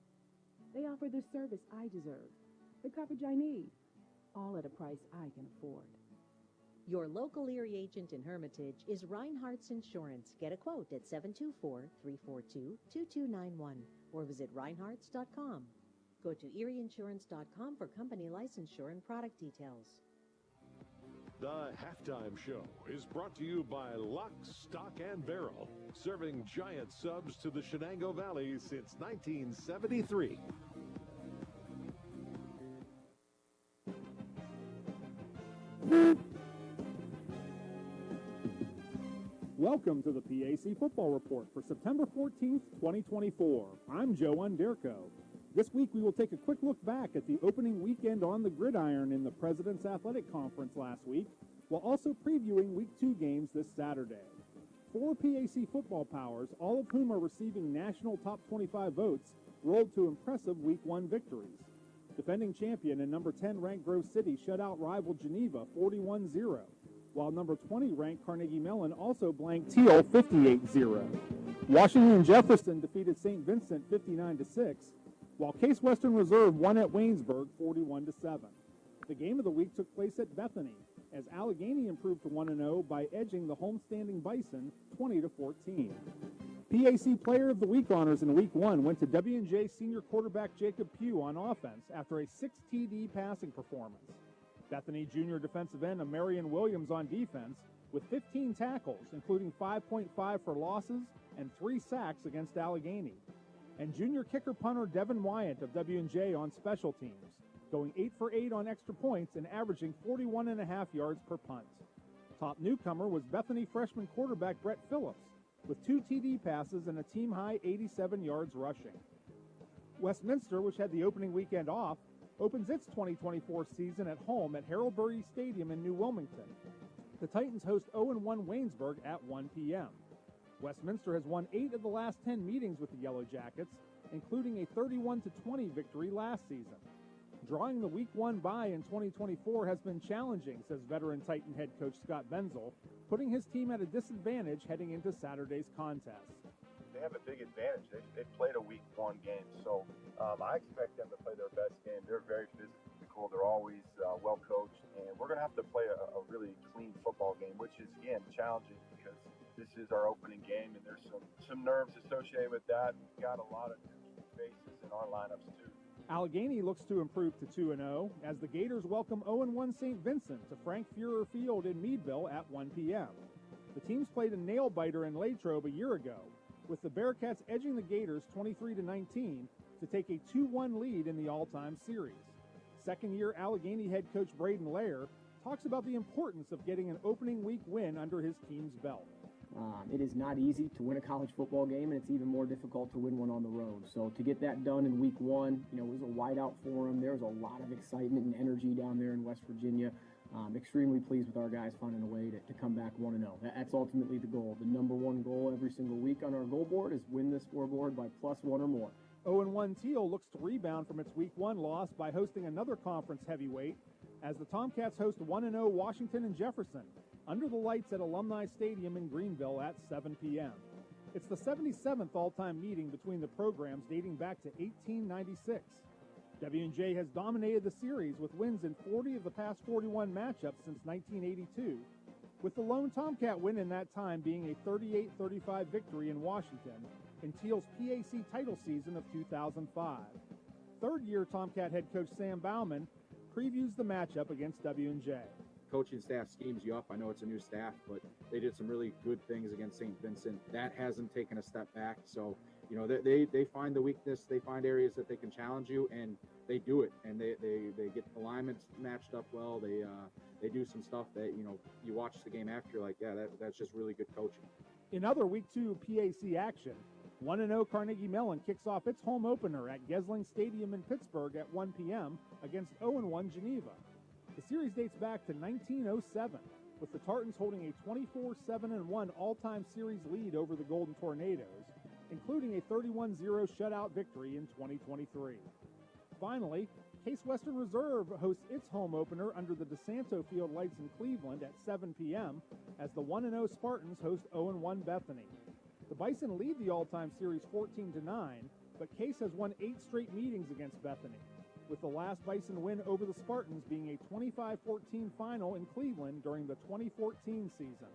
They offer the service I deserve, the coverage I need, all at a price I can afford. Your local Erie agent in Hermitage is Reinhardt's Insurance. Get a quote at 724-342-2291 or visit reinhardts.com. Go to erieinsurance.com for company licensure and product details. The halftime show is brought to you by Lock, Stock, and Barrel, serving giant subs to the Shenango Valley since 1973. Welcome to the PAC Football Report for September 14th, 2024. I'm Joe Underko. This week we will take a quick look back at the opening weekend on the gridiron in the President's Athletic Conference last week, while also previewing Week 2 games this Saturday. 4 PAC football powers, all of whom are receiving national top 25 votes, rolled to impressive Week 1 victories. Defending champion and number 10 ranked Grove City shut out rival Geneva 41-0, while number 20 ranked Carnegie Mellon also blanked Teal 58-0. Washington Jefferson defeated St. Vincent 59-6, while Case Western Reserve won at Waynesburg 41-7. The game of the week took place at Bethany, as Allegheny improved to 1-0 by edging the homestanding Bison 20-14. PAC Player of the Week honors in Week 1 went to W&J senior quarterback Jacob Pugh on offense after a 6 TD passing performance. Bethany junior defensive end Marion Williams on defense with 15 tackles, including 5.5 for losses and 3 sacks against Allegheny. And junior kicker punter Devin Wyatt of W&J on special teams, going 8 for 8 on extra points and averaging 41.5 yards per punt. Top newcomer was Bethany freshman quarterback Brett Phillips, with 2 TD passes and a team-high 87 yards rushing. Westminster, which had the opening weekend off, opens its 2024 season at home at Harold-Burry Stadium in New Wilmington. The Titans host 0-1 Waynesburg at 1 p.m. Westminster has won 8 of the last 10 meetings with the Yellow Jackets, including a 31-20 victory last season. Drawing the Week 1 bye in 2024 has been challenging, says veteran Titan head coach Scott Benzel, putting his team at a disadvantage heading into Saturday's contest. They have a big advantage. They played a Week 1 game, so I expect them to play their best game. They're very physical. They're always well coached, and we're going to have to play a really clean football game, which is, again, challenging because this is our opening game, and there's some nerves associated with that. We've got a lot of new faces in our lineups, too. Allegheny looks to improve to 2-0 as the Gators welcome 0-1 St. Vincent to Frank Fuhrer Field in Meadville at 1 p.m. The teams played a nail-biter in Latrobe a year ago, with the Bearcats edging the Gators 23-19, to take a 2-1 lead in the all-time series. Second-year Allegheny head coach Braden Lair talks about the importance of getting an opening week win under his team's belt. It is not easy to win a college football game, and it's even more difficult to win one on the road. So to get that done in week one, it was a whiteout for them. There was a lot of excitement and energy down there in West Virginia. Extremely pleased with our guys finding a way to come back 1-0. That's ultimately the goal. The number one goal every single week on our goal board is win this scoreboard by +1 or more. 0-1 Teal looks to rebound from its Week 1 loss by hosting another conference heavyweight as the Tomcats host 1-0 Washington and Jefferson under the lights at Alumni Stadium in Greenville at 7 p.m. It's the 77th all-time meeting between the programs dating back to 1896. W&J has dominated the series with wins in 40 of the past 41 matchups since 1982, with the lone Tomcat win in that time being a 38-35 victory in Washington in Teal's PAC title season of 2005. Third-year Tomcat head coach Sam Bauman previews the matchup against W&J. Coaching staff schemes you up. I know it's a new staff, but they did some really good things against St. Vincent. That hasn't taken a step back. So, they find the weakness, they find areas that they can challenge you, and they do it. And they get alignments matched up well. They do some stuff that, you watch the game after, you're like, yeah, that's just really good coaching. In other Week 2 PAC action, 1-0 Carnegie Mellon kicks off its home opener at Gesling Stadium in Pittsburgh at 1 p.m. against 0-1 Geneva. The series dates back to 1907, with the Tartans holding a 24-7-1 all-time series lead over the Golden Tornadoes, including a 31-0 shutout victory in 2023. Finally, Case Western Reserve hosts its home opener under the DeSanto Field lights in Cleveland at 7 p.m. as the 1-0 Spartans host 0-1 Bethany. The Bison lead the all-time series 14-9, but Case has won 8 straight meetings against Bethany, with the last Bison win over the Spartans being a 25-14 final in Cleveland during the 2014 season.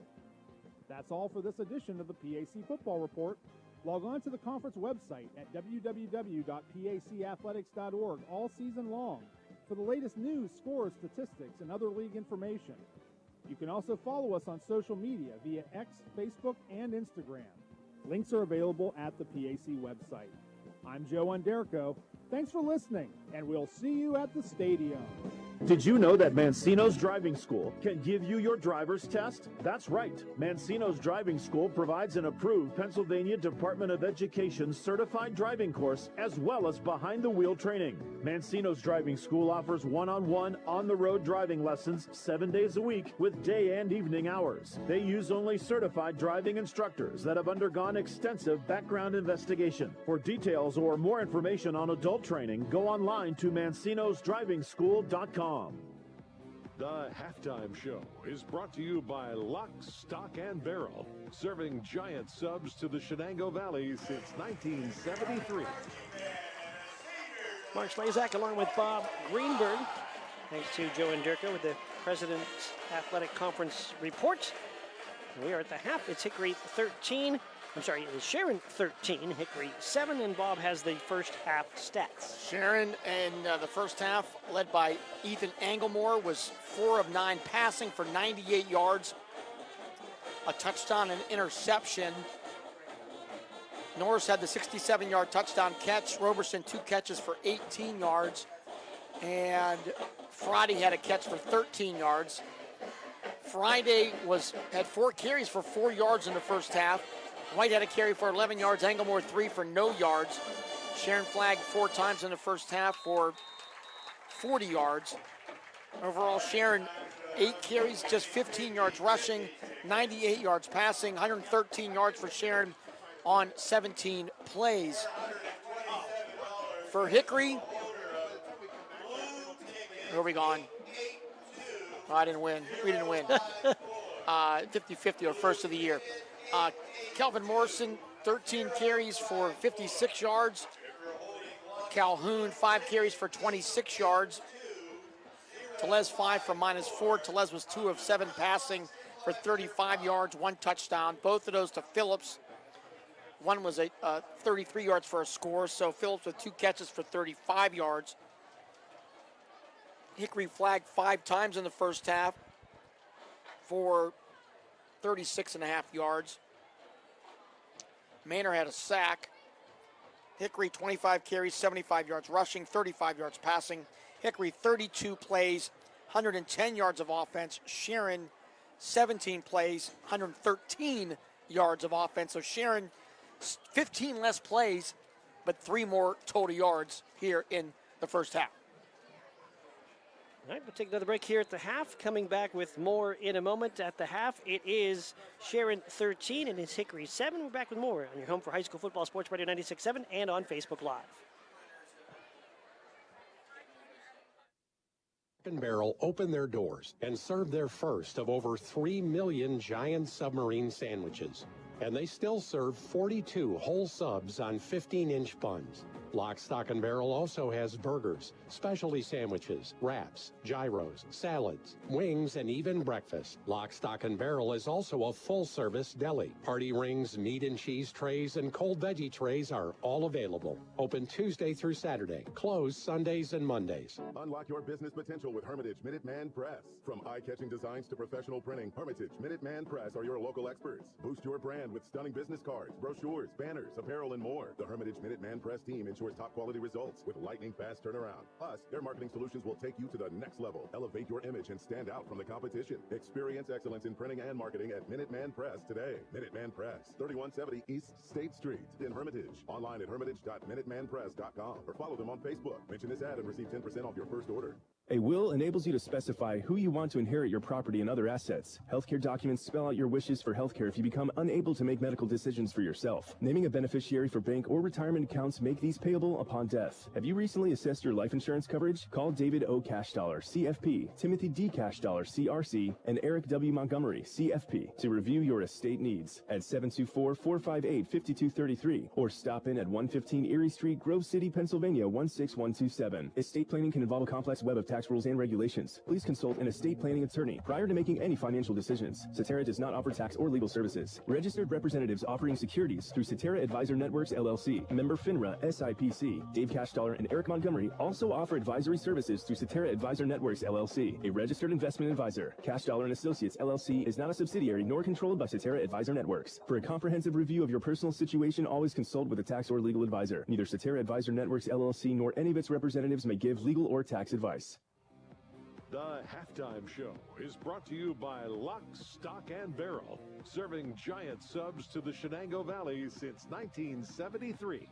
That's all for this edition of the PAC Football Report. Log on to the conference website at www.pacathletics.org all season long for the latest news, scores, statistics, and other league information. You can also follow us on social media via X, Facebook, and Instagram. Links are available at the PAC website. I'm Joe Underco. Thanks for listening, and we'll see you at the stadium. Did you know that Mancino's Driving School can give you your driver's test? That's right. Mancino's Driving School provides an approved Pennsylvania Department of Education certified driving course as well as behind-the-wheel training. Mancino's Driving School offers one-on-one, on-the-road driving lessons 7 days a week with day and evening hours. They use only certified driving instructors that have undergone extensive background investigation. For details or more information on adult training, go online to mancinosdrivingschool.com. The halftime show is brought to you by Lock, Stock, and Barrel, serving giant subs to the Shenango Valley since 1973. Mark Slazak along with Bob Greenberg. Thanks to Joe Underco with the President's Athletic Conference report. We are at the half. It's Hickory 13. It is Sharon 13, Hickory 7, and Bob has the first half stats. Sharon in the first half, led by Ethan Anglemore, was 4 of 9 passing for 98 yards, a touchdown and interception. Norris had the 67-yard touchdown catch. Roberson 2 catches for 18 yards, and Friday had a catch for 13 yards. Friday had 4 carries for 4 yards in the first half. White had a carry for 11 yards, Anglemore 3 for no yards. Sharon flagged 4 times in the first half for 40 yards. Overall, Sharon 8 carries, just 15 yards rushing, 98 yards passing, 113 yards for Sharon on 17 plays. For Hickory, where are we going? Oh, I didn't win. We didn't win. 50-50 or first of the year. Kelvin Morrison, 13 carries for 56 yards. Calhoun, 5 carries for 26 yards. Telez, 5 for -4. Telez was 2 of 7 passing for 35 yards, 1 touchdown. Both of those to Phillips. One was a 33 yards for a score, so Phillips with 2 catches for 35 yards. Hickory flagged 5 times in the first half for 36.5 yards. Maynard had a sack. Hickory 25 carries, 75 yards rushing, 35 yards passing. Hickory 32 plays, 110 yards of offense. Sharon 17 plays, 113 yards of offense. So Sharon 15 less plays, but 3 more total yards here in the first half. All right, we'll take another break here at the half. Coming back with more in a moment. At the half, it is Sharon 13 and it's Hickory 7. We're back with more on your home for high school football, Sports Radio 96.7 and on Facebook Live. Barrel opened their doors and served their first of over 3 million giant submarine sandwiches. And they still serve 42 whole subs on 15-inch buns. Lock, Stock, and Barrel also has burgers, specialty sandwiches, wraps, gyros, salads, wings, and even breakfast. Lock, Stock, and Barrel is also a full-service deli. Party rings, meat and cheese trays, and cold veggie trays are all available. Open Tuesday through Saturday. Closed Sundays and Mondays. Unlock your business potential with Hermitage Minuteman Press. From eye-catching designs to professional printing, Hermitage Minuteman Press are your local experts. Boost your brand with stunning business cards, brochures, banners, apparel, and more. The Hermitage Minuteman Press team ensures top-quality results with lightning-fast turnaround. Plus, their marketing solutions will take you to the next level. Elevate your image and stand out from the competition. Experience excellence in printing and marketing at Minuteman Press today. Minuteman Press, 3170 East State Street in Hermitage. Online at hermitage.minutemanpress.com or follow them on Facebook. Mention this ad and receive 10% off your first order. A will enables you to specify who you want to inherit your property and other assets. Healthcare documents spell out your wishes for healthcare if you become unable to make medical decisions for yourself. Naming a beneficiary for bank or retirement accounts make these payable upon death. Have you recently assessed your life insurance coverage? Call David O. Cashdollar, CFP, Timothy D. Cashdollar, CRC, and Eric W. Montgomery, CFP, to review your estate needs at 724-458-5233 or stop in at 115 Erie Street, Grove City, Pennsylvania, 16127. Estate planning can involve a complex web of tax rules and regulations. Please consult an estate planning attorney prior to making any financial decisions. Cetera does not offer tax or legal services. Registered representatives offering securities through Cetera Advisor Networks, LLC. Member FINRA, SIPC. Dave Cashdollar and Eric Montgomery also offer advisory services through Cetera Advisor Networks, LLC, a registered investment advisor. Cashdollar and Associates, LLC is not a subsidiary nor controlled by Cetera Advisor Networks. For a comprehensive review of your personal situation, always consult with a tax or legal advisor. Neither Cetera Advisor Networks, LLC, nor any of its representatives may give legal or tax advice. The halftime show is brought to you by Lock, Stock, and Barrel, serving giant subs to the Shenango Valley since 1973.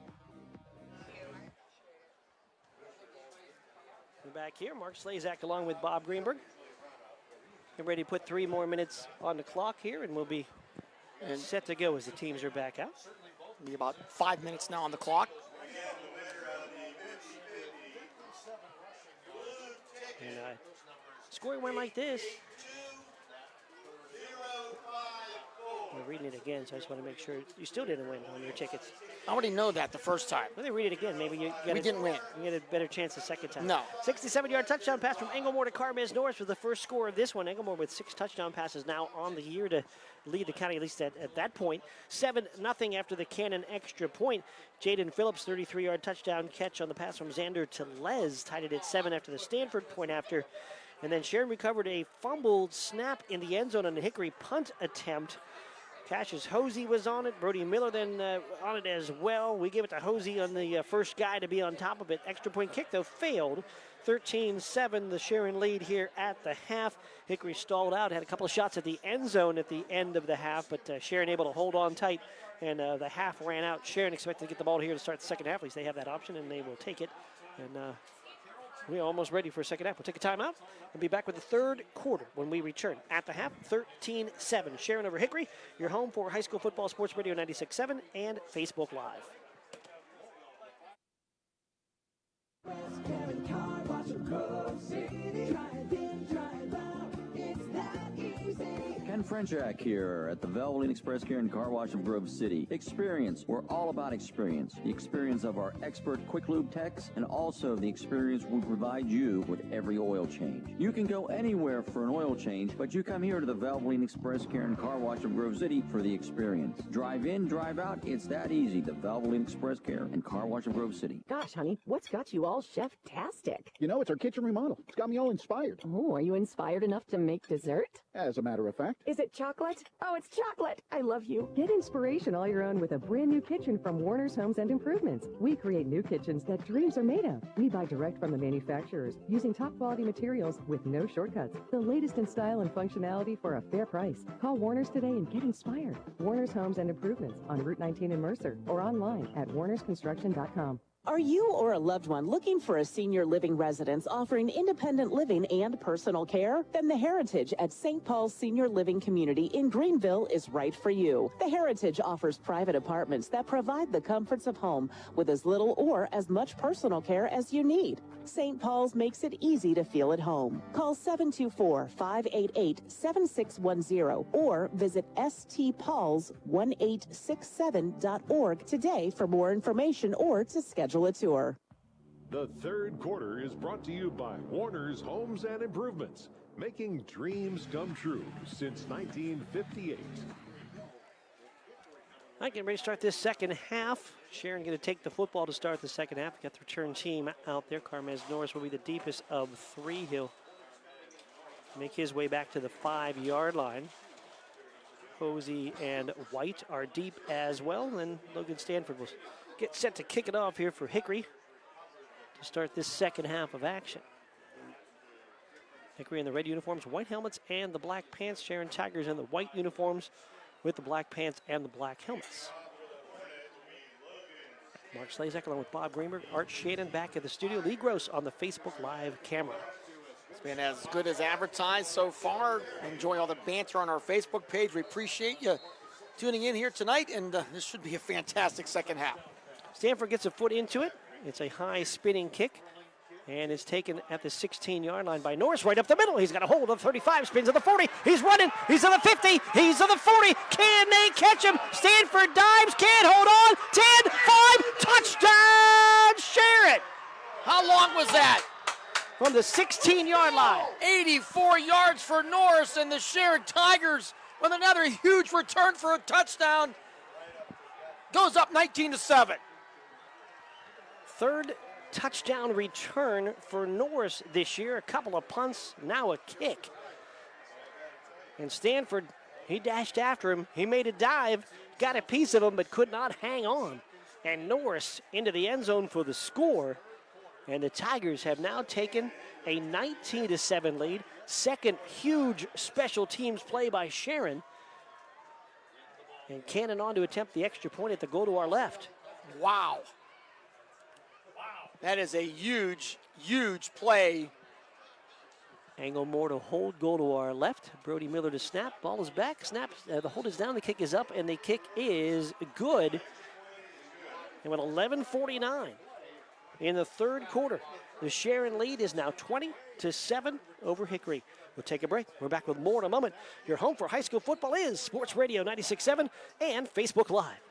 We're back here. Mark Slazak along with Bob Greenberg. Get ready to put 3 more minutes on the clock here, and we'll be set to go as the teams are back out. Be about 5 minutes now on the clock. And scoring one like this. We're reading it again, so I just want to make sure you still didn't win on your tickets. I already know that the first time. Well, they read it again. Maybe we didn't win. You get a better chance the second time. No. 67-yard touchdown pass from Englemore to Carmez Norris for the first score of this one. Englemore with 6 touchdown passes now on the year to lead the county, at least at that point. 7-0 after the Cannon extra point. Jaden Phillips, 33-yard touchdown catch on the pass from Xander Telez, tied it at 7 after the Stanford point after. And then Sharon recovered a fumbled snap in the end zone on the Hickory punt attempt. Cassius Hosey was on it. Brody Miller then on it as well. We give it to Hosey on the first guy to be on top of it. Extra point kick, though, failed. 13-7, the Sharon lead here at the half. Hickory stalled out, had a couple of shots at the end zone at the end of the half, but Sharon able to hold on tight, and the half ran out. Sharon expected to get the ball here to start the second half. At least they have that option, and they will take it. And we're almost ready for a second half. We'll take a timeout and be back with the third quarter when we return. At the half, 13-7. Sharon over Hickory, your home for high school football, Sports Radio 96.7 and Facebook Live. Ken Frenchak here at the Valvoline Express Care and Car Wash of Grove City. Experience. We're all about experience. The experience of our expert quick lube techs and also the experience we provide you with every oil change. You can go anywhere for an oil change, but you come here to the Valvoline Express Care and Car Wash of Grove City for the experience. Drive in, drive out. It's that easy. The Valvoline Express Care and Car Wash of Grove City. Gosh, honey, what's got you all chef-tastic? You know, it's our kitchen remodel. It's got me all inspired. Oh, are you inspired enough to make dessert? As a matter of fact, Is it chocolate? Oh, it's chocolate. I love you. Get inspiration all your own with a brand new kitchen from Warner's Homes and Improvements. We create new kitchens that dreams are made of. We buy direct from the manufacturers using top quality materials with no shortcuts. The latest in style and functionality for a fair price. Call Warner's today and get inspired. Warner's Homes and Improvements on Route 19 in Mercer or online at warnersconstruction.com. Are you or a loved one looking for a senior living residence offering independent living and personal care? Then the Heritage at St. Paul's Senior Living Community in Greenville is right for you. The Heritage offers private apartments that provide the comforts of home with as little or as much personal care as you need. St. Paul's makes it easy to feel at home. Call 724-588-7610 or visit stpauls1867.org today for more information or to schedule a tour. The third quarter is brought to you by Warner's Homes and Improvements, making dreams come true since 1958. All right, getting ready to start this second half. Sharon going to take the football to start the second half. Got the return team out there. Carmez Norris will be the deepest of three. He'll make his way back to the 5-yard line. Posey and White are deep as well. And Logan Stanford will get set to kick it off here for Hickory to start this second half of action. Hickory in the red uniforms, white helmets, and the black pants. Sharon Tigers in the white uniforms with the black pants and the black helmets. Mark Slazak along with Bob Greenberg, Art Shannon back at the studio. Lee Gross on the Facebook Live camera. It's been as good as advertised so far. Enjoy all the banter on our Facebook page. We appreciate you tuning in here tonight, and this should be a fantastic second half. Stanford gets a foot into it. It's a high spinning kick, and it's taken at the 16-yard line by Norris right up the middle. He's got a hold of 35, spins to the 40. He's running. He's to the 50. He's to the 40. Can they catch him? Stanford dives. Can't hold on. 10, 5, touchdown, Sharon. How long was that? From the 16-yard line. 84 yards for Norris, and the Sharon Tigers with another huge return for a touchdown. Goes up 19-7. Third touchdown return for Norris this year. A couple of punts, now a kick. And Stanford, he dashed after him. He made a dive, got a piece of him, but could not hang on. And Norris into the end zone for the score. And the Tigers have now taken a 19-7 lead. Second huge special teams play by Sharon. And Cannon on to attempt the extra point at the goal to our left. Wow. That is a huge, huge play. Angle Moore to hold, goal to our left. Brody Miller to snap. Ball is back. Snap. The hold is down. The kick is up, and the kick is good. And with 11:49 in the third quarter, the Sharon lead is now 20-7 over Hickory. We'll take a break. We're back with more in a moment. Your home for high school football is Sports Radio 96.7 and Facebook Live.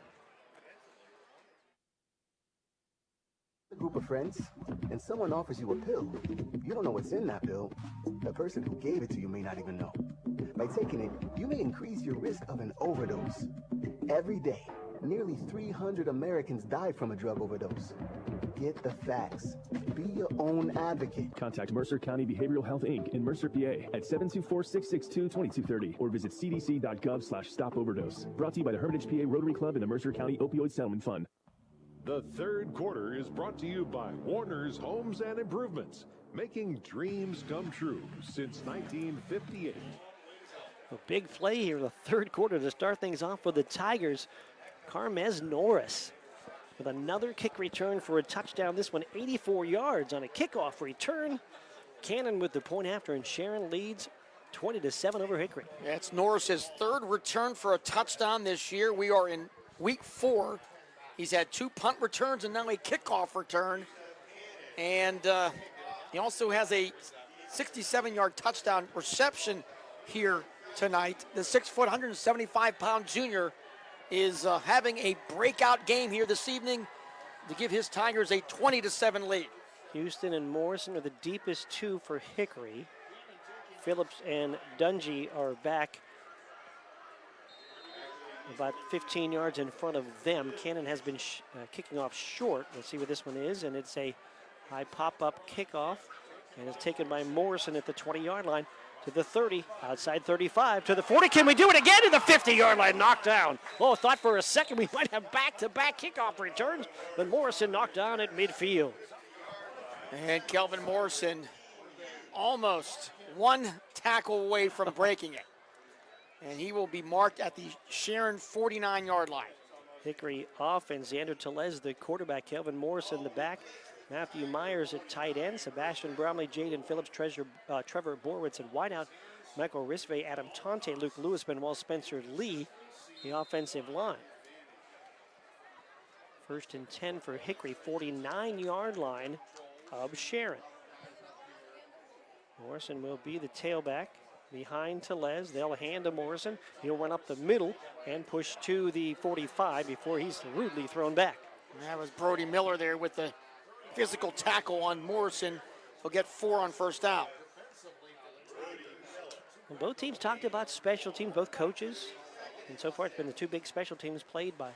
A group of friends, and someone offers you a pill. You don't know what's in that pill. The person who gave it to you may not even know. By taking it, you may increase your risk of an overdose. Every day, nearly 300 Americans die from a drug overdose. Get the facts. Be your own advocate. Contact Mercer County Behavioral Health, Inc. in Mercer, PA at 724-662-2230 or visit cdc.gov/stop-overdose. Brought to you by the Hermitage PA Rotary Club and the Mercer County Opioid Settlement Fund. The third quarter is brought to you by Warner's Homes and Improvements, making dreams come true since 1958. A big play here in the third quarter to start things off for the Tigers. Carmez Norris with another kick return for a touchdown. This one 84 yards on a kickoff return. Cannon with the point after, and Sharon leads 20-7 over Hickory. It's Norris's third return for a touchdown this year. We are in week 4. He's had 2 punt returns and now a kickoff return. And he also has a 67-yard touchdown reception here tonight. The 6', 175-pound junior is having a breakout game here this evening to give his Tigers a 20-7 lead. Houston and Morrison are the deepest 2 for Hickory. Phillips and Dungy are back about 15 yards in front of them. Cannon has been kicking off short. Let's see what this one is, and it's a high pop-up kickoff, and it's taken by Morrison at the 20-yard line. to the 30, outside 35, to the 40. Can we do it again? To the 50-yard line, knocked down. Oh, thought for a second we might have back-to-back kickoff returns, but Morrison knocked down at midfield. And Kelvin Morrison almost one tackle away from breaking it. And he will be marked at the Sharon 49-yard line. Hickory offense, Xander Telez, the quarterback, Kelvin Morrison, the back, Matthew Myers at tight end, Sebastian Bromley, Jaden Phillips, Trevor Borwitz at wideout, Michael Risve, Adam Tonte, Luke Lewis, Benoit Spencer Lee, the offensive line. 1st and 10 for Hickory, 49-yard line of Sharon. Morrison will be the tailback behind Telez. They'll hand to Morrison. He'll run up the middle and push to the 45 before he's rudely thrown back. And that was Brody Miller there with the physical tackle on Morrison. He'll get 4 on first down. Well, both teams talked about special teams, both coaches. And so far it's been the two big special teams played by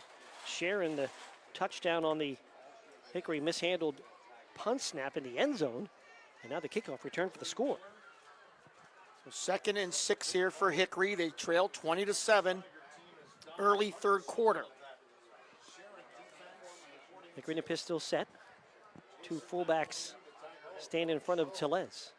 Sharon. The touchdown on the Hickory mishandled punt snap in the end zone. And now the kickoff return for the score. So 2nd and 6 here for Hickory. They trail 20-7, early third quarter. Hickory in a pistol set. Two fullbacks stand in front of Telez.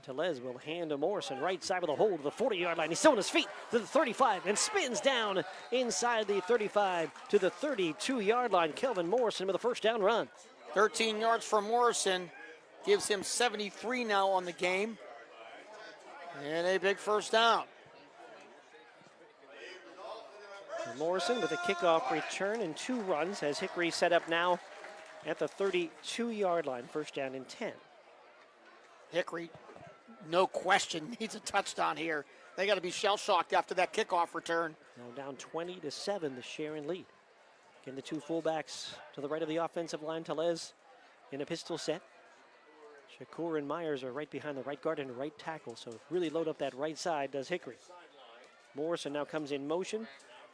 Telez will hand to Morrison, right side with a hold to the 40-yard line. He's still on his feet to the 35 and spins down inside the 35 to the 32-yard line. Kelvin Morrison with a first down run. 13 yards for Morrison. Gives him 73 now on the game. And a big first down. And Morrison with a kickoff return and 2 runs as Hickory set up now at the 32-yard line. First down and 10. Hickory, no question, needs a touchdown here. They got to be shell-shocked after that kickoff return. Now down 20-7, the Sharon lead. Again, the two fullbacks to the right of the offensive line. Telez in a pistol set. Shakur and Myers are right behind the right guard and right tackle, so really load up that right side does Hickory. Morrison now comes in motion,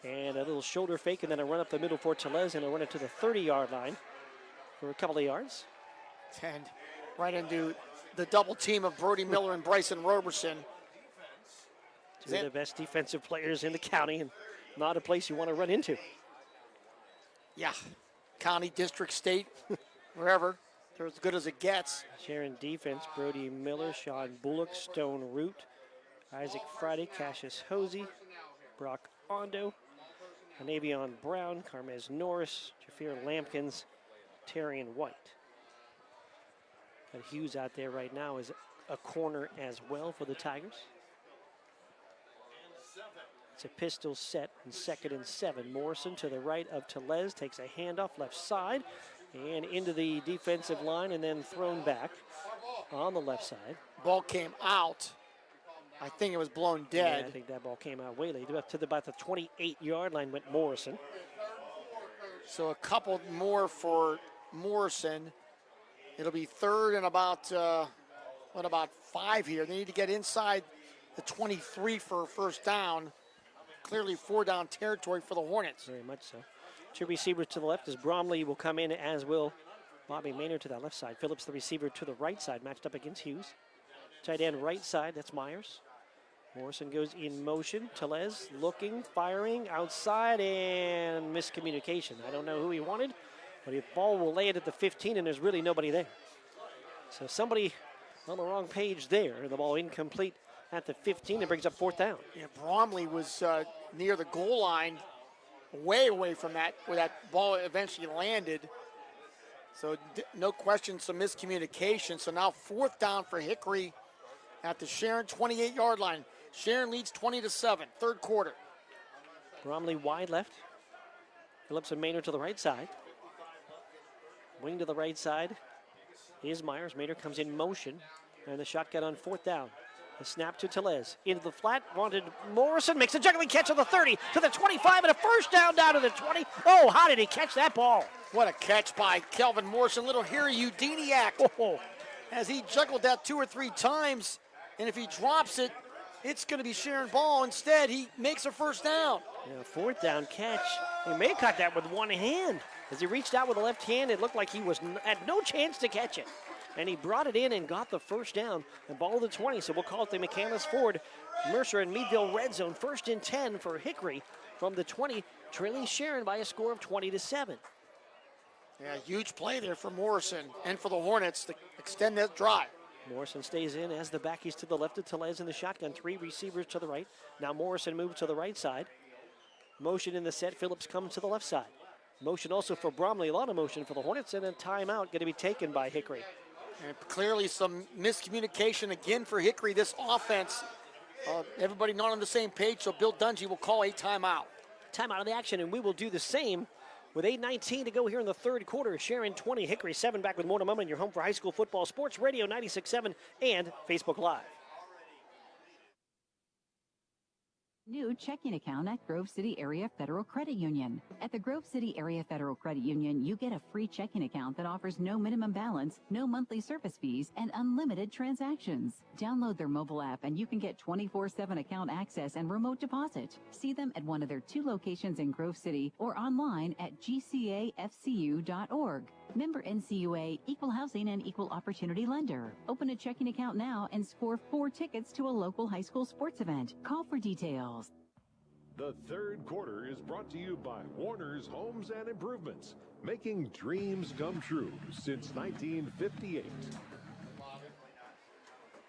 and a little shoulder fake, and then a run up the middle for Telez, and a run it to the 30-yard line for a couple of yards. And right into the double team of Brody Miller and Bryson Roberson. Two of the best defensive players in the county, and not a place you want to run into. Yeah, county, district, state, wherever. They're as good as it gets. Sharon defense, Brody Miller, Sean Bullock, Stone Root, Isaac Friday, Cassius Hosey, Brock Ondo, Anavion Brown, Carmez Norris, Jafir Lampkins, Terrian White. Got Hughes out there right now as a corner as well for the Tigers. It's a pistol set and 2nd and 7. Morrison to the right of Telez, takes a handoff left side and into the defensive line and then thrown back on the left side. Ball came out. I think it was blown dead. Yeah, I think that ball came out way late. Up to about the 28-yard line went Morrison. So a couple more for Morrison. It'll be 3rd and about 5 here. They need to get inside the 23 for a first down. Clearly 4-down territory for the Hornets. Very much so. 2 receivers to the left as Bromley will come in, as will Bobby Maynard to that left side. Phillips, the receiver, to the right side, matched up against Hughes. Tight end right side, that's Myers. Morrison goes in motion. Telez looking, firing, outside, and miscommunication. I don't know who he wanted, but the ball will lay it at the 15, and there's really nobody there. So somebody on the wrong page there. The ball incomplete at the 15. It brings up 4th down. Yeah, Bromley was near the goal line, way away from that, where that ball eventually landed. So no question, some miscommunication. So now 4th down for Hickory at the Sharon 28-yard line. Sharon leads 20-7, 3rd quarter. Bromley wide left. Phillips and Maynard to the right side. Wing to the right side is Myers. Maynard comes in motion, and the shotgun on 4th down. The snap to Telez. Into the flat, wanted Morrison, makes a juggling catch on the 30 to the 25, and a first down to the 20. Oh, how did he catch that ball? What a catch by Kelvin Morrison. Little Harry Houdiniac. Oh. As he juggled that 2 or 3 times, and if he drops it, it's going to be Sharon ball. Instead, he makes a first down. Yeah, 4th down catch. He may have caught that with one hand. As he reached out with the left hand, it looked like he had no chance to catch it. and he brought it in and got the first down. And ball to the 20, so we'll call it the McCandless Ford Mercer and Meadville red zone. 1st and 10 for Hickory from the 20, trailing Sharon by a score of 20-7. Yeah, huge play there for Morrison and for the Hornets to extend that drive. Morrison stays in as the back. He's to the left of Tellez in the shotgun. 3 receivers to the right. Now Morrison moves to the right side. Motion in the set. Phillips comes to the left side. Motion also for Bromley. A lot of motion for the Hornets, and a timeout going to be taken by Hickory. And clearly some miscommunication again for Hickory. This offense, everybody not on the same page, so Bill Dungy will call a timeout. Timeout of the action, and we will do the same with 8:19 to go here in the third quarter. Sharon 20, Hickory 7. Back with more to moment. Your home for high school football, Sports Radio 96.7 and Facebook Live. New checking account at Grove City Area Federal Credit Union. At the Grove City Area Federal Credit Union, you get a free checking account that offers no minimum balance, no monthly service fees, and unlimited transactions. Download their mobile app and you can get 24/7 account access and remote deposit. See them at one of their 2 locations in Grove City or online at gcafcu.org. Member NCUA, Equal Housing and Equal Opportunity Lender. Open a checking account now and score 4 tickets to a local high school sports event. Call for details. The third quarter is brought to you by Warner's Homes and Improvements, making dreams come true since 1958.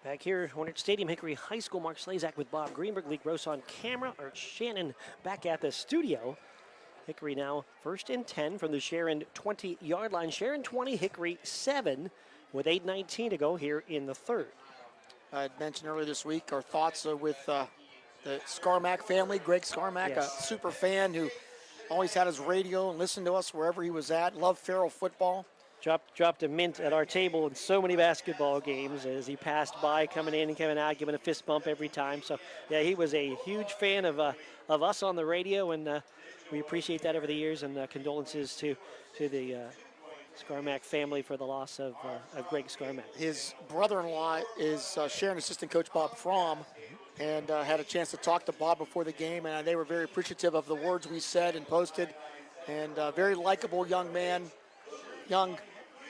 Back here, Hornet Stadium, Hickory High School. Mark Slazak with Bob Greenberg, Lee Gross on camera, or Shannon back at the studio. Hickory now 1st and 10 from the Sharon 20-yard line. Sharon 20, Hickory 7, with 8:19 to go here in the third. I had mentioned earlier this week our thoughts with the Scarmack family. Greg Scarmack, Yes. a super fan who always had his radio and listened to us wherever he was at. Loved Farrell football. Dropped a mint at our table in so many basketball games as he passed by, coming in and coming out, giving a fist bump every time. So, yeah, he was a huge fan of us on the radio, and we appreciate that over the years. And condolences to the Scarmack family for the loss of Greg Scarmack. His brother-in-law is Sharon assistant coach Bob Fromm, and had a chance to talk to Bob before the game, and they were very appreciative of the words we said and posted. And very likable young man. Young.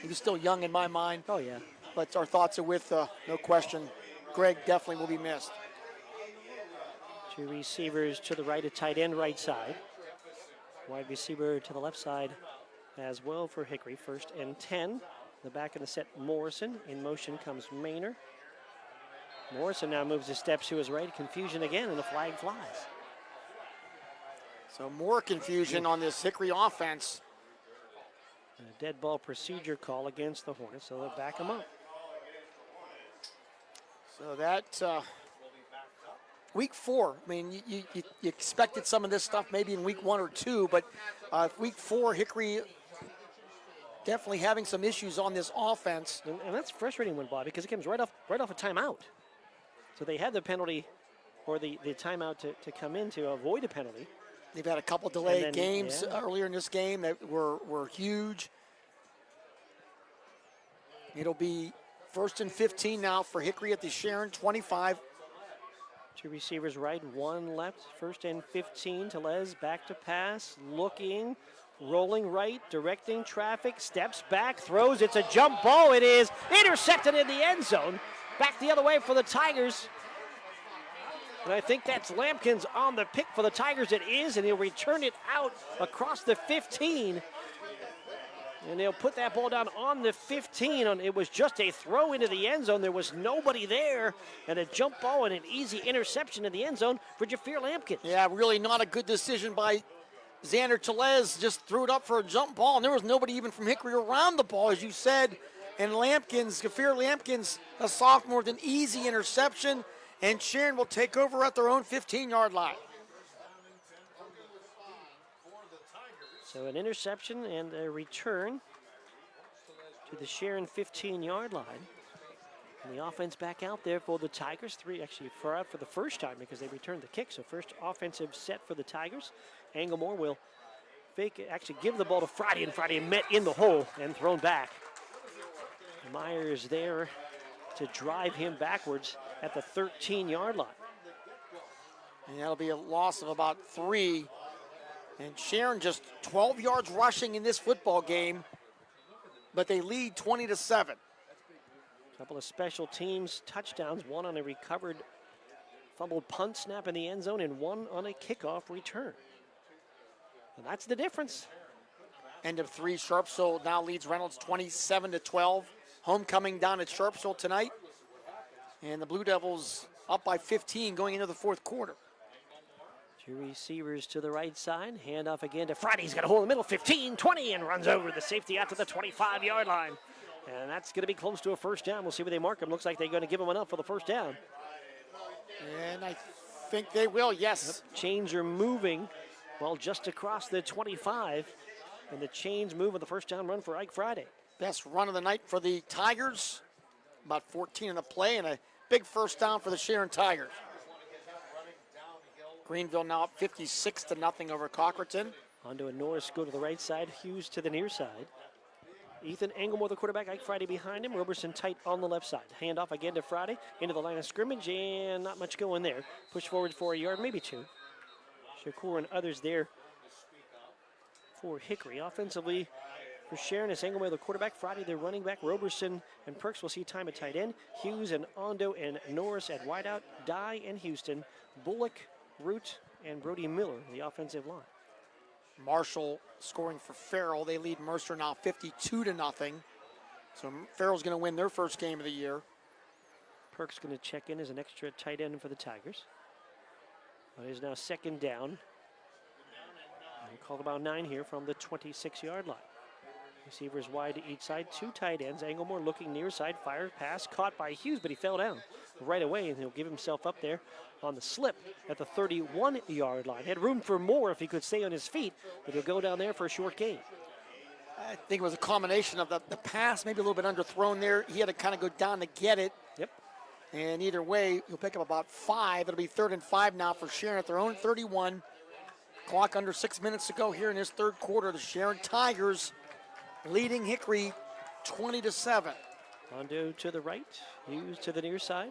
He was still young in my mind. Oh, yeah. But our thoughts are with, no question, Greg definitely will be missed. 2 receivers to the right, a tight end right side. Wide receiver to the left side as well for Hickory. 1st and 10. The back of the set, Morrison. In motion comes Maynor. Morrison now moves his steps to his right. Confusion again, and the flag flies. So more confusion on this Hickory offense. A dead ball procedure call against the Hornets, so they'll back them up. So that week 4, I mean, you expected some of this stuff maybe in week 1 or 2, but week 4, Hickory definitely having some issues on this offense. And that's frustrating one, Bob, because it comes right off a timeout. So they had the penalty or the timeout to come in to avoid a penalty. They've had a couple delayed games earlier in this game that were huge. It'll be 1st and 15 now for Hickory at the Sharon 25. 2 receivers right, 1 left. 1st and 15. Tellez back to pass, looking, rolling right, directing traffic, steps back, throws. It's a jump ball. It is intercepted in the end zone. Back the other way for the Tigers. And I think that's Lampkins on the pick for the Tigers. It is, and he'll return it out across the 15. And they'll put that ball down on the 15. It was just a throw into the end zone. There was nobody there. And a jump ball and an easy interception in the end zone for Jafir Lampkins. Yeah, really not a good decision by Xander Tellez. Just threw it up for a jump ball, and there was nobody even from Hickory around the ball, as you said. And Lampkins, Jafir Lampkins, a sophomore, with an easy interception. And Sharon will take over at their own 15-yard line. So an interception and a return to the Sharon 15-yard line. And the offense back out there for the Tigers. 3 actually out for the first time because they returned the kick. So first offensive set for the Tigers. Anglemore will actually give the ball to Friday, and Friday met in the hole and thrown back. Myers there to drive him backwards at the 13-yard line. And that'll be a loss of about 3. And Sharon just 12 yards rushing in this football game, but they lead 20-7. A couple of special teams touchdowns, one on a recovered fumbled punt snap in the end zone and one on a kickoff return. And that's the difference. End of 3, Sharpsville now leads Reynolds 27-12. Homecoming down at Sharpsville tonight. And the Blue Devils up by 15 going into the fourth quarter. Two receivers to the right side. Hand off again to Friday. He's got a hole in the middle, 15, 20, and runs over the safety out to the 25-yard line. And that's going to be close to a first down. We'll see where they mark him. Looks like they're going to give him enough for the first down. And I think they will, yes. Yep. Chains are moving, well, just across the 25. And the chains move with the first down run for Ike Friday. Best run of the night for the Tigers. About 14 in the play and a big first down for the Sharon Tigers. Greenville now up 56-0 over Cochraton. On to a Norris, go to the right side. Hughes to the near side. Ethan Englemore, the quarterback. Ike Friday behind him. Roberson tight on the left side. Hand off again to Friday. Into the line of scrimmage, and not much going there. Push forward for a yard, maybe 2. Shakur and others there for Hickory. Offensively for Sharon is Englemore, the quarterback. Friday, the running back. Roberson and Perks will see time at tight end. Hughes and Ondo and Norris at wideout. Dye and Houston. Bullock, Root, and Brody Miller, the offensive line. Marshall scoring for Farrell. They lead Mercer now 52-0. So Farrell's going to win their first game of the year. Perks going to check in as an extra tight end for the Tigers. It is now second down. We called about 9 here from the 26-yard line. Receivers wide to each side, 2 tight ends. Englemore looking near side, fire pass caught by Hughes, but he fell down right away, and he'll give himself up there on the slip at the 31-yard line. He had room for more if he could stay on his feet, but he'll go down there for a short gain. I think it was a combination of the pass, maybe a little bit underthrown there. He had to kind of go down to get it. Yep. And either way, he'll pick up about 5. It'll be 3rd and 5 now for Sharon at their own 31. Clock under 6 minutes to go here in this third quarter. The Sharon Tigers leading Hickory 20-7. Hondo to the right, Hughes to the near side.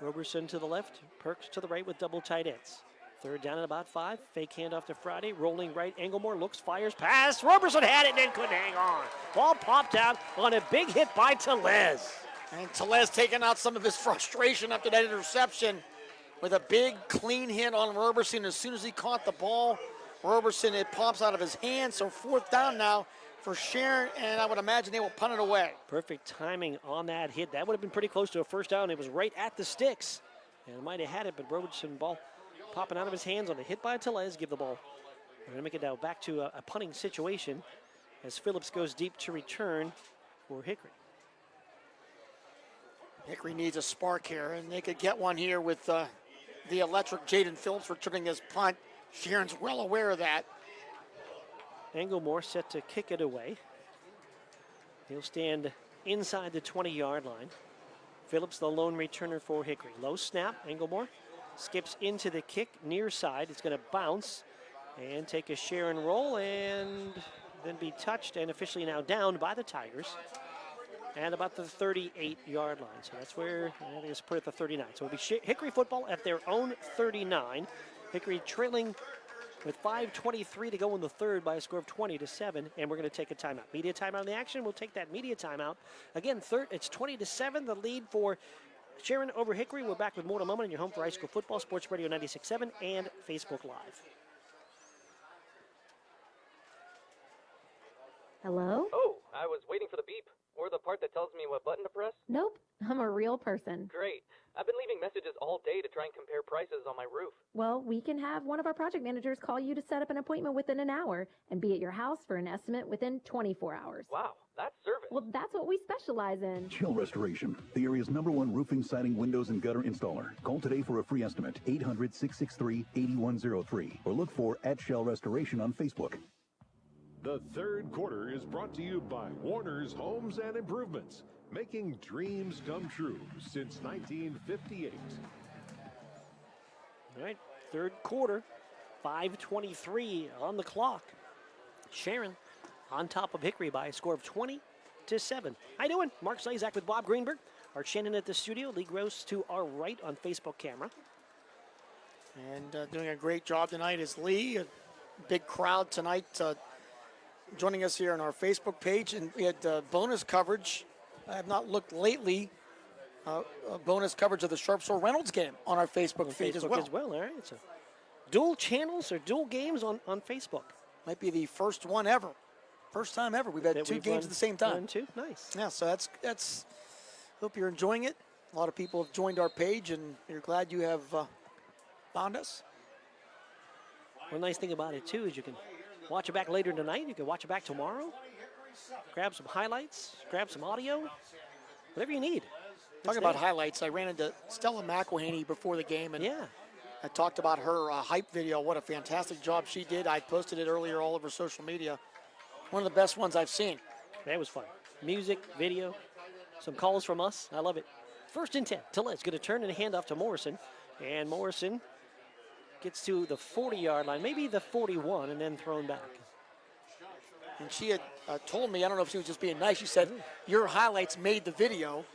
Roberson to the left, Perks to the right with double tight ends. Third down at about 5. Fake handoff to Friday. Rolling right. Englemore looks, fires, pass. Roberson had it and then couldn't hang on. Ball popped out on a big hit by Telez. And Telez taking out some of his frustration after that interception with a big clean hit on Roberson. As soon as he caught the ball, Roberson, it pops out of his hand. So 4th down now for Sharon, and I would imagine they will punt it away. Perfect timing on that hit. That would have been pretty close to a first down. It was right at the sticks. And might have had it, but Roberson ball popping out of his hands on a hit by Telez. Give the ball. We're going to make it now back to a punting situation as Phillips goes deep to return for Hickory. Hickory needs a spark here, and they could get one here with the electric Jaden Phillips returning his punt. Sharon's well aware of that. Englemore set to kick it away. He'll stand inside the 20-yard line. Phillips, the lone returner for Hickory. Low snap, Englemore skips into the kick near side. It's going to bounce and take a Sharon roll and then be touched and officially now down by the Tigers and about the 38-yard line. So that's where I think it's put at the 39. So it'll be Hickory football at their own 39. Hickory trailing with 5:23 to go in the third by a score of 20-7, and we're going to take a timeout. Media timeout in the action. We'll take that media timeout. Again, it's 20-7, the lead for Sharon over Hickory. We're back with more in a moment in your home for high school football, Sports Radio 96.7 and Facebook Live. Hello? Oh, I was waiting for the beep, or the part that tells me what button to press. Nope, I'm a real person. Great. I've been leaving messages all day to try and compare prices on my roof. Well, we can have one of our project managers call you to set up an appointment within an hour and be at your house for an estimate within 24 hours. Wow, that's service. Well, that's what we specialize in. Chill Restoration, the area's #1 roofing, siding, windows, and gutter installer. Call today for a free estimate, 800-663-8103, or look for @Shell Restoration on Facebook. The third quarter is brought to you by Warner's Homes and Improvements, making dreams come true since 1958. All right, third quarter, 5:23 on the clock. Sharon on top of Hickory by a score of 20-7. How you doing? Mark Slazak with Bob Greenberg. Art Shannon at the studio. Lee Gross to our right on Facebook camera. And doing a great job tonight is Lee. A big crowd tonight joining us here on our Facebook page. And we had bonus coverage I have not looked lately. Bonus coverage of the Sharpsville Reynolds game on our Facebook feed as well. All right, so dual channels or dual games on Facebook. Might be the first one ever. First time ever. We've had two games at the same time. Two, nice. Yeah, so that's. Hope you're enjoying it. A lot of people have joined our page, and you're glad you have found us. One nice thing about it too is you can watch it back later tonight. You can watch it back tomorrow. Grab some highlights. Grab some audio. Whatever you need. Talking about highlights, I ran into Stella McElhaney before the game, and I talked about her hype video. What a fantastic job she did. I posted it earlier all over social media. One of the best ones I've seen. That was fun. Music, video, some calls from us. I love it. First and 10. Tellez going to turn and hand off to Morrison. And Morrison gets to the 40-yard line, maybe the 41, and then thrown back. And she had told me, I don't know if she was just being nice, she said, your highlights made the video.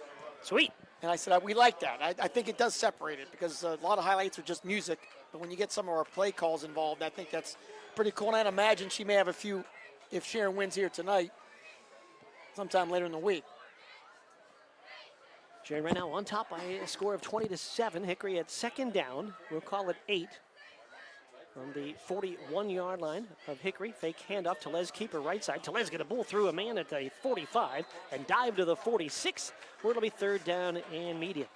Sweet. And I said, we like that. I think it does separate it because a lot of highlights are just music. But when you get some of our play calls involved, I think that's pretty cool. And I'd imagine she may have a few if Sharon wins here tonight, sometime later in the week. Sharon right now on top by a score of 20-7. Hickory at second down. We'll call it 8. From the 41-yard line of Hickory. Fake handoff. Tellez keeper right side. Tellez going to bull through a man at the 45 and dive to the 46, where it'll be third down and medium.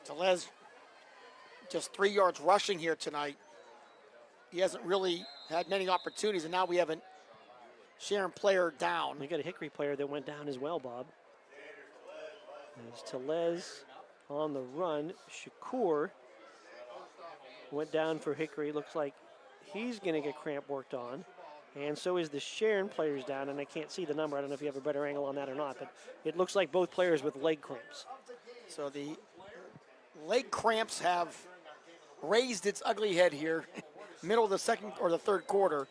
Tellez just 3 yards rushing here tonight. He hasn't really had many opportunities, and now we have a Sharon player down. We got a Hickory player that went down as well, Bob. There's Tellez on the run. Shakur went down for Hickory. Looks like he's going to get cramp worked on. And so is the Sharon players down, and I can't see the number. I don't know if you have a better angle on that or not, but it looks like both players with leg cramps. So the leg cramps have raised its ugly head here, middle of the second or the third quarter.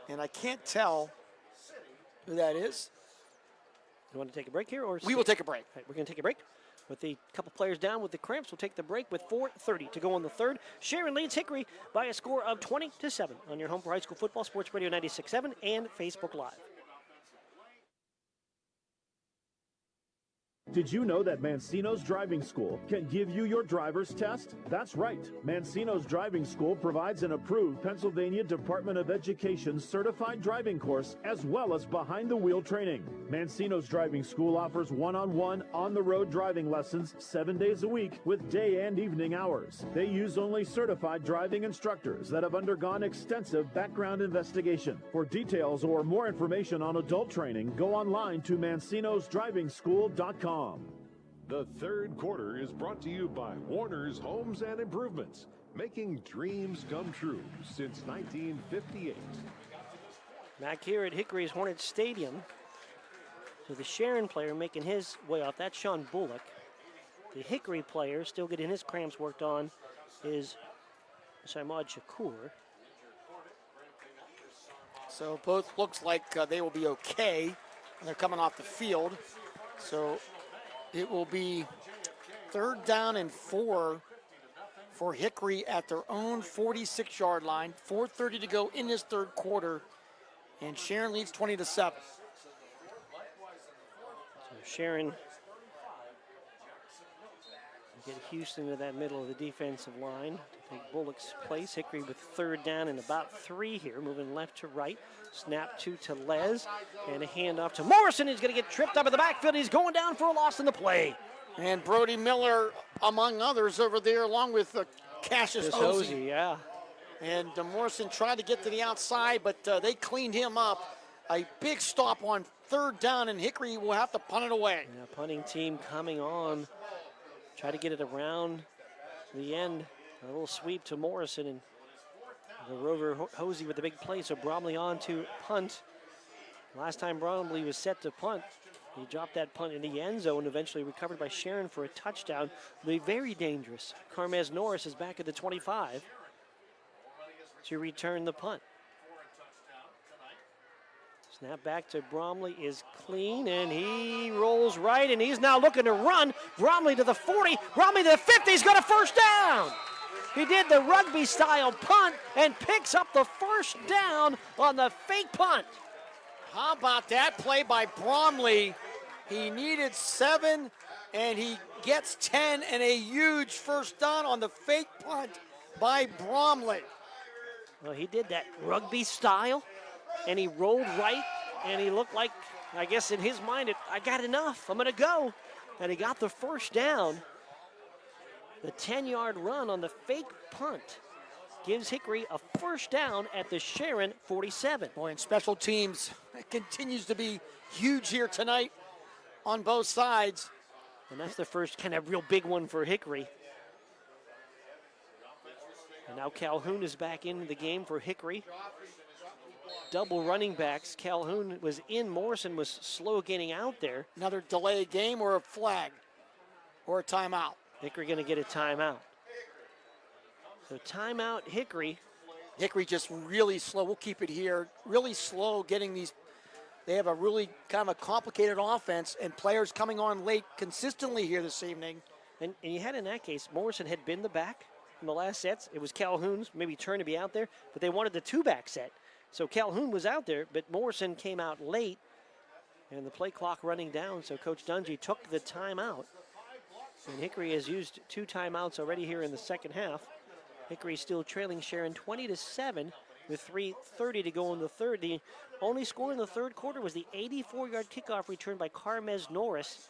And I can't tell who that is. You want to take a break here? Or we will take a break. Right, we're going to take a break. With the couple players down with the cramps, we'll take the break with 4:30 to go on the third. Sharon leads Hickory by a score of 20-7 on your home for high school football, Sports Radio 96.7 and Facebook Live. Did you know that Mancino's Driving School can give you your driver's test? That's right. Mancino's Driving School provides an approved Pennsylvania Department of Education certified driving course as well as behind-the-wheel training. Mancino's Driving School offers one-on-one, on-the-road driving lessons 7 days a week with day and evening hours. They use only certified driving instructors that have undergone extensive background investigation. For details or more information on adult training, go online to mancinosdrivingschool.com. The third quarter is brought to you by Warner's Homes and Improvements, making dreams come true since 1958. Back here at Hickory's Hornet Stadium. So the Sharon player making his way off. That's Sean Bullock. The Hickory player still getting his cramps worked on is Samad Shakur. So both looks like they will be okay when they're coming off the field. So it will be third down and 4 for Hickory at their own 46-yard line. 4:30 to go in this third quarter, and Sharon leads 20-7. So Sharon get Houston to that middle of the defensive line to take Bullock's place. Hickory with third down and about 3 here, moving left to right. Snap to Tellez, and a handoff to Morrison. He's going to get tripped up in the backfield. He's going down for a loss in the play. And Brody Miller, among others, over there, along with Cassius Hosey. Yeah. And Morrison tried to get to the outside, but they cleaned him up. A big stop on third down, and Hickory will have to punt it away. Yeah, punting team coming on. Try to get it around the end. A little sweep to Morrison, and the Rover Hosey with the big play. So Bromley on to punt. Last time Bromley was set to punt, he dropped that punt in the end zone, eventually recovered by Sharon for a touchdown. The very dangerous Carmez Norris is back at the 25 to return the punt. Snap back to Bromley is clean, and he rolls right, and he's now looking to run. Bromley to the 40, Bromley to the 50, he's got a first down. He did the rugby-style punt and picks up the first down on the fake punt. How about that play by Bromley? He needed 7, and he gets 10, and a huge first down on the fake punt by Bromley. Well, he did that rugby style, and he rolled right, and he looked like, I guess in his mind, I got enough, I'm gonna go. And he got the first down. The 10-yard run on the fake punt gives Hickory a first down at the Sharon 47. Boy, and special teams, it continues to be huge here tonight on both sides. And that's the first kind of real big one for Hickory. And now Calhoun is back into the game for Hickory. Double running backs. Calhoun was in. Morrison was slow getting out there. Another delay game or a flag or a timeout. Hickory going to get a timeout. So timeout Hickory. Hickory just really slow. We'll keep it here. Really slow getting these. They have a really kind of a complicated offense and players coming on late consistently here this evening. And you had in that case, Morrison had been the back in the last sets. It was Calhoun's maybe turn to be out there, but they wanted the 2-back set. So Calhoun was out there, but Morrison came out late, and the play clock running down, so Coach Dungy took the timeout. And Hickory has used 2 timeouts already here in the second half. Hickory still trailing Sharon 20-7 with 3:30 to go in the third. The only score in the third quarter was the 84-yard kickoff return by Carmez Norris.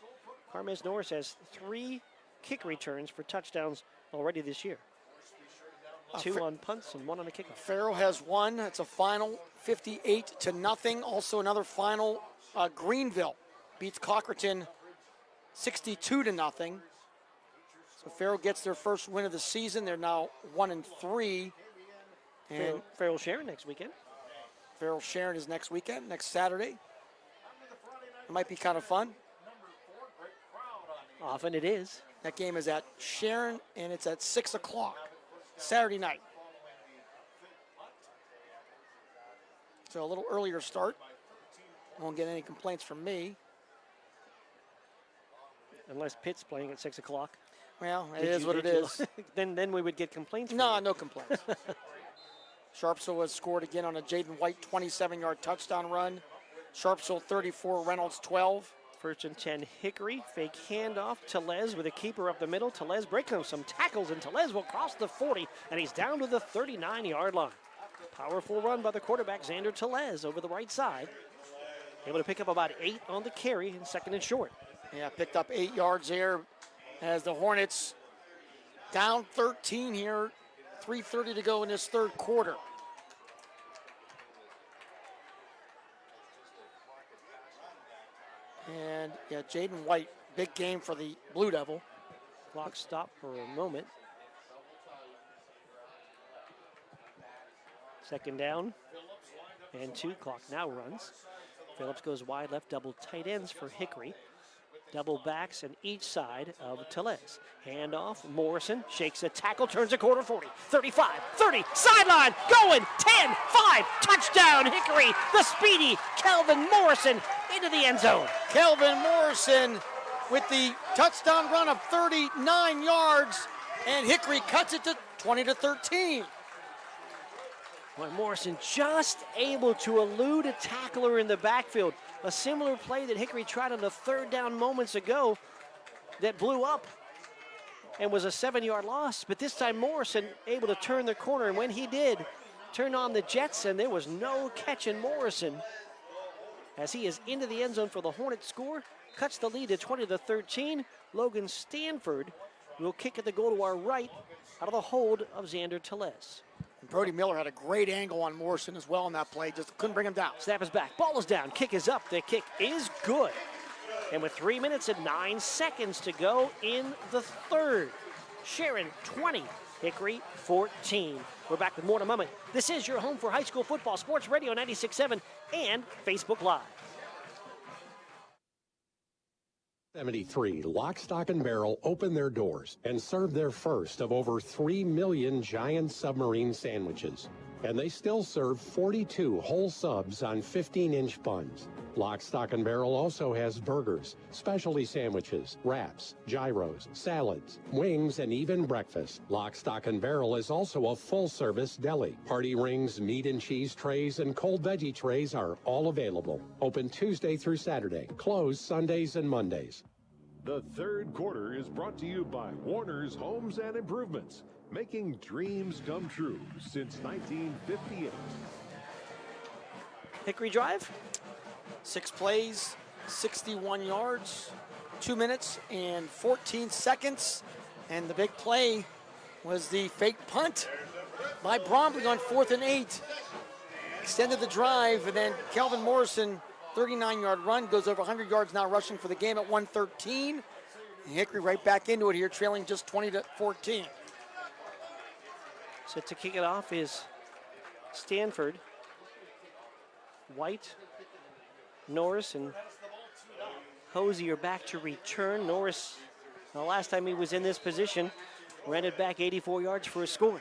Carmez Norris has 3 kick returns for touchdowns already this year. 2 on punts and 1 on a kickoff. Farrell has 1. It's a final 58-0. Also another final. Greenville beats Cochraton 62-0. So Farrell gets their first win of the season. They're now 1-3. And Farrell Sharon next weekend. Farrell Sharon is next weekend, next Saturday. It might be kind of fun. Often it is. That game is at Sharon, and it's at 6 o'clock Saturday night. So a little earlier start. Won't get any complaints from me. Unless Pitt's playing at 6 o'clock. Well, it is what it is. Then we would get complaints. No complaints. Sharpsville has scored again on a Jaden White 27-yard touchdown run. Sharpsville 34, Reynolds 12. First and 10, Hickory. Fake handoff. Telez with a keeper up the middle. Telez breaking some tackles, and Telez will cross the 40, and he's down to the 39-yard line. Powerful run by the quarterback, Xander Telez, over the right side. Able to pick up about 8 on the carry in second and short. Yeah, picked up 8 yards there as the Hornets down 13 here. 3:30 to go in this third quarter. And yeah, Jaden White, big game for the Blue Devil. Clock stopped for a moment. Second down and 2. Clock now runs. Phillips goes wide left, double tight ends for Hickory. Double backs on each side of Telez. Handoff, Morrison shakes a tackle, turns a quarter, 40, 35, 30, sideline, going, 10, 5, touchdown, Hickory, the speedy Kelvin Morrison into the end zone. Kelvin Morrison with the touchdown run of 39 yards, and Hickory cuts it to 20-13. Well, Morrison just able to elude a tackler in the backfield. A similar play that Hickory tried on the third down moments ago that blew up and was a 7-yard loss. But this time Morrison able to turn the corner, and when he did, turn on the jets, and there was no catching Morrison as he is into the end zone for the Hornet score. Cuts the lead to 20-13. Logan Stanford will kick at the goal to our right out of the hold of Xander Telez. Brody Miller had a great angle on Morrison as well on that play. Just couldn't bring him down. Snap is back. Ball is down. Kick is up. The kick is good. And with 3 minutes and 9 seconds to go in the third, Sharon 20, Hickory 14. We're back with more in a moment. This is your home for high school football, Sports Radio 96.7 and Facebook Live. 73 Lock, Stock, and Barrel opened their doors and served their first of over 3 million giant submarine sandwiches. and they still serve 42 whole subs on 15-inch buns. Lock, Stock, and Barrel also has burgers, specialty sandwiches, wraps, gyros, salads, wings, and even breakfast. Lock, Stock, and Barrel is also a full-service deli. Party rings, meat and cheese trays, and cold veggie trays are all available. Open Tuesday through Saturday, closed Sundays and Mondays. The third quarter is brought to you by Warner's Homes and Improvements, making dreams come true since 1958. Hickory drive. 6 plays, 61 yards, 2 minutes and 14 seconds. And the big play was the fake punt by Bromley on 4th and 8. Extended the drive, and then Kelvin Morrison, 39-yard run, goes over 100 yards now rushing for the game at 113. And Hickory right back into it here, trailing just 20-14. So to kick it off is Stanford, White, Norris, and Hosey are back to return. Norris, the last time he was in this position, ran it back 84 yards for a score.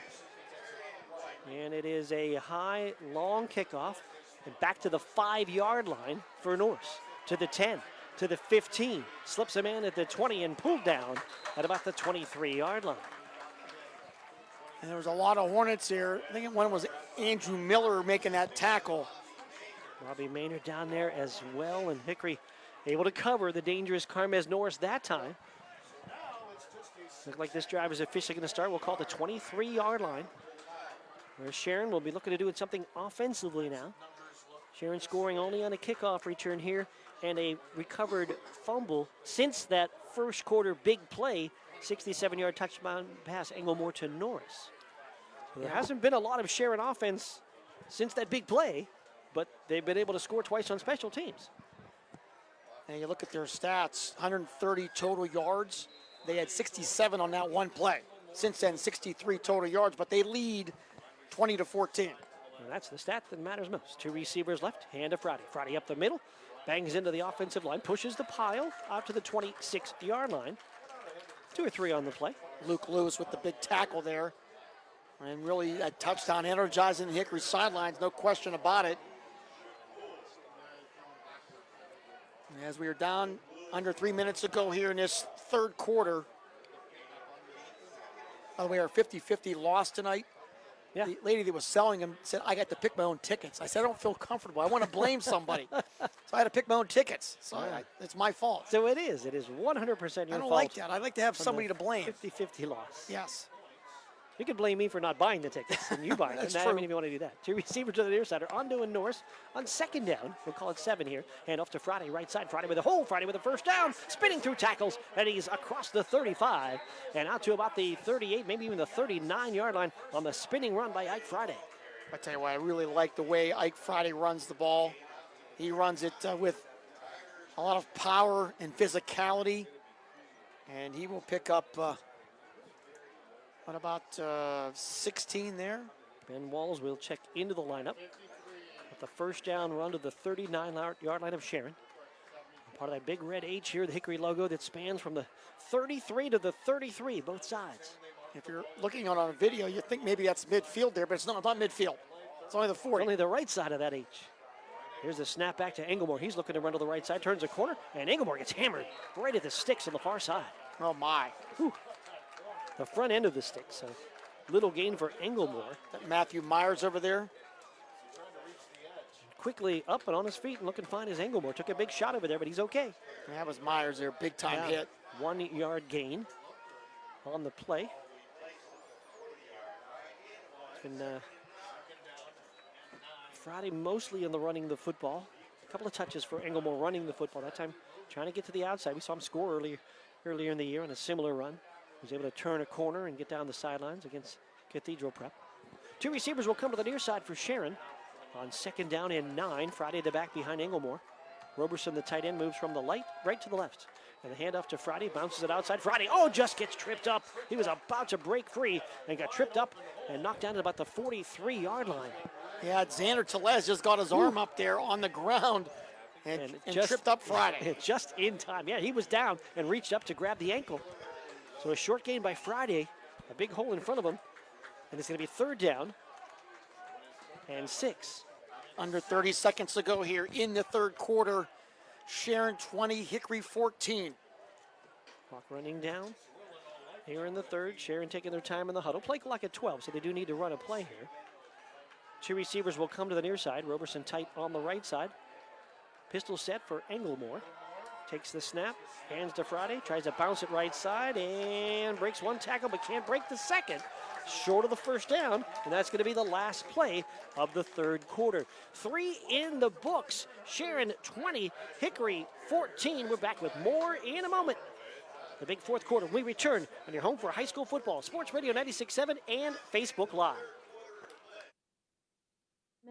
And it is a high, long kickoff, and back to the 5-yard line for Norris, to the 10, to the 15, slips a man at the 20 and pulled down at about the 23-yard line. And there was a lot of Hornets here. I think one was Andrew Miller making that tackle. Robbie Maynard down there as well, and Hickory able to cover the dangerous Carmez Norris that time. Looks like this drive is officially going to start. We'll call it the 23-yard line, where Sharon will be looking to do something offensively now. Sharon scoring only on a kickoff return here and a recovered fumble since that first quarter big play, 67-yard touchdown pass, Englemore to Norris. There hasn't been a lot of Sharon offense since that big play, but they've been able to score twice on special teams. And you look at their stats, 130 total yards. They had 67 on that one play. Since then, 63 total yards, but they lead 20-14. And that's the stat that matters most. 2 receivers left, hand to Friday. Friday up the middle, bangs into the offensive line, pushes the pile out to the 26-yard line. 2 or 3 on the play. Luke Lewis with the big tackle there. And really a touchdown energizing the Hickory sidelines, no question about it. As we are down under 3 minutes to go here in this third quarter. By the way, our 50-50 loss tonight. Yeah. The lady that was selling them said, I got to pick my own tickets. I said, I don't feel comfortable. I want to blame somebody. So I had to pick my own tickets. So it's my fault. So it is. It is 100% your fault. I don't like that. I like to have somebody to blame. 50-50 loss. Yes. You can blame me for not buying the tickets, and you buy it. That's I true. mean, if you want to do that. 2 receivers to the near side are Ondo and Norris on second down. We'll call it 7 here. Hand off to Friday, right side. Friday with a hole. Friday with a first down. Spinning through tackles, and he's across the 35 and out to about the 38, maybe even the 39-yard line on the spinning run by Ike Friday. I tell you what, I really like the way Ike Friday runs the ball. He runs it with a lot of power and physicality, and he will pick up, what about 16 there? Ben Walls will check into the lineup with the first down run to the 39-yard line of Sharon. Part of that big red H here, the Hickory logo that spans from the 33 to the 33, both sides. If you're looking on a video, you think maybe that's midfield there, but it's not midfield. It's only the 40. Only the right side of that H. Here's the snap back to Englemore. He's looking to run to the right side, turns a corner, and Englemore gets hammered right at the sticks on the far side. Oh, my. Whew. The front end of the sticks, so little gain for Englemore. That Matthew Myers over there. Quickly up and on his feet and looking fine as Englemore. Took a big shot over there, but he's okay. That was Myers there, big time hit. 1 yard gain on the play. It's been Friday mostly in the running the football. A couple of touches for Englemore running the football. That time trying to get to the outside. We saw him score earlier in the year on a similar run. He was able to turn a corner and get down the sidelines against Cathedral Prep. 2 receivers will come to the near side for Sharon on second down and 9. Friday the back behind Englemore. Roberson, the tight end, moves from the right to the left. And the handoff to Friday, bounces it outside. Friday, just gets tripped up. He was about to break free and got tripped up and knocked down at about the 43-yard line. Yeah, Xander Telez just got his arm up there on the ground and tripped up Friday. Just in time. Yeah, he was down and reached up to grab the ankle. So a short gain by Friday, a big hole in front of him. And it's going to be third down Under 30 seconds to go here in the third quarter. Sharon 20, Hickory 14. Clock running down here in the third. Sharon taking their time in the huddle. Play clock at 12, so they do need to run a play here. Two receivers will come to the near side. Roberson tight on the right side. Pistol set for Englemore. Takes the snap, hands to Friday, tries to bounce it right side and breaks one tackle but can't break the second. Short of the first down, and that's going to be the last play of the third quarter. 3 in the books. Sharon 20, Hickory 14. We're back with more in a moment. The big fourth quarter. We return on your home for high school football. Sports Radio 96.7 and Facebook Live.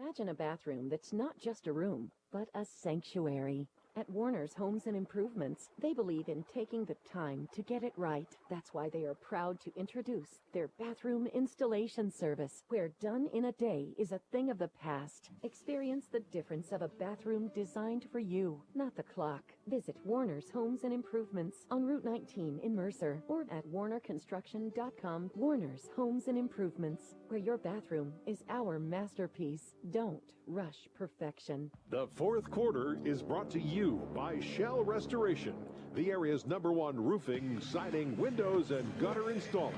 Imagine a bathroom that's not just a room, but a sanctuary. At Warner's Homes and Improvements, they believe in taking the time to get it right. That's why they are proud to introduce their bathroom installation service, where done in a day is a thing of the past. Experience the difference of a bathroom designed for you, not the clock. Visit Warner's Homes and Improvements on Route 19 in Mercer or at warnerconstruction.com. Warner's Homes and Improvements, where your bathroom is our masterpiece. Don't rush perfection. The fourth quarter is brought to you by Shell Restoration, the area's #1 roofing, siding, windows, and gutter installer.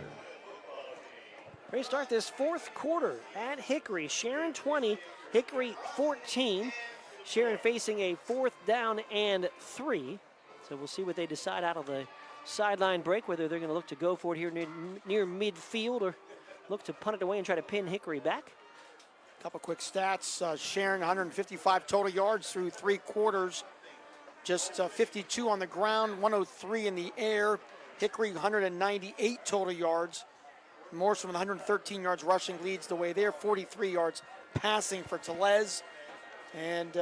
Ready to start this fourth quarter at Hickory. Sharon 20, Hickory 14. Sharon facing a 4th down and 3. So we'll see what they decide out of the sideline break, whether they're going to look to go for it here near midfield or look to punt it away and try to pin Hickory back. Couple quick stats. Sharon 155 total yards through 3 quarters. Just 52 on the ground, 103 in the air. Hickory 198 total yards. Morrison with 113 yards rushing leads the way there. 43 yards passing for Tellez. And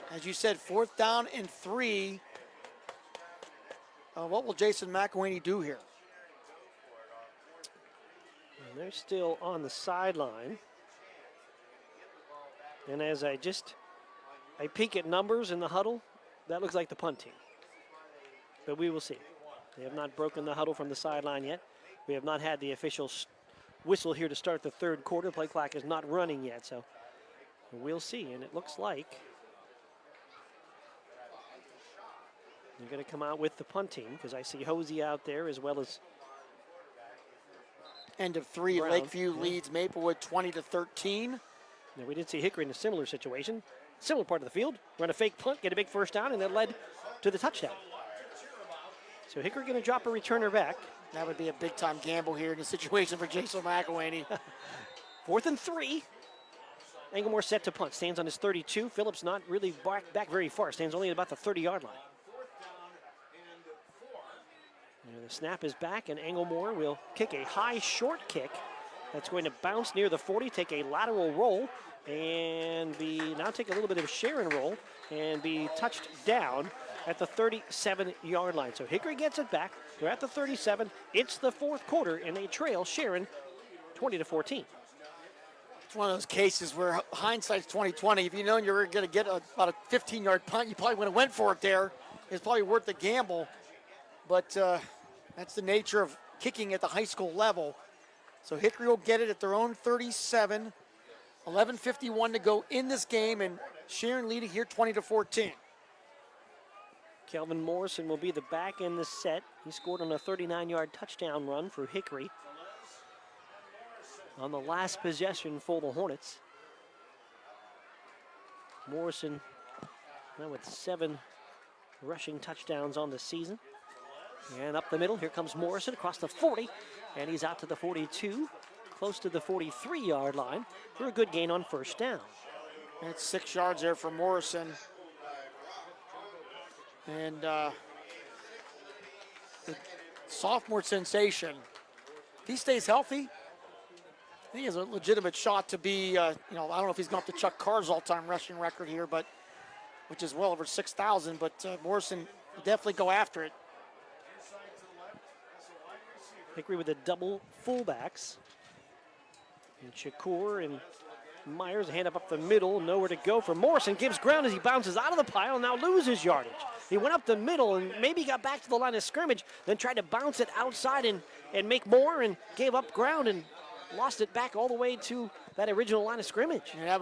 as you said, 4th down and 3. What will Jason McElhaney do here? And they're still on the sideline. And as I peek at numbers in the huddle, that looks like the punt team. But we will see. They have not broken the huddle from the sideline yet. We have not had the official whistle here to start the third quarter. Play clock is not running yet, so we'll see. And it looks like they're going to come out with the punt team because I see Hosey out there as well as end of 3. Brown. Lakeview leads Maplewood 20-13. Now, we did see Hickory in a similar situation, similar part of the field, run a fake punt, get a big first down, and that led to the touchdown. So Hickory going to drop a returner back. That would be a big-time gamble here in the situation for Jason McElhaney. 4th and 3. Englemore set to punt, stands on his 32. Phillips not really back very far, stands only at about the 30-yard line. And the snap is back, and Englemore will kick a high short kick. That's going to bounce near the 40, take a lateral roll, and take a little bit of a Sharon roll, and be touched down at the 37-yard line. So Hickory gets it back. They're at the 37. It's the fourth quarter, and they trail Sharon 20-14. It's one of those cases where hindsight's 20/20. If you know you were going to get about a 15-yard punt, you probably would have went for it there. It's probably worth the gamble. But that's the nature of kicking at the high school level. So Hickory will get it at their own 37. 11:51 to go in this game, and Sharon leading here 20-14. Kelvin Morrison will be the back in the set. He scored on a 39-yard touchdown run for Hickory on the last possession for the Hornets. Morrison now with 7 rushing touchdowns on the season. And up the middle, here comes Morrison across the 40, and he's out to the 42, close to the 43-yard line for a good gain on first down. That's 6 yards there for Morrison. And the sophomore sensation, if he stays healthy, I think he has a legitimate shot to be, I don't know if he's going up to Chuck Carr's all-time rushing record here, but which is well over 6,000, but Morrison will definitely go after it. Hickory with the double fullbacks. And Shakur and Myers, a hand up the middle, nowhere to go for Morrison. Gives ground as he bounces out of the pile and now loses yardage. He went up the middle and maybe got back to the line of scrimmage, then tried to bounce it outside and make more and gave up ground and lost it back all the way to that original line of scrimmage. And I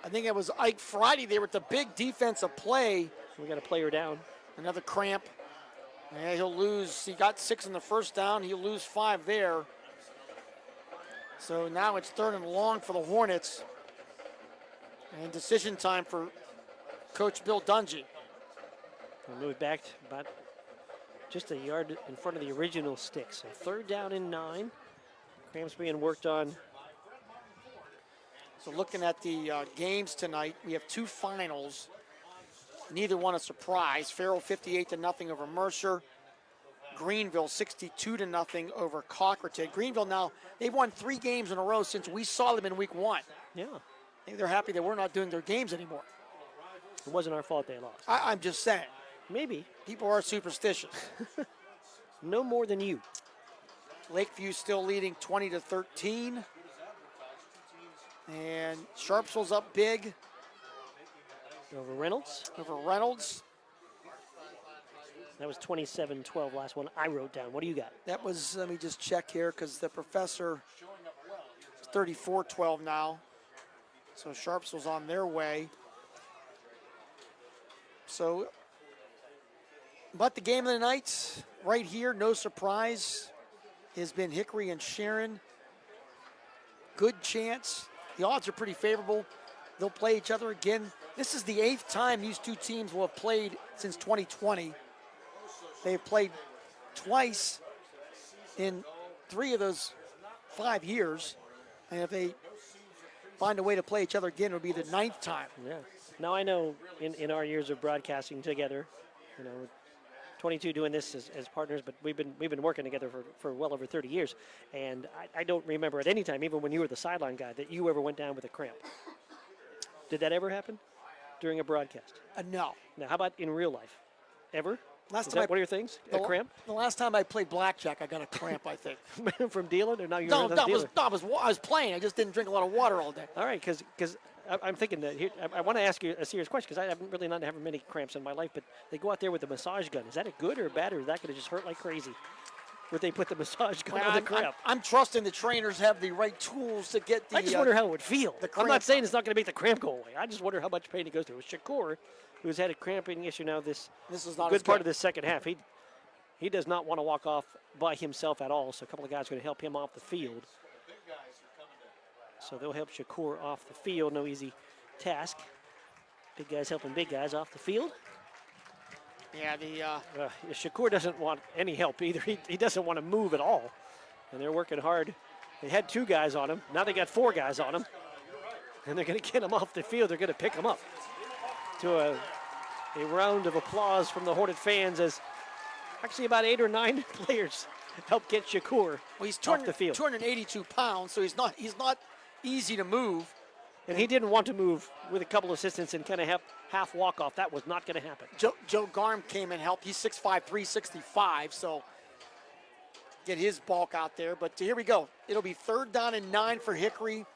think it was Ike Friday. They were at the big defensive play. We got a player down. Another cramp. Yeah, he'll lose. He got 6 in the first down. He'll lose 5 there. So now it's 3rd and long for the Hornets. And decision time for Coach Bill Dungy. We'll move back about just a yard in front of the original stick. So 3rd down and 9. Cramps being worked on. So looking at the games tonight, we have 2 finals. Neither one a surprise. Farrell 58-0 over Mercer. Greenville 62-0 over Cockerton. Greenville now, they've won 3 games in a row since we saw them in week 1. Yeah. I think they're happy that we're not doing their games anymore. It wasn't our fault they lost. I'm just saying. Maybe. People are superstitious. No more than you. Lakeview still leading 20-13. And Sharpsville's up big. Over Reynolds. That was 27-12 last one I wrote down. What do you got? That was, let me just check here because the professor is 34-12 now. So Sharpsville's on their way. So, but the game of the night right here, no surprise, has been Hickory and Sharon. Good chance. The odds are pretty favorable. They'll play each other again. This is the 8th time these 2 teams will have played since 2020. They've played twice in 3 of those 5 years. And if they find a way to play each other again, it'll be the 9th time. Yeah. Now I know in our years of broadcasting together, 22 doing this as partners, but we've been working together for well over 30 years. And I don't remember at any time, even when you were the sideline guy, that you ever went down with a cramp. Did that ever happen during a broadcast? No. Now, how about in real life? Ever? Last Is time that one of your things? A cramp? The last time I played blackjack, I got a cramp, I think. From dealing, or now you're No, dealing? I was playing. I just didn't drink a lot of water all day. All right, because I'm thinking that here, I want to ask you a serious question, because I haven't really not having many cramps in my life, but they go out there with a massage gun. Is that a good or bad, or is that going to just hurt like crazy? Where they put the massage gun on the cramp? I'm trusting the trainers have the right tools to get the. I just wonder how it would feel. The I'm not saying it's not going to make the cramp go away. I just wonder how much pain it goes through. With Shakur, who's had a cramping issue now this is not good part of the second half. He does not want to walk off by himself at all, so a couple of guys are going to help him off the field. So they'll help Shakur off the field. No easy task. Big guys helping big guys off the field. Yeah, Shakur doesn't want any help either. He doesn't want to move at all. And they're working hard. They had 2 guys on him. Now they got 4 guys on him. And they're going to get him off the field. They're going to pick him up. To a round of applause from the Hornet fans as actually about 8 or 9 players help get Shakur off the field. 282 pounds, so he's not easy to move. And he didn't want to move with a couple of assistants and kind of half walk off. That was not going to happen. Joe Garm came and helped. He's 6'5", 365, so get his bulk out there. But here we go. It'll be 3rd down and 9 for Hickory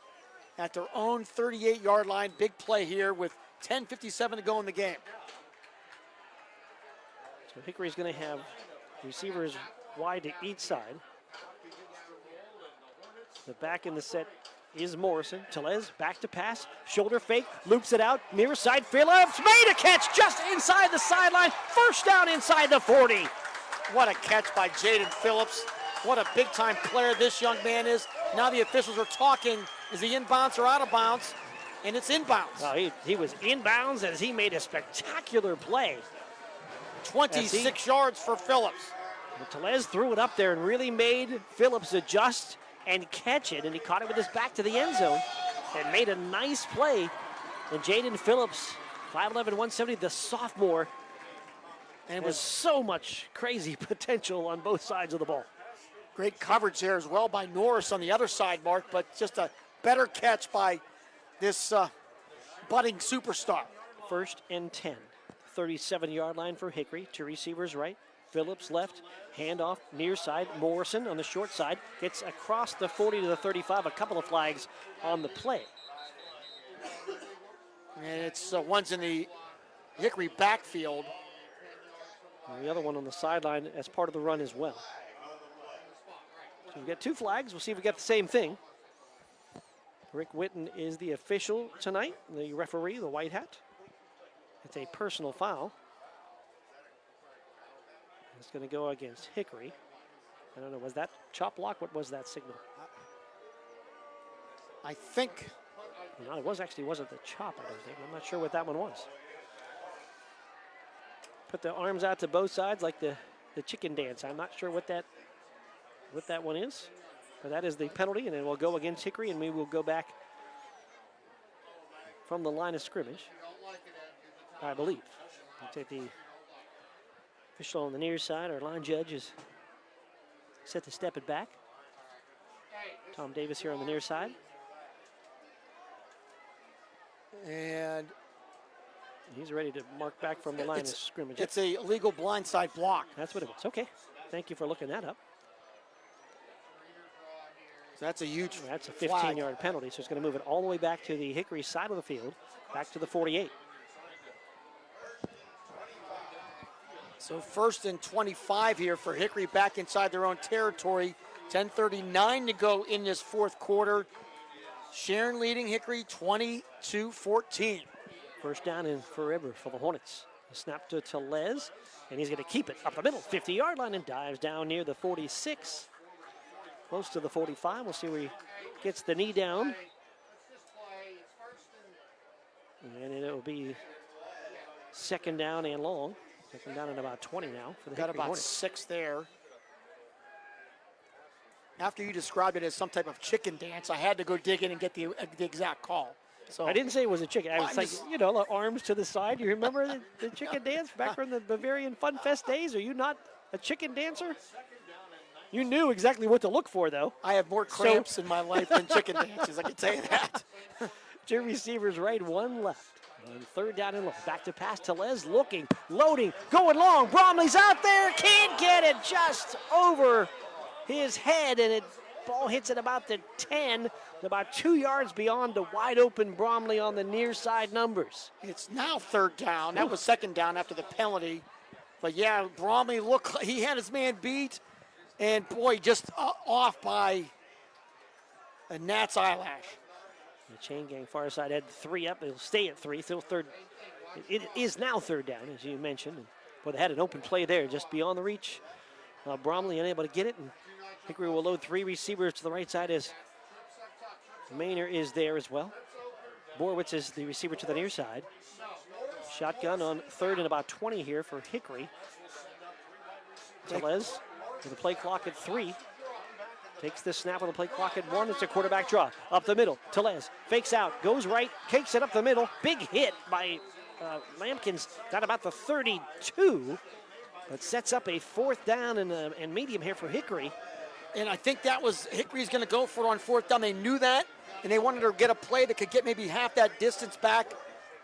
at their own 38-yard line. Big play here with 10:57 to go in the game. So Hickory's going to have receivers wide to each side. The back in the set is Morrison. Telez back to pass. Shoulder fake. Loops it out. Near side. Phillips made a catch just inside the sideline. First down inside the 40. What a catch by Jaden Phillips. What a big-time player this young man is. Now the officials are talking. Is he inbounds or out of bounds? And it's inbounds. Oh, he was inbounds as he made a spectacular play. 26 yards for Phillips. Telez threw it up there and really made Phillips adjust and catch it, and he caught it with his back to the end zone and made a nice play. And Jaden Phillips, 5'11", 170, the sophomore, and was so much crazy potential on both sides of the ball. Great coverage there as well by Norris on the other side, Mark, but just a better catch by this budding superstar. 1st and 10, 37-yard line for Hickory. 2 receivers right. Phillips left, handoff near side. Morrison on the short side gets across the 40 to the 35. A couple of flags on the play. And it's one's in the Hickory backfield. And the other one on the sideline as part of the run as well. So we've got 2 flags. We'll see if we get the same thing. Rick Witten is the official tonight, the referee, the white hat. It's a personal foul. It's going to go against Hickory. I don't know, was that chop block? What was that signal? I think. No, it wasn't the chop, I don't think. I'm not sure what that one was. Put the arms out to both sides like the chicken dance. I'm not sure what that one is. But that is the penalty, and it will go against Hickory, and we will go back from the line of scrimmage, I believe. We'll take the official on the near side. Our line judge is set to step it back. Tom Davis here on the near side. And he's ready to mark back from the line of scrimmage. It's a illegal blindside block. That's what it was. Okay. Thank you for looking that up. So that's a huge That's a 15-yard penalty, so it's going to move it all the way back to the Hickory side of the field, back to the 48. So 1st and 25 here for Hickory, back inside their own territory. 10:39 to go in this fourth quarter. Sharon leading Hickory 20-14. First down in forever for the Hornets. A snap to Tellez, and he's going to keep it up the middle, 50-yard line, and dives down near the 46. Close to the 45. We'll see where he gets the knee down. And it will be second down and long. Second down and about 20 now for the Got Hickory about Hornets. 6 there. After you described it as some type of chicken dance, I had to go dig in and get the exact call. So I didn't say it was a chicken. I was like, you know, arms to the side. You remember the chicken dance back from the Bavarian Fun Fest days? Are you not a chicken dancer? You knew exactly what to look for, though. I have more cramps in my life than chicken dances, I can tell you that. 2 receivers right, 1 left. And third down and long. Back to pass. Tellez looking, loading, going long. Bromley's out there. Can't get it, just over his head. And ball hits at about the 10, about 2 yards beyond the wide open Bromley on the near side numbers. It's now third down. That was second down after the penalty. But yeah, Bromley looked like he had his man beat. And boy, just off by a gnat's eyelash. The chain gang far side had 3 up. It'll stay at 3. Still third. It is now third down, as you mentioned. But they had an open play there just beyond the reach. Bromley unable to get it. And Hickory will load 3 receivers to the right side as Maynor is there as well. Borwitz is the receiver to the near side. Shotgun on third and about 20 here for Hickory. Tellez with a play clock at 3. Takes the snap with a play clock at 1. It's a quarterback draw. Up the middle. Tellez fakes out. Goes right. Kicks it up the middle. Big hit by Lampkins. Got about the 32. But sets up a 4th down and medium here for Hickory. And I think that was Hickory's going to go for it on 4th down. They knew that. And they wanted to get a play that could get maybe half that distance back.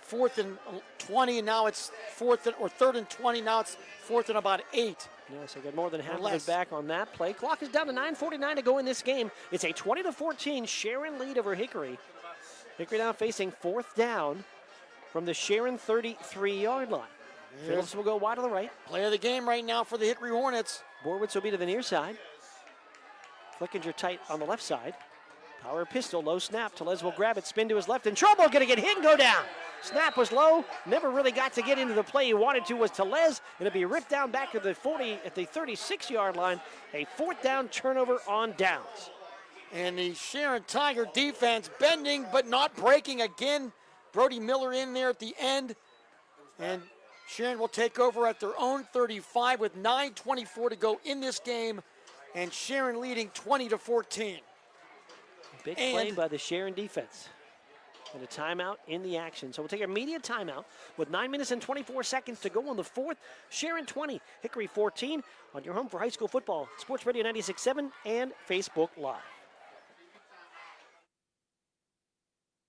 4th and 20. And now it's 3rd and 20. Now it's 4th and about 8. Yes, they got more than half of it back on that play. Clock is down to 9:49 to go in this game. It's a 20-14 Sharon lead over Hickory. Hickory now facing 4th down from the Sharon 33-yard line. Phillips will go wide to the right. Play of the game right now for the Hickory Hornets. Borwitz will be to the near side. Flickinger tight on the left side. Power pistol, low snap. Tellez will grab it, spin to his left, in trouble, gonna get hit and go down. Snap was low, never really got to get into the play he wanted to was Tellez. It'll be ripped down back to the 40 at the 36-yard line. A 4th down turnover on downs. And the Sharon Tiger defense bending but not breaking again. Brody Miller in there at the end. And Sharon will take over at their own 35 with 9:24 to go in this game. And Sharon leading 20-14. Big play by the Sharon defense. And a timeout in the action. So we'll take an immediate timeout with 9 minutes and 24 seconds to go on the 4th. Sharon 20, Hickory 14 on your home for high school football. Sports Radio 96.7 and Facebook Live.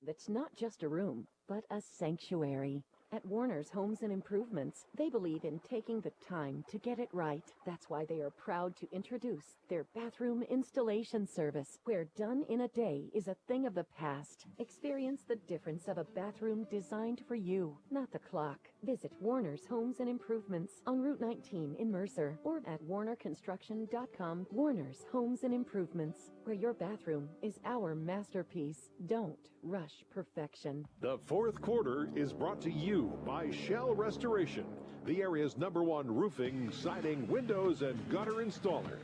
That's not just a room, but a sanctuary. At Warner's Homes and Improvements, they believe in taking the time to get it right. That's why they are proud to introduce their bathroom installation service, where done in a day is a thing of the past. Experience the difference of a bathroom designed for you, not the clock. Visit Warner's Homes and Improvements on Route 19 in Mercer or at warnerconstruction.com. Warner's Homes and Improvements, where your bathroom is our masterpiece. Don't rush perfection. The fourth quarter is brought to you by Shell Restoration, the area's #1 roofing, siding, windows, and gutter installer.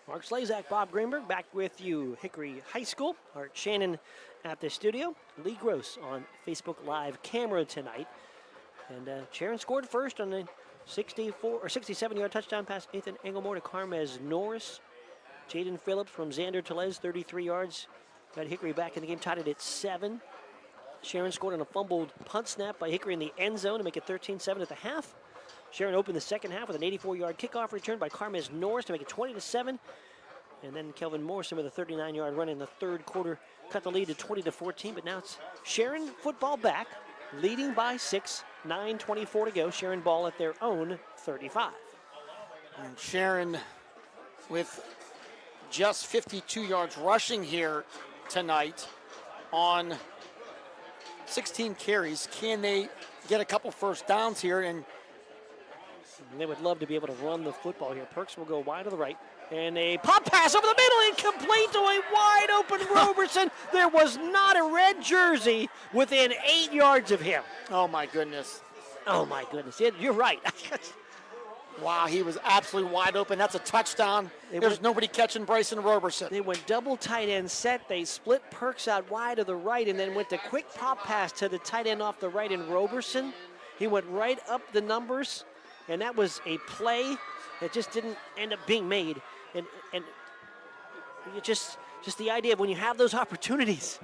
Mark Slazak, Bob Greenberg, back with you. Hickory High School. Art Shannon at the studio. Lee Gross on Facebook Live camera tonight. And Sharon scored first on a 67-yard touchdown pass. Nathan Engelmore to Carmez Norris. Jaden Phillips from Xander Telez, 33 yards. Got Hickory back in the game, tied it at 7. Sharon scored on a fumbled punt snap by Hickory in the end zone to make it 13-7 at the half. Sharon opened the second half with an 84-yard kickoff return by Carmez Norris to make it 20-7. And then Kelvin Morrison with a 39-yard run in the third quarter cut the lead to 20-14. But now it's Sharon football back, leading by 6, 9:24 to go. Sharon ball at their own 35. And Sharon with just 52 yards rushing here tonight on 16 carries. Can they get a couple first downs here? And they would love to be able to run the football here. Perks will go wide to the right. And a pop pass over the middle, incomplete to a wide open Roberson. There was not a red jersey within 8 yards of him. Oh my goodness. Oh my goodness. You're right. Wow, he was absolutely wide open. That's a touchdown. There's nobody catching Bryson Roberson. They went double tight end set. They split Perks out wide to the right and then went the quick pop pass to the tight end off the right in Roberson. He went right up the numbers, and that was a play that just didn't end up being made. And you just the idea of when you have those opportunities.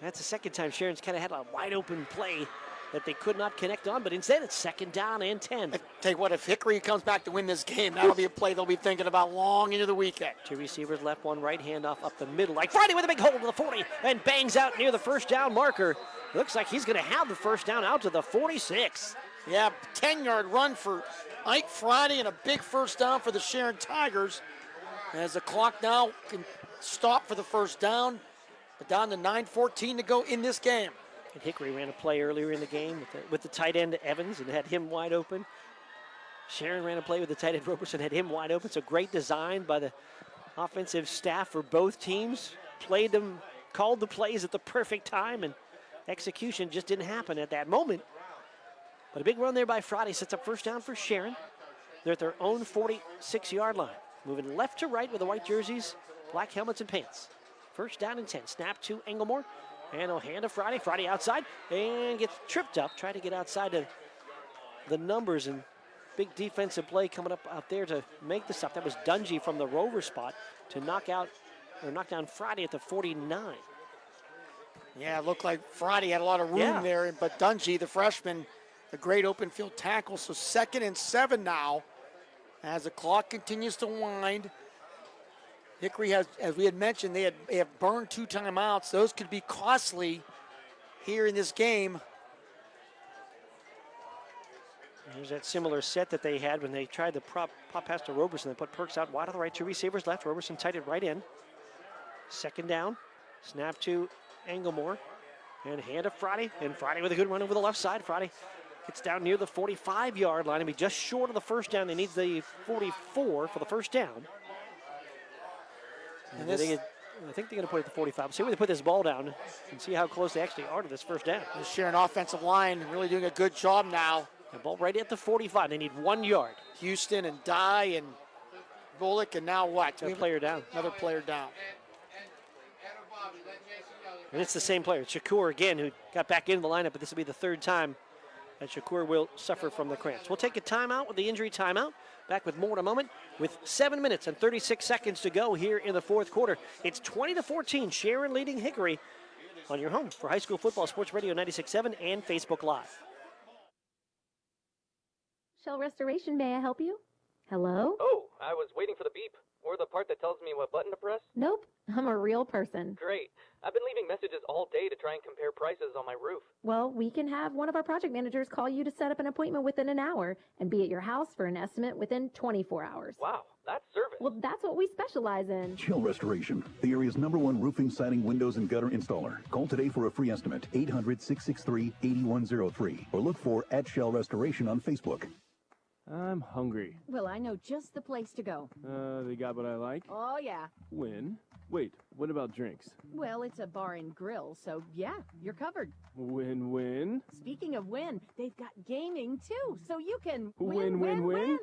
That's the second time Sharon's kind of had a wide open play that they could not connect on, but instead it's 2nd down and 10. I tell you what, if Hickory comes back to win this game, that'll be a play they'll be thinking about long into the weekend. 2 receivers left, 1 right, handoff up the middle. Like Friday with a big hole to the 40 and bangs out near the first down marker. Looks like he's going to have the first down out to the 46. Yeah, 10-yard run for Ike Friday and a big first down for the Sharon Tigers. As the clock now can stop for the first down, but down to 9:14 to go in this game. And Hickory ran a play earlier in the game with the tight end Evans and had him wide open. Sharon ran a play with the tight end Roberson, had him wide open. So great design by the offensive staff for both teams. Played them, called the plays at the perfect time, and execution just didn't happen at that moment. But a big run there by Friday sets up first down for Sharon. They're at their own 46-yard line. Moving left to right with the white jerseys, black helmets and pants. First down and 10. Snap to Engelmore. And he'll hand to Friday. Friday outside and gets tripped up. Try to get outside of the numbers, and big defensive play coming up out there to make the stop. That was Dungy from the rover spot to knock down Friday at the 49. Yeah, it looked like Friday had a lot of room there, but Dungy, the freshman, a great open field tackle. So 2nd and 7 now as the clock continues to wind. Hickory has, as we had mentioned, they have burned 2 timeouts. Those could be costly here in this game. Here's that similar set that they had when they tried the pop pass to Roberson. They put Perks out wide on the right, 2 receivers left. Roberson tight it right in. 2nd down. Snap to Engelmore. And hand to Friday. And Friday with a good run over the left side. Friday gets down near the 45-yard line and be just short of the first down. They need the 44 for the first down. And I think they're going to put it at the 45. See where they put this ball down and see how close they actually are to this first down. The Sharon offensive line really doing a good job now. The ball right at the 45. They need 1 yard. Houston and Dye and Bullock, and now what? Another player down. Another player down. And it's the same player, Shakur again, who got back into the lineup, but this will be the 3rd time that Shakur will suffer from the cramps. We'll take a timeout with the injury timeout. Back with more in a moment with 7 minutes and 36 seconds to go here in the 4th quarter. It's 20-14, Sharon leading Hickory on your home for high school football, Sports Radio 96.7 and Facebook Live. Shell Restoration, may I help you? Hello? Oh, I was waiting for the beep. Or the part that tells me what button to press? Nope, I'm a real person. Great. I've been leaving messages all day to try and compare prices on my roof. Well, we can have one of our project managers call you to set up an appointment within an hour and be at your house for an estimate within 24 hours. Wow, that's service. Well, that's what we specialize in. Shell Restoration, the area's #1 roofing, siding, windows, and gutter installer. Call today for a free estimate, 800-663-8103, or look for @Shell Restoration on Facebook. I'm hungry. Well, I know just the place to go. They got what I like? Oh, yeah. Win. Wait, what about drinks? Well, it's a bar and grill, so yeah, you're covered. Win-win. Speaking of win, they've got gaming too, so you can Win.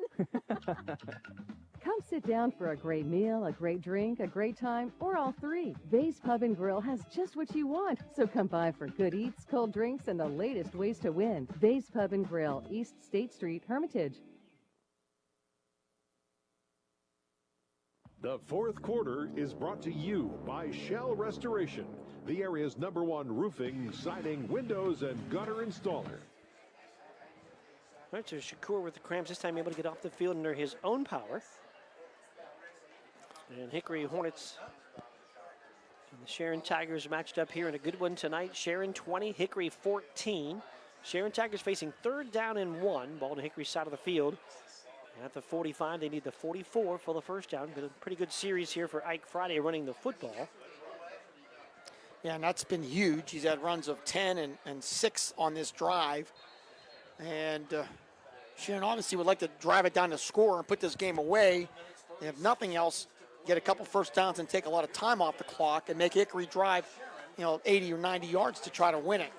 Come sit down for a great meal, a great drink, a great time, or all three. Vay's Pub and Grill has just what you want. So come by for good eats, cold drinks, and the latest ways to win. Vay's Pub and Grill, East State Street, Hermitage. The fourth quarter is brought to you by Shell Restoration, the area's #1 roofing, siding, windows, and gutter installer. All right, so Shakur with the cramps, this time able to get off the field under his own power. And Hickory Hornets and the Sharon Tigers matched up here in a good one tonight. Sharon 20, Hickory 14. Sharon Tigers facing 3rd down and 1. Ball to Hickory's side of the field. At the 45, they need the 44 for the first down. Got a pretty good series here for Ike Friday running the football. Yeah, and that's been huge. He's had runs of 10 and 6 on this drive. And Sharon obviously would like to drive it down to score and put this game away. They have nothing else, get a couple first downs and take a lot of time off the clock and make Hickory drive, 80 or 90 yards to try to win it.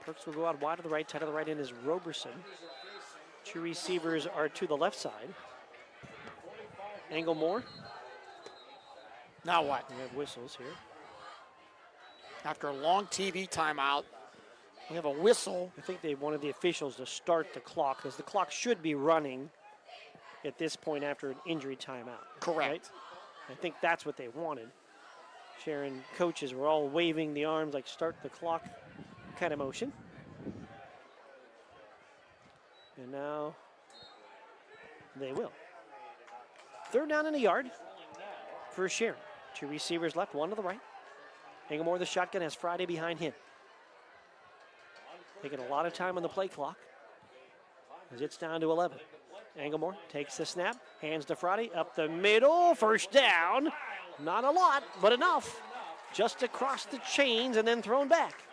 Perks will go out wide to the right, tight to the right end is Roberson. Two receivers are to the left side. Englemore. Now what? We have whistles here. After a long TV timeout, we have a whistle. I think they wanted the officials to start the clock because the clock should be running at this point after an injury timeout. Correct. Right? I think that's what they wanted. Sharon coaches were all waving the arms like start the clock kind of motion. And now they will. 3rd down and a yard for Sharon. Two receivers left, one to the right. Englemore, the shotgun, has Friday behind him. Taking a lot of time on the play clock as it's down to 11. Englemore takes the snap, hands to Friday, up the middle, first down. Not a lot, but enough. Just across the chains and then thrown back.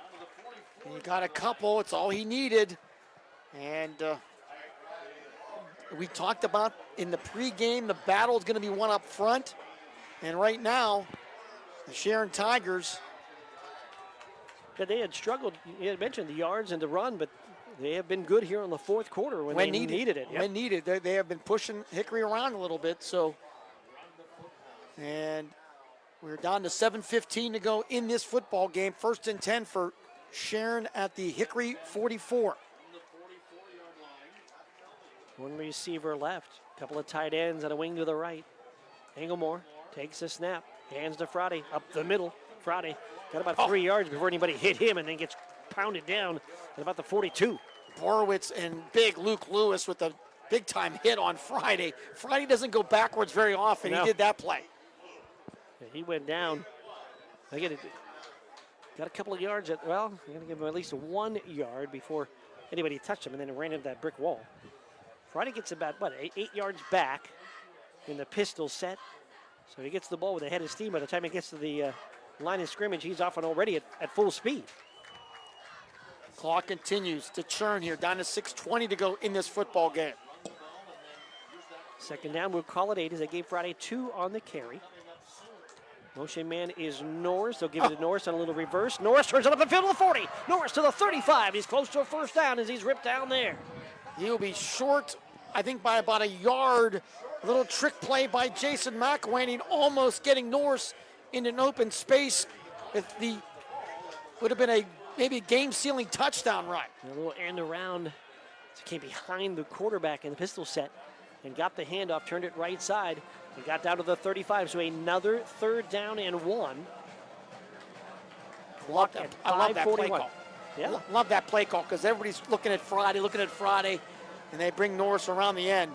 He got a couple, it's all he needed. And we talked about in the pregame, the battle is going to be one up front. And right now, the Sharon Tigers. They had struggled, you had mentioned the yards and the run, but they have been good here in the fourth quarter when they needed it. Yep. When needed. They have been pushing Hickory around a little bit. So, and we're down to 7:15 to go in this football game. 1st and 10 for Sharon at the Hickory 44. One receiver left. A couple of tight ends and a wing to the right. Englemore takes a snap. Hands to Friday. Up the middle. Friday got about 3 yards before anybody hit him and then gets pounded down at about the 42. Borowitz and big Luke Lewis with a big-time hit on Friday. Friday doesn't go backwards very often. No. He did that play. Yeah, he went down. Again, got a couple of yards. I'm going to give him at least 1 yard before anybody touched him, and then it ran into that brick wall. Friday gets about, 8 yards back in the pistol set. So he gets the ball with a head of steam. By the time he gets to the line of scrimmage, he's off and already at full speed. Clock continues to churn here, down to 6:20 to go in this football game. 2nd down, we'll call it 8 as they gave Friday 2 on the carry. Motion man is Norris. They'll give it to Norris on a little reverse. Norris turns it up the field to the 40. Norris to the 35. He's close to a 1st down as he's ripped down there. He'll be short, I think, by about a yard. A little trick play by Jason McElwain, almost getting Norris in an open space. If the would have been a maybe game-sealing touchdown run. A little end around. So came behind the quarterback in the pistol set and got the handoff, turned it right side, and got down to the 35. So another 3rd down and 1. Clock at 5:41. I love that play call. Yeah. Love that play call because everybody's looking at Friday, and they bring Norris around the end.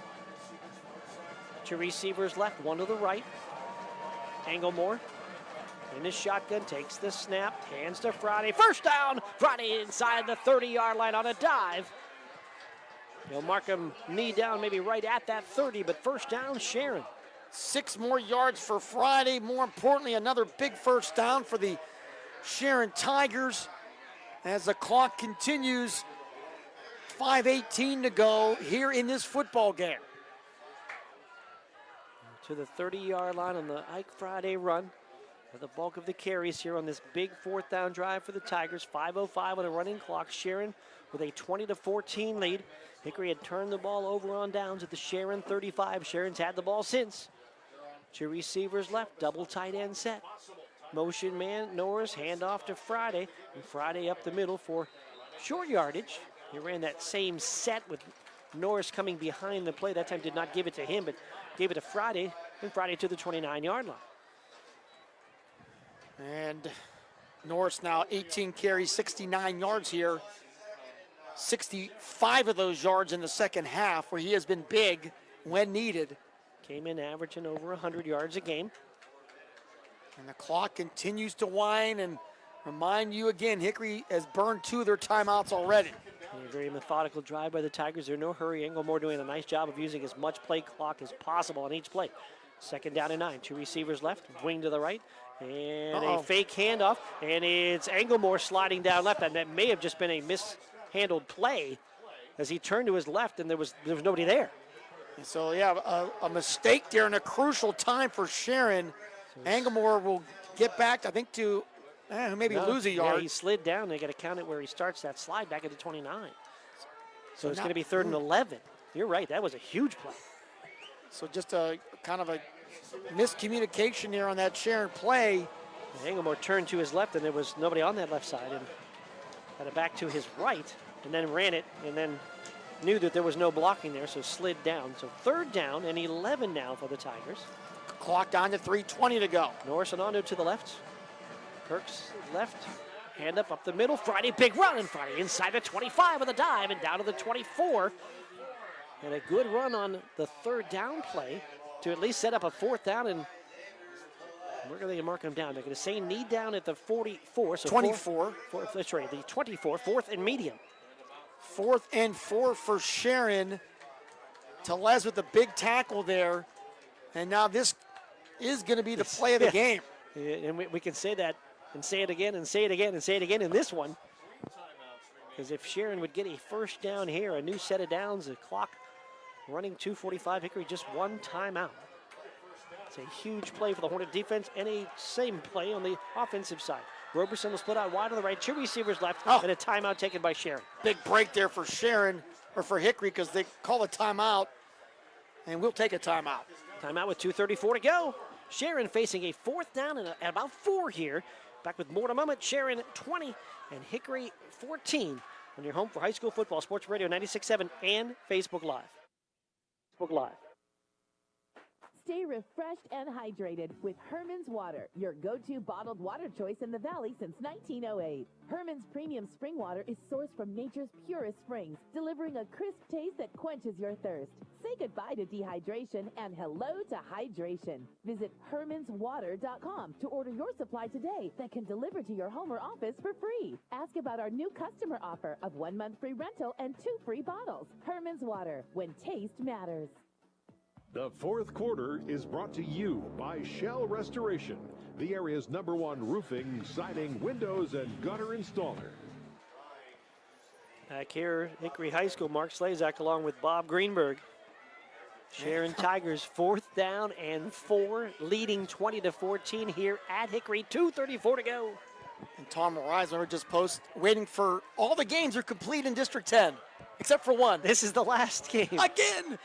Two receivers left, one to the right. Anglemore in his shotgun, takes the snap, hands to Friday. First down, Friday inside the 30-yard line on a dive. He'll mark him knee down, maybe right at that 30, but first down, Sharon. 6 more yards for Friday. More importantly, another big first down for the Sharon Tigers as the clock continues. 5:18 to go here in this football game. To the 30-yard line on the Ike Friday run. The bulk of the carries here on this big fourth down drive for the Tigers. 5:05 on a running clock. Sharon with a 20-14 lead. Hickory had turned the ball over on downs at the Sharon 35. Sharon's had the ball since. Two receivers left, double tight end set. Motion man, Norris, handoff to Friday. And Friday up the middle for short yardage. He ran that same set with Norris coming behind the play. That time did not give it to him, but gave it to Friday, and Friday to the 29-yard line. And Norris now 18 carries, 69 yards here. 65 of those yards in the second half, where he has been big when needed. Came in averaging over 100 yards a game. And the clock continues to wind, and remind you again, Hickory has burned 2 of their timeouts already. A very methodical drive by the Tigers. They're in no hurry. Anglemore doing a nice job of using as much play clock as possible on each play. Second down and 9. Two receivers left, wing to the right, and a fake handoff, and it's Anglemore sliding down left, and that may have just been a mishandled play as he turned to his left, and there was nobody there. And so, yeah, a mistake there in a crucial time for Sharon. Anglemore will get back, I think, to maybe lose a yard. Yeah, he slid down. They got to count it where he starts that slide back at the 29. So it's going to be 3rd and 11. You're right. That was a huge play. So just a kind of a miscommunication here on that Sharon play. Anglemore turned to his left, and there was nobody on that left side, and had it back to his right, and then ran it, and then knew that there was no blocking there, so slid down. So 3rd down and 11 now for the Tigers. Clock down to 3:20 to go. Norris and Ondo to the left. Perks left, hand up the middle. Friday, big run, and Friday inside the 25 with a dive and down to the 24. And a good run on the 3rd down play to at least set up a 4th down, and we're going to mark him down. They're going to say knee down at the 44. So 24. That's right, the 24, 4th and medium. 4th and 4 for Sharon. Telez with the big tackle there. And now this is going to be the play of the game. And we can say that and say it again and say it again and say it again in this one. Because if Sharon would get a first down here, a new set of downs, the clock running 2:45, Hickory just 1 timeout. It's a huge play for the Hornet defense and a same play on the offensive side. Roberson will split out wide to the right, 2 receivers left, and a timeout taken by Sharon. Big break there for Sharon, or for Hickory, because they call a timeout, and we'll take a timeout. Timeout with 2:34 to go. Sharon facing a 4th down and at about 4 here. Back with more in a moment. Sharon 20 and Hickory 14 on your home for high school football. Sports Radio 96.7 and Facebook Live. Stay refreshed and hydrated with Herman's Water, your go-to bottled water choice in the Valley since 1908. Herman's premium spring water is sourced from nature's purest springs, delivering a crisp taste that quenches your thirst. Say goodbye to dehydration and hello to hydration. Visit hermanswater.com to order your supply today that can deliver to your home or office for free. Ask about our new customer offer of 1 month free rental and 2 free bottles. Herman's Water, when taste matters. The 4th quarter is brought to you by Shell Restoration, the area's #1 roofing, siding, windows, and gutter installer. Back here, Hickory High School, Mark Slazak along with Bob Greenberg. Sharon Tigers 4th down and 4, leading 20-14 here at Hickory. 2:34 to go. And Tom Reisler just waiting for all the games are complete in District 10, except for one. This is the last game. Again!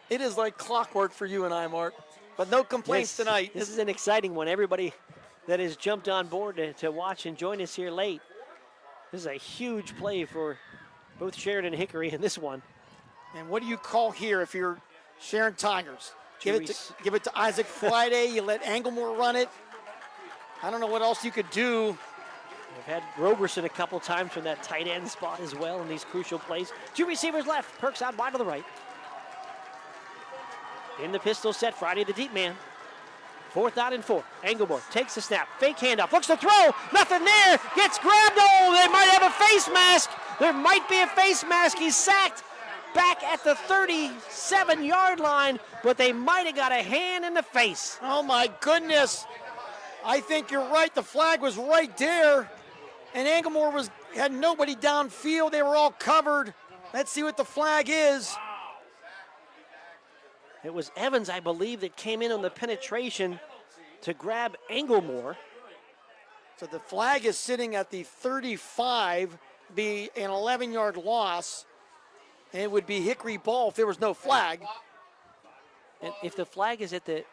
It is like clockwork for you and I, Mark. But no complaints tonight. This is an exciting one. Everybody that has jumped on board to watch and join us here late. This is a huge play for both Sharon and Hickory in this one. And what do you call here if you're Sharon Tigers? Give it to Isaac Friday. You let Anglemore run it. I don't know what else you could do. We've had Roberson a couple times from that tight end spot as well in these crucial plays. 2 receivers left. Perks out wide to the right. in the pistol set. Friday the deep man. 4th out and 4. Englemore takes the snap. Fake handoff. Looks to throw. Nothing there. Gets grabbed. Oh, they might have a face mask. There might be a face mask. He's sacked back at the 37-yard line, but they might have got a hand in the face. Oh, my goodness. I think you're right. The flag was right there, and Englemore had nobody downfield. They were all covered. Let's see what the flag is. It was Evans, I believe, that came in on the penetration to grab Englemore. So the flag is sitting at the 35, be an 11-yard loss. And it would be Hickory ball if there was no flag. And if the flag is at the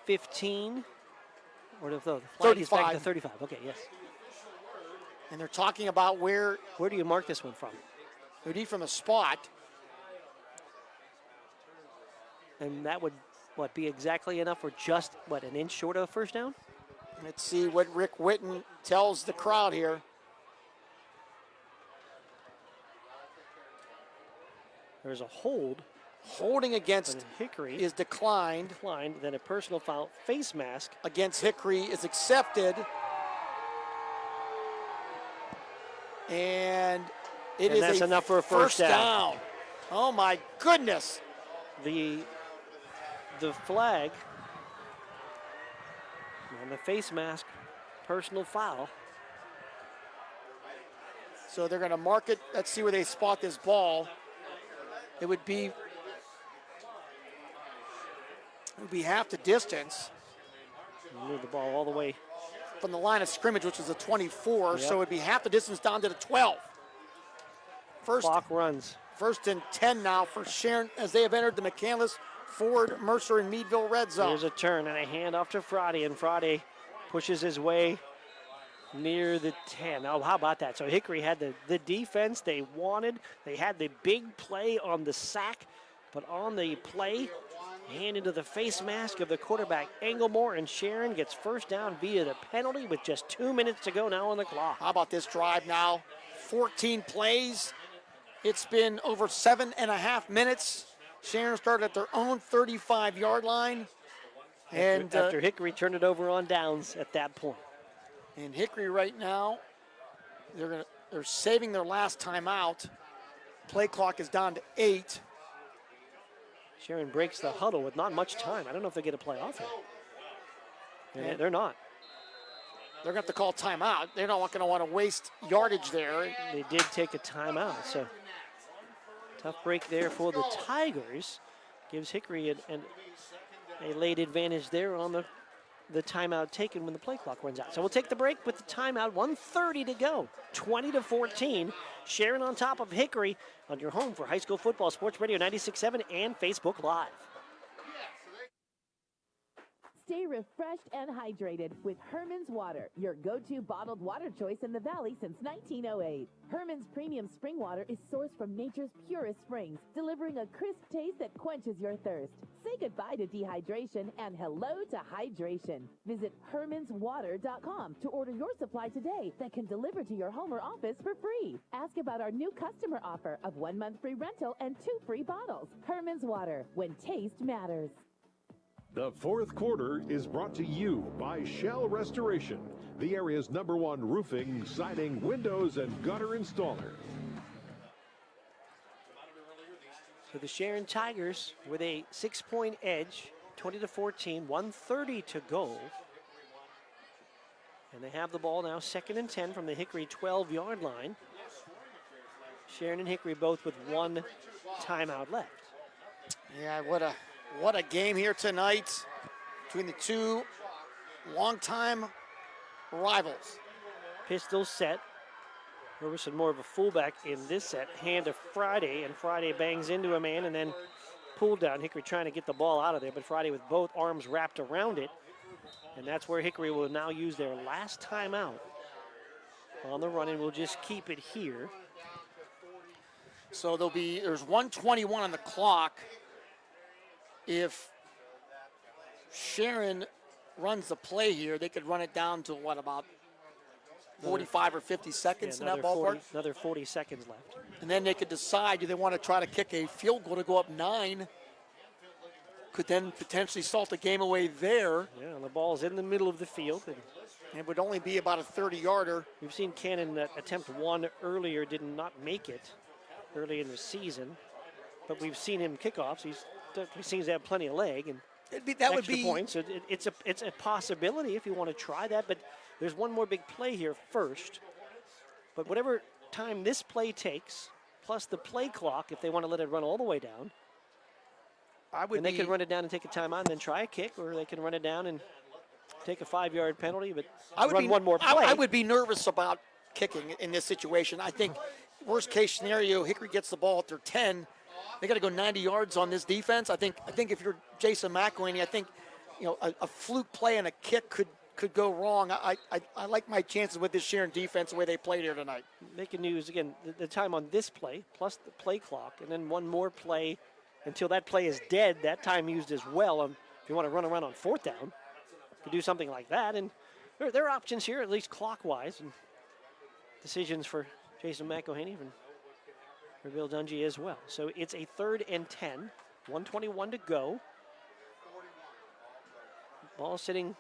15, or the flag 35. is back at the 35. Okay, yes. And they're talking about where do you mark this one from? It would be from a spot. And that would, be exactly enough for just, an inch short of a first down? Let's see what Rick Witten tells the crowd here. There's a hold. Holding against Hickory is declined. Then a personal foul, face mask. Against Hickory is accepted. And that's enough for a first down. Oh my goodness. The flag and the face mask, personal foul. So they're going to mark it. Let's see where they spot this ball. It would be half the distance. Move the ball all the way from the line of scrimmage, which was a 24. Yep. So it would be half the distance down to the 12. Clock runs. 1st and 10 now for Sharon as they have entered the McCandless, Ford, Mercer, and Meadville red zone. There's a turn and a handoff to Friday, and Friday pushes his way near the 10. Oh, how about that? So Hickory had the defense they wanted. They had the big play on the sack, but on the play, hand into the face mask of the quarterback, Englemore, and Sharon gets first down via the penalty with just 2 minutes to go now on the clock. How about this drive now? 14 plays. It's been over 7.5 minutes. Sharon started at their own 35-yard line. And after Hickory turned it over on downs at that point. And Hickory right now, they're saving their last timeout. Play clock is down to 8. Sharon breaks the huddle with not much time. I don't know if they get a play off here. They're not. They're going to have to call timeout. They're not going to want to waste yardage there. They did take a timeout, so tough break there for the Tigers. Gives Hickory a late advantage there on the timeout taken when the play clock runs out. So we'll take the break with the timeout. 1:30 to go. 20-14. Sharon on top of Hickory on your home for high school football, Sports Radio 96.7 and Facebook Live. Stay refreshed and hydrated with Herman's Water, your go-to bottled water choice in the Valley since 1908. Herman's premium spring water is sourced from nature's purest springs, delivering a crisp taste that quenches your thirst. Say goodbye to dehydration and hello to hydration. Visit hermanswater.com to order your supply today that can deliver to your home or office for free. Ask about our new customer offer of 1 month free rental and 2 free bottles. Herman's Water, when taste matters. The fourth quarter is brought to you by Shell Restoration, the area's #1 roofing, siding, windows, and gutter installer. So the Sharon Tigers with a 6-point edge, 20-14, 1:30 to go. And they have the ball now, 2nd and 10 from the Hickory 12-yard line. Sharon and Hickory both with 1 timeout left. Yeah, what a game here tonight between the two longtime rivals. Pistol set. Roberson more of a fullback in this set. Hand to Friday, and Friday bangs into a man and then pulled down. Hickory trying to get the ball out of there, but Friday with both arms wrapped around it. And that's where Hickory will now use their last timeout on the run, and we'll just keep it here. So there's 1:21 on the clock. If Sharon runs the play here, they could run it down to about 45 or 50 seconds in that ballpark? Another 40 seconds left. And then they could decide, do they want to try to kick a field goal to go up 9? could then potentially salt the game away there. Yeah, and the ball's in the middle of the field. And it would only be about a 30-yarder. We've seen Cannon attempt one earlier, did not make it early in the season. But we've seen him kickoffs. He seems to have plenty of leg and extra points. So it's a possibility if you want to try that. But there's one more big play here first. But whatever time this play takes, plus the play clock, if they want to let it run all the way down, they can run it down and take a timeout and then try a kick, or they can run it down and take a 5-yard penalty, but run one more play. I would be nervous about kicking in this situation. I think worst case scenario, Hickory gets the ball at their 10. They got to go 90 yards on this defense. I think if you're Jason McElhaney, I think a fluke play and a kick could go wrong. I like my chances with this Sharon defense the way they played here tonight. They can use again the time on this play plus the play clock, and then one more play until that play is dead. That time used as well. If you want to run around on 4th down, you could do something like that. And there are options here, at least clockwise, and decisions for Jason McElhaney and for Bill Dungy as well. So it's a 3rd and 10, 1:21 to go. Ball sitting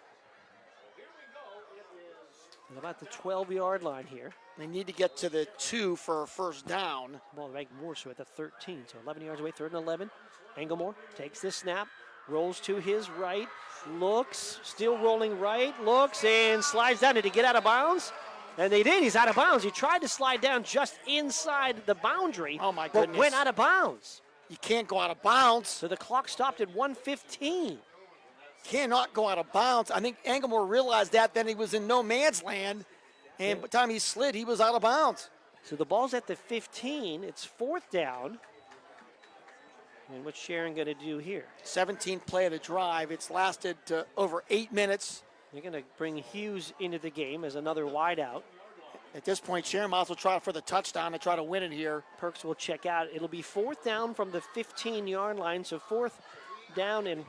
at about the 12-yard line here. They need to get to the 2 for a first down. Ball right more so at the 13, so 11 yards away, 3rd and 11. Engelmore takes the snap, rolls to his right, looks, still rolling right, looks, and slides down. Did he get out of bounds? And they did. He's out of bounds. He tried to slide down just inside the boundary, oh my goodness, but went out of bounds. You can't go out of bounds. So the clock stopped at 1:15. Cannot go out of bounds. I think Engelmore realized that, then he was in no man's land, and by the time he slid, he was out of bounds. So the ball's at the 15. It's 4th down. And what's Sharon going to do here? 17th play of the drive. It's lasted over 8 minutes. They're going to bring Hughes into the game as another wideout. At this point, Sharon might as well try for the touchdown and try to win it here. Perks will check out. It'll be 4th down from the 15-yard line, so 4th down and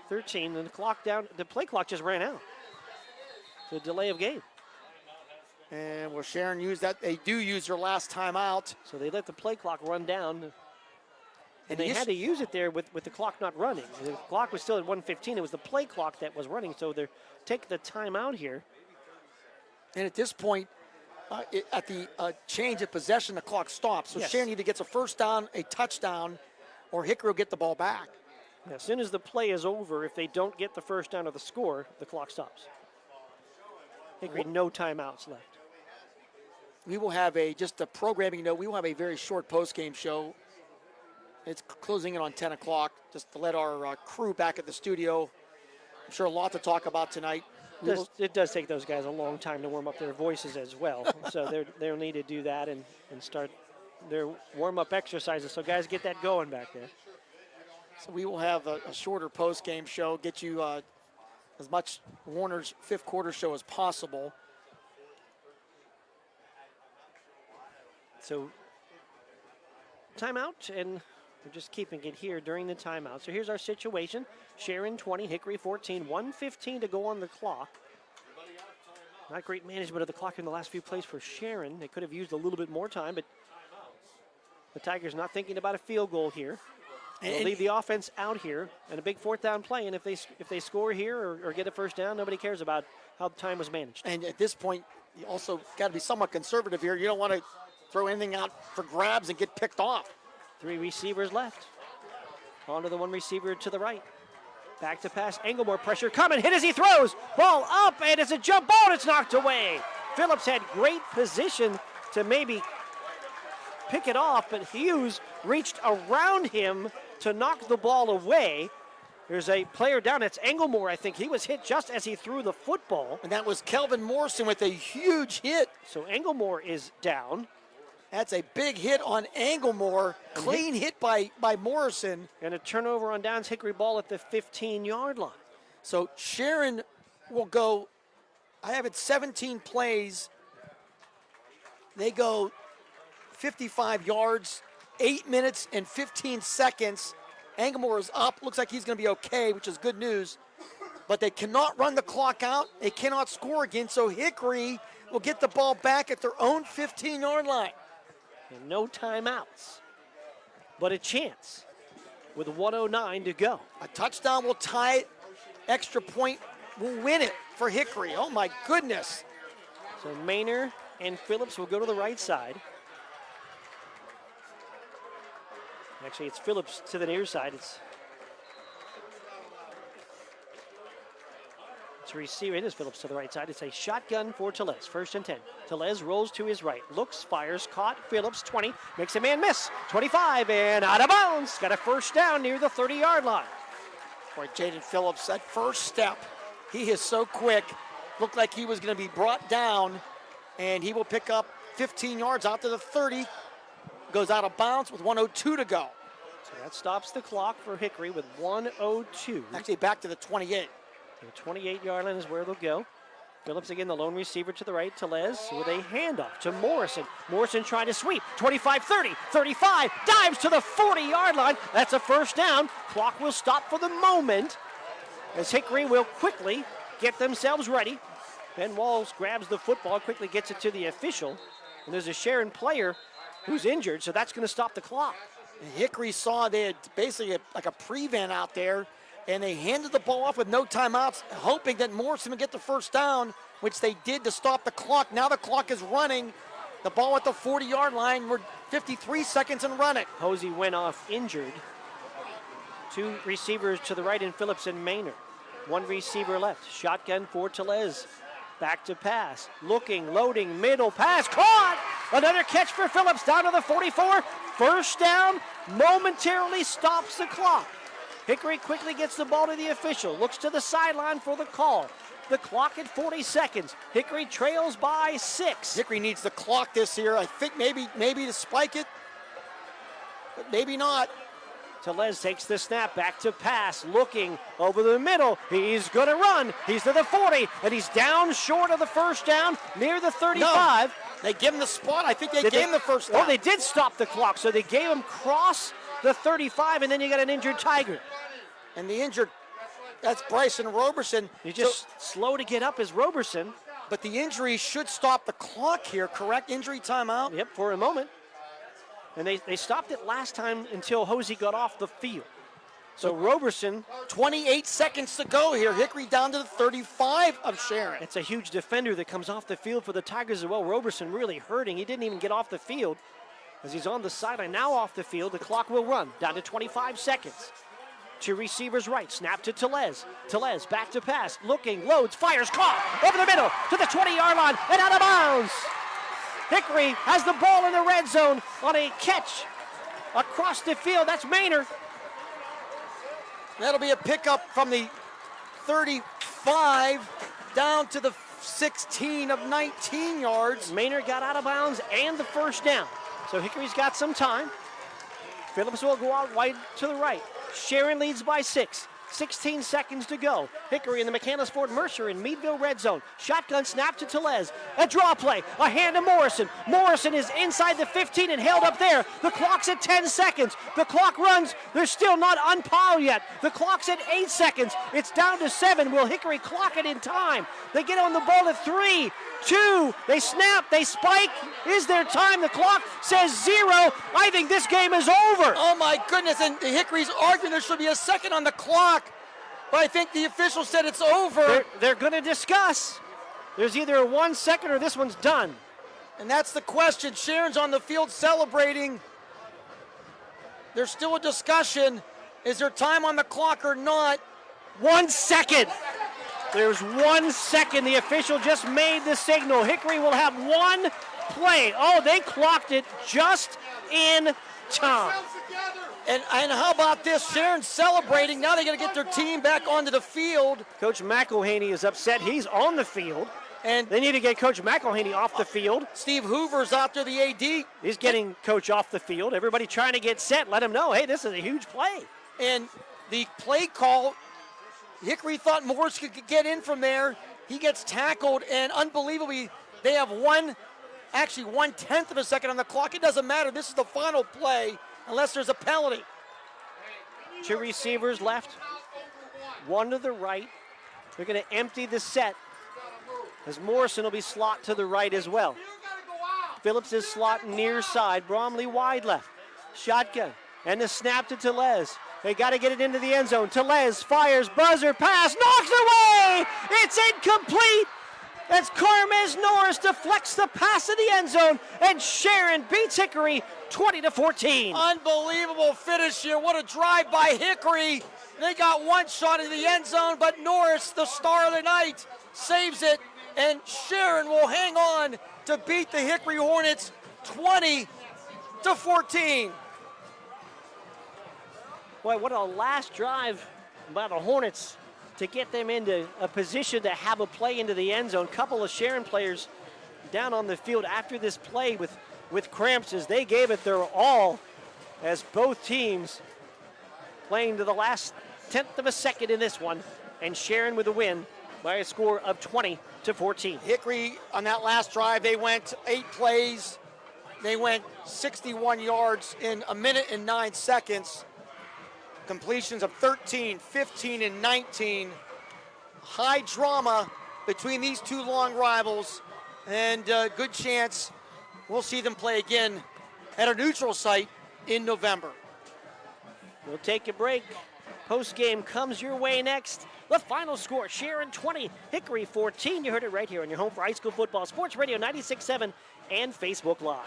13, and the play clock just ran out. So delay of game. And will Sharon use that? They do use their last timeout. So they let the play clock run down. And they had to use it there with the clock not running. The clock was still at 1:15. It was the play clock that was running, so they're taking the timeout here. And at this point, at the change of possession, the clock stops. So Sharon either gets a first down, a touchdown, or Hickory will get the ball back. As soon as the play is over, if they don't get the first down or the score, the clock stops. Hickory, no timeouts left. We will have just a programming note, we will have a very short post-game show. It's closing in on 10 o'clock, just to let our crew back at the studio. I'm sure a lot to talk about tonight. It does take those guys a long time to warm up their voices as well. So they'll need to do that and start their warm-up exercises. So guys, get that going back there. So we will have a shorter post-game show, get you as much Warner's 5th quarter show as possible. So timeout, and we're just keeping it here during the timeout. So here's our situation. Sharon 20, Hickory 14, 1:15 to go on the clock. Not great management of the clock in the last few plays for Sharon. They could have used a little bit more time, but the Tigers not thinking about a field goal here. They'll leave the offense out here, and a big 4th down play, and if they score here or get a first down, nobody cares about how the time was managed. And at this point, you also got to be somewhat conservative here. You don't want to throw anything out for grabs and get picked off. 3 receivers left. On to the 1 receiver to the right. Back to pass. Engelmore pressure coming. Hit as he throws. Ball up, and it's a jump ball. It's knocked away. Phillips had great position to maybe pick it off, but Hughes reached around him to knock the ball away. There's a player down. It's Engelmore, I think. He was hit just as he threw the football. And that was Kelvin Morrison with a huge hit. So Engelmore is down. That's a big hit on Engelmore. Clean hit by Morrison. And a turnover on downs. Hickory ball at the 15-yard line. So Sharon will go, I have it 17 plays. They go 55 yards, 8 minutes and 15 seconds. Engelmore is up. Looks like he's going to be okay, which is good news. But they cannot run the clock out. They cannot score again. So Hickory will get the ball back at their own 15-yard line. And no timeouts, but a chance. with 1:09 to go. A touchdown will tie it. Extra point will win it for Hickory. Oh, my goodness. So Maynard and Phillips will go to the right side. Actually, it's Phillips to the near side. It's a receiver. It is Phillips to the right side. It's a shotgun for Tellez. 1st and 10. Tellez rolls to his right. Looks, fires, caught. Phillips, 20. Makes a man miss. 25 and out of bounds. Got a first down near the 30-yard line. Boy, Jaden Phillips, that first step, he is so quick. Looked like he was going to be brought down, and he will pick up 15 yards out to the 30. Goes out of bounds with 1:02 to go. So that stops the clock for Hickory with 1:02. Actually, back to the 28. The 28-yard line is where they'll go. Phillips again, the lone receiver to the right. Tellez with a handoff to Morrison. Morrison trying to sweep. 25, 30, 35. Dives to the 40-yard line. That's a first down. Clock will stop for the moment as Hickory will quickly get themselves ready. Ben Walls grabs the football, quickly gets it to the official. And there's a Sharon player who's injured, so that's going to stop the clock. And Hickory saw they had basically like a prevent out there, and they handed the ball off with no timeouts, hoping that Morrison would get the first down, which they did to stop the clock. Now the clock is running. The ball at the 40-yard line. We're 53 seconds and running. Hosey went off injured. 2 receivers to the right in Phillips and Maynard. 1 receiver left. Shotgun for Tellez. Back to pass. Looking, loading, middle pass. Caught! Another catch for Phillips down to the 44. First down. Momentarily stops the clock. Hickory quickly gets the ball to the official. Looks to the sideline for the call. The clock at 40 seconds. Hickory trails by 6. Hickory needs to clock this here. I think maybe to spike it, but maybe not. Tellez takes the snap, back to pass, looking over the middle. He's going to run. He's to the 40, and he's down short of the first down, near the 35. No, they give him the spot. I think they gave him the first down. Oh, they did stop the clock, so they gave him cross the 35, and then you got an injured Tiger. And the injured, that's Bryson Roberson. He's just slow to get up as Roberson. But the injury should stop the clock here, correct? Injury timeout? Yep, for a moment. And they stopped it last time until Hosey got off the field. So Roberson. 28 seconds to go here. Hickory down to the 35 of Sharon. It's a huge defender that comes off the field for the Tigers as well. Roberson really hurting. He didn't even get off the field as he's on the sideline. Now off the field. The clock will run down to 25 seconds. 2 receivers right. Snap to Tellez. Tellez back to pass. Looking, loads, fires, caught. Over the middle to the 20-yard line and out of bounds. Hickory has the ball in the red zone on a catch across the field. That's Maynard. That'll be a pickup from the 35 down to the 16 of 19 yards. Maynard got out of bounds and the first down. So Hickory's got some time. Phillips will go out wide to the right. Sharon leads by 6. 16 seconds to go. Hickory in the McCandless-Ford Mercer in Meadville red zone. Shotgun snap to Tellez. A draw play. A hand to Morrison. Morrison is inside the 15 and held up there. The clock's at 10 seconds. The clock runs. They're still not unpiled yet. The clock's at 8 seconds. It's down to 7. Will Hickory clock it in time? They get on the ball at 3, 2. They snap. They spike. Is there time? The clock says 0. I think this game is over. Oh my goodness. And Hickory's arguing there should be a second on the clock. But I think the official said it's over. They're going to discuss. There's either a 1 second or this one's done. And that's the question. Sharon's on the field celebrating. There's still a discussion. Is there time on the clock or not? 1 second. There's 1 second. The official just made the signal. Hickory will have one play. Oh, they clocked it just in time. And how about this? Sharon's celebrating. Now they got to get their team back onto the field. Coach McElhaney is upset. He's on the field. And they need to get Coach McElhaney off the field. Steve Hoover's out there, the AD. He's getting Coach off the field. Everybody trying to get set. Let him know, hey, this is a huge play. And the play call, Hickory thought Morris could get in from there. He gets tackled, and unbelievably, they have 1/10 of a second on the clock. It doesn't matter. This is the final play. Unless there's a penalty. 2 receivers left. 1 to the right. They're going to empty the set as Morrison will be slot to the right as well. Phillips is slot near side. Bromley wide left. Shotgun. And the snap to Tellez. They got to get it into the end zone. Tellez fires, buzzer pass, knocks away. It's incomplete. As Carmez Norris deflects the pass in the end zone, and Sharon beats Hickory 20-14. Unbelievable finish here. What a drive by Hickory. They got one shot in the end zone, but Norris, the star of the night, saves it, and Sharon will hang on to beat the Hickory Hornets 20-14. Boy, what a last drive by the Hornets to get them into a position to have a play into the end zone. Couple of Sharon players down on the field after this play with cramps as they gave it their all, as both teams playing to the last tenth of a second in this one, and Sharon with a win by a score of 20-14. Hickory on that last drive, they went 8 plays. They went 61 yards in a minute and 9 seconds. Completions of 13, 15, and 19. High drama between these two long rivals, and good chance we'll see them play again at a neutral site in November. We'll take a break. Post-game comes your way next. The final score, Sharon 20, Hickory 14. You heard it right here on your home for high school football, Sports Radio 96.7 and Facebook Live.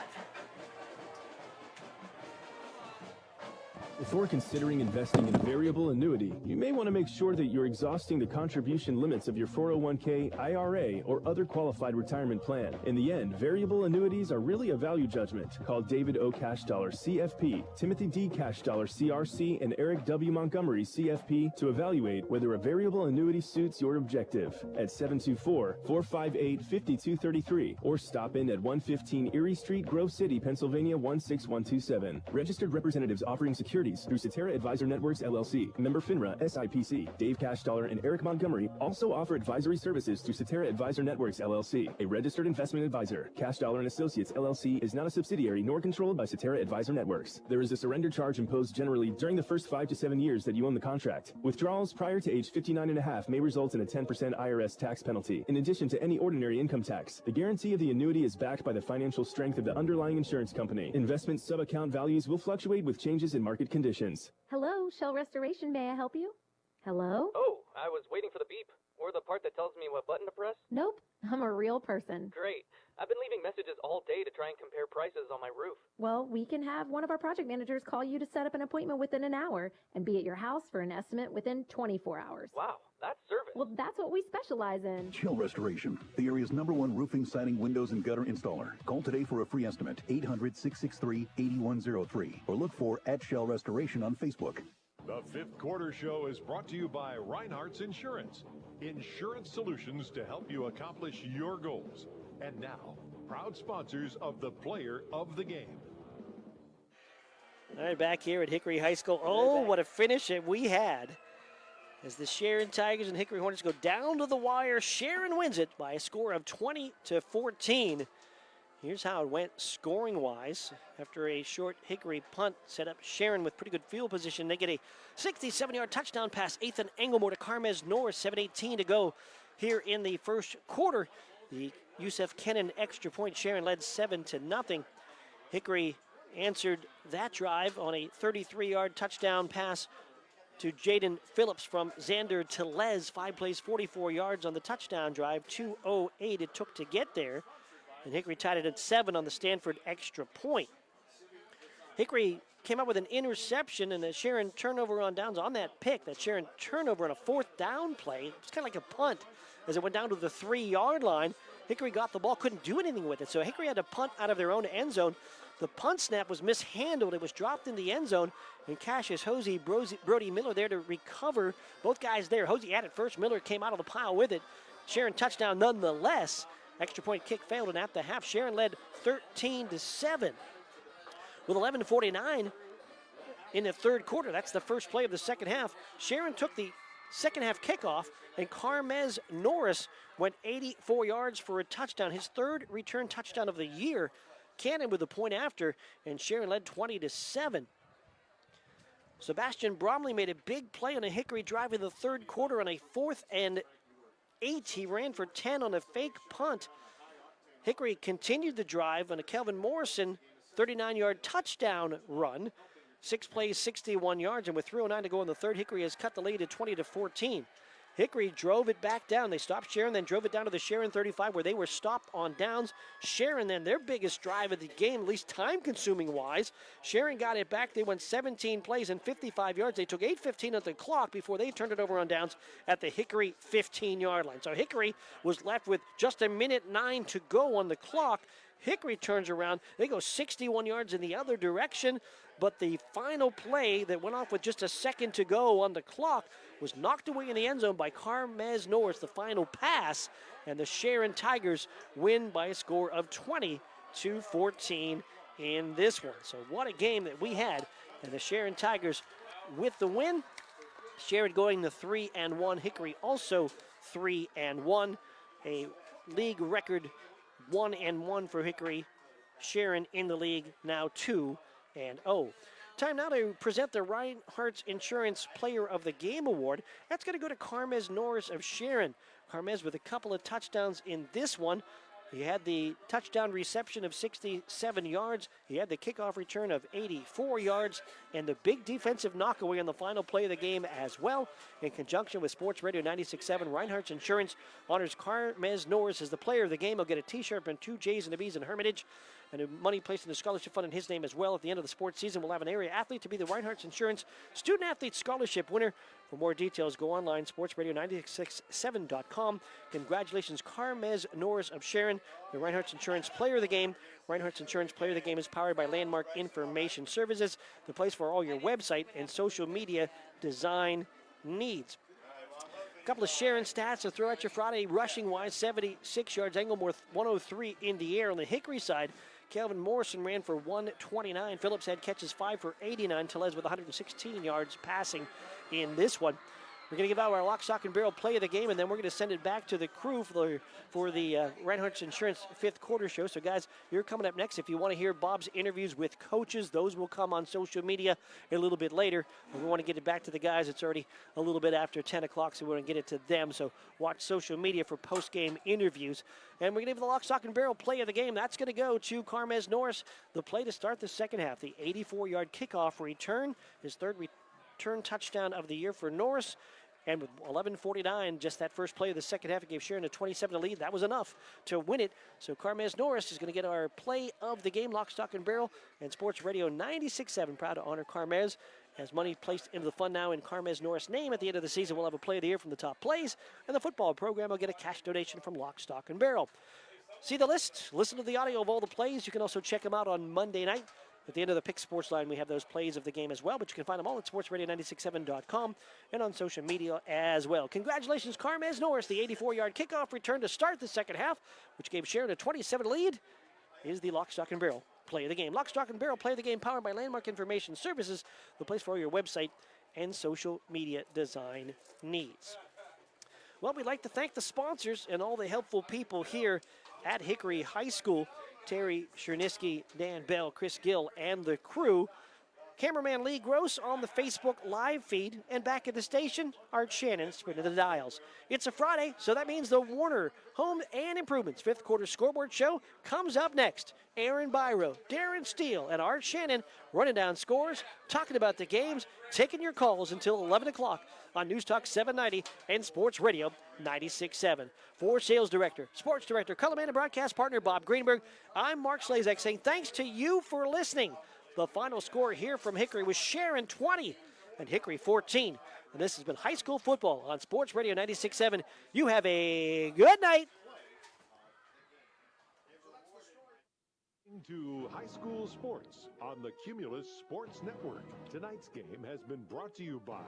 Before considering investing in a variable annuity, you may want to make sure that you're exhausting the contribution limits of your 401k, IRA, or other qualified retirement plan. In the end, variable annuities are really a value judgment. Call David O. Cashdollar, CFP, Timothy D. Cashdollar, CRC, and Eric W. Montgomery, CFP, to evaluate whether a variable annuity suits your objective at 724-458-5233 or stop in at 115 Erie Street, Grove City, Pennsylvania 16127. Registered representatives offering securities through Cetera Advisor Networks, LLC. Member FINRA, SIPC. Dave Cashdollar and Eric Montgomery also offer advisory services through Cetera Advisor Networks, LLC, a registered investment advisor. Cashdollar and Associates, LLC is not a subsidiary nor controlled by Cetera Advisor Networks. There is a surrender charge imposed generally during the first 5 to 7 years that you own the contract. Withdrawals prior to age 59.5 may result in a 10% IRS tax penalty, in addition to any ordinary income tax. The guarantee of the annuity is backed by the financial strength of the underlying insurance company. Investment sub-account values will fluctuate with changes in market conditions. Hello, Shell Restoration. May I help you? Hello? Oh, I was waiting for the beep, or the part that tells me what button to press. Nope, I'm a real person. Great. I've been leaving messages all day to try and compare prices on my roof. Well, we can have one of our project managers call you to set up an appointment within an hour and be at your house for an estimate within 24 hours. Wow, that's service. Well, that's what we specialize in. Shell Restoration, the area's #1 roofing, siding, windows, and gutter installer. Call today for a free estimate, 800-663-8103, or look for @Shell Restoration on Facebook. The fifth quarter show is brought to you by Reinhardt's Insurance. Insurance solutions to help you accomplish your goals. And now, proud sponsors of the Player of the Game. All right, back here at Hickory High School. Oh, what a finish that we had. As the Sharon Tigers and Hickory Hornets go down to the wire, Sharon wins it by a score of 20-14. Here's how it went scoring-wise. After a short Hickory punt set up Sharon with pretty good field position, they get a 67-yard touchdown pass. Ethan Engelmore to Carmez Norris, 7:18 to go here in the first quarter. The Yusef Kennan extra point, Sharon led 7-0. Hickory answered that drive on a 33-yard touchdown pass to Jaden Phillips from Xander Tellez. 5 plays, 44 yards on the touchdown drive. 2:08 it took to get there. And Hickory tied it at 7 on the Stanford extra point. Hickory came up with an interception and a Sharon turnover on downs on that pick. That Sharon turnover on a 4th down play. It's kind of like a punt as it went down to the 3-yard line. Hickory got the ball, couldn't do anything with it. So Hickory had to punt out of their own end zone. The punt snap was mishandled. It was dropped in the end zone. And Cassius Hosey, Brody Miller there to recover. Both guys there. Hosey had it first. Miller came out of the pile with it. Sharon touchdown nonetheless. Extra point kick failed, and at the half, Sharon led 13-7. With 11:49 in the third quarter, that's the first play of the second half, Sharon took the second half kickoff, and Carmez Norris went 84 yards for a touchdown, his 3rd return touchdown of the year. Cannon with the point after, and Sharon led 20-7. Sebastian Bromley made a big play on a Hickory drive in the third quarter on a 4th and 8. He ran for 10 on a fake punt. Hickory continued the drive on a Kelvin Morrison 39-yard touchdown run. 6 plays, 61 yards, and with 3:09 to go in the third, Hickory has cut the lead to 20-14. Hickory drove it back down. They stopped Sharon, then drove it down to the Sharon 35 where they were stopped on downs. Sharon then, their biggest drive of the game, at least time-consuming wise. Sharon got it back. They went 17 plays and 55 yards. They took 8:15 at the clock before they turned it over on downs at the Hickory 15-yard line. So Hickory was left with just 1:09 to go on the clock. Hickory turns around. They go 61 yards in the other direction. But the final play that went off with just a second to go on the clock was knocked away in the end zone by Carmez Norris, the final pass, and the Sharon Tigers win by a score of 20-14 in this one. So what a game that we had, and the Sharon Tigers with the win. Sharon going to 3-1, Hickory also 3-1, a league record 1-1 for Hickory. Sharon in the league now 2-0. Time now to present the Reinhardt's Insurance Player of the Game Award. That's going to go to Carmez Norris of Sharon. Carmez with a couple of touchdowns in this one. He had the touchdown reception of 67 yards. He had the kickoff return of 84 yards and the big defensive knockaway on the final play of the game as well. In conjunction with Sports Radio 96.7, Reinhardt's Insurance honors Carmez Norris as the player of the game. He'll get a T-shirt and 2 J's and a B's in Hermitage and money placed in the scholarship fund in his name as well. At the end of the sports season, we'll have an area athlete to be the Reinhardt's Insurance Student Athlete Scholarship winner. For more details, go online, sportsradio967.com. Congratulations, Carmez Norris of Sharon, the Reinhardt's Insurance Player of the Game. Reinhardt's Insurance Player of the Game is powered by Landmark Information Services, the place for all your website and social media design needs. A couple of Sharon stats to throw at you Friday. Rushing-wise, 76 yards. Engleworth, 103 in the air. On the Hickory side, Calvin Morrison ran for 129. Phillips had catches 5 for 89. Telez with 116 yards passing in this one. We're going to give out our lock, stock, and barrel play of the game, and then we're going to send it back to the crew for the Reinhardt's Insurance fifth quarter show. So, guys, you're coming up next. If you want to hear Bob's interviews with coaches, those will come on social media a little bit later. And we want to get it back to the guys. It's already a little bit after 10 o'clock, so we want to get it to them. So watch social media for post-game interviews. And we're going to give the lock, stock, and barrel play of the game. That's going to go to Carmez Norris, the play to start the second half. The 84-yard kickoff return, his third return touchdown of the year for Norris. And with 11:49, just that first play of the second half, it gave Sharon a 27 lead. That was enough to win it. So Carmez Norris is going to get our play of the game, lock, stock, and barrel. And Sports Radio 96.7, proud to honor Carmez. As money placed into the fund now in Carmez Norris' name at the end of the season, we'll have a play of the year from the top plays. And the football program will get a cash donation from Lock, Stock, and Barrel. See the list, listen to the audio of all the plays. You can also check them out on Monday night. At the end of the Pick Sports Line, we have those plays of the game as well, but you can find them all at sportsradio967.com and on social media as well. Congratulations, Carmez Norris. The 84-yard kickoff return to start the second half, which gave Sharon a 27 lead, is the Lock, Stock, and Barrel play of the game. Lock, Stock, and Barrel play of the game powered by Landmark Information Services, the place for all your website and social media design needs. Well, we'd like to thank the sponsors and all the helpful people here at Hickory High School. Terry Chernisky, Dan Bell, Chris Gill, and the crew. Cameraman Lee Gross on the Facebook live feed. And back at the station, Art Shannon spinning the dials. It's a Friday, so that means the Warner Home and Improvements fifth quarter scoreboard show comes up next. Aaron Byro, Darren Steele, and Art Shannon running down scores, talking about the games, taking your calls until 11 o'clock on News Talk 790 and Sports Radio 96.7. For Sales Director, Sports Director, Colorman, and Broadcast Partner Bob Greenberg, I'm Mark Slazak saying thanks to you for listening. The final score here from Hickory was Sharon 20 and Hickory 14. And this has been High School Football on Sports Radio 96.7. You have a good night. To high school sports on the Cumulus Sports Network. Tonight's game has been brought to you by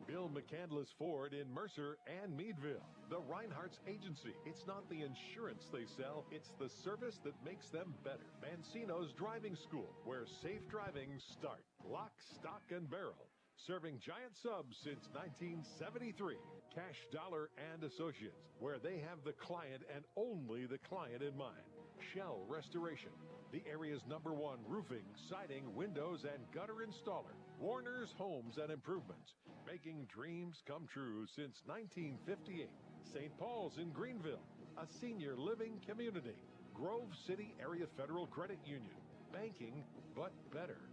Bill McCandless Ford in Mercer and Meadville. The Reinhardt's Agency. It's not the insurance they sell, it's the service that makes them better. Mancino's Driving School, where safe driving starts. Lock, Stock, and Barrel. Serving giant subs since 1973. Cash Dollar and Associates, where they have the client and only the client in mind. Shell Restoration, the area's #1 roofing, siding, windows, and gutter installer. Warner's Homes and Improvements, making dreams come true since 1958. St. Paul's in Greenville, a senior living community. Grove City Area Federal Credit Union, banking but better.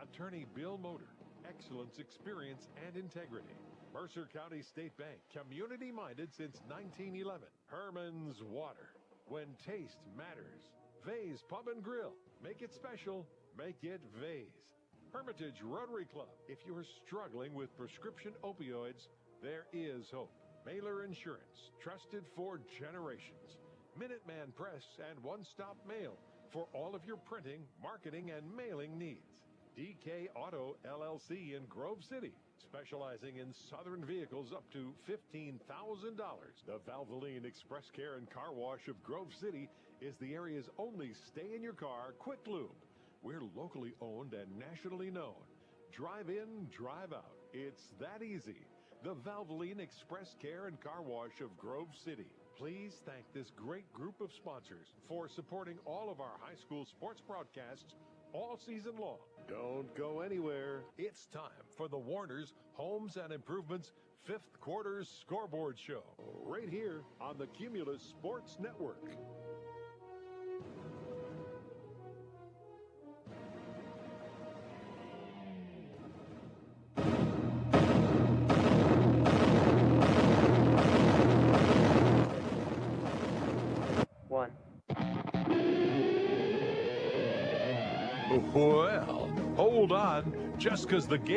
Attorney Bill Motor, excellence, experience, and integrity. Mercer County State Bank, community-minded since 1911. Herman's Water, when taste matters. Vay's Pub and Grill, make it special, make it Vay's. Hermitage Rotary Club, if you're struggling with prescription opioids, there is hope. Mailer Insurance, trusted for generations. Minuteman Press and One Stop Mail for all of your printing, marketing, and mailing needs. DK Auto LLC in Grove City, specializing in southern vehicles up to $15,000. The Valvoline Express Care and Car Wash of Grove City is the area's only stay-in-your-car quick lube. We're locally owned and nationally known. Drive in, drive out. It's that easy. The Valvoline Express Care and Car Wash of Grove City. Please thank this great group of sponsors for supporting all of our high school sports broadcasts all season long. Don't go anywhere. It's time for the Warner's Homes and Improvements 5th Quarter Scoreboard Show, right here on the Cumulus Sports Network. Well, hold on. Just because the game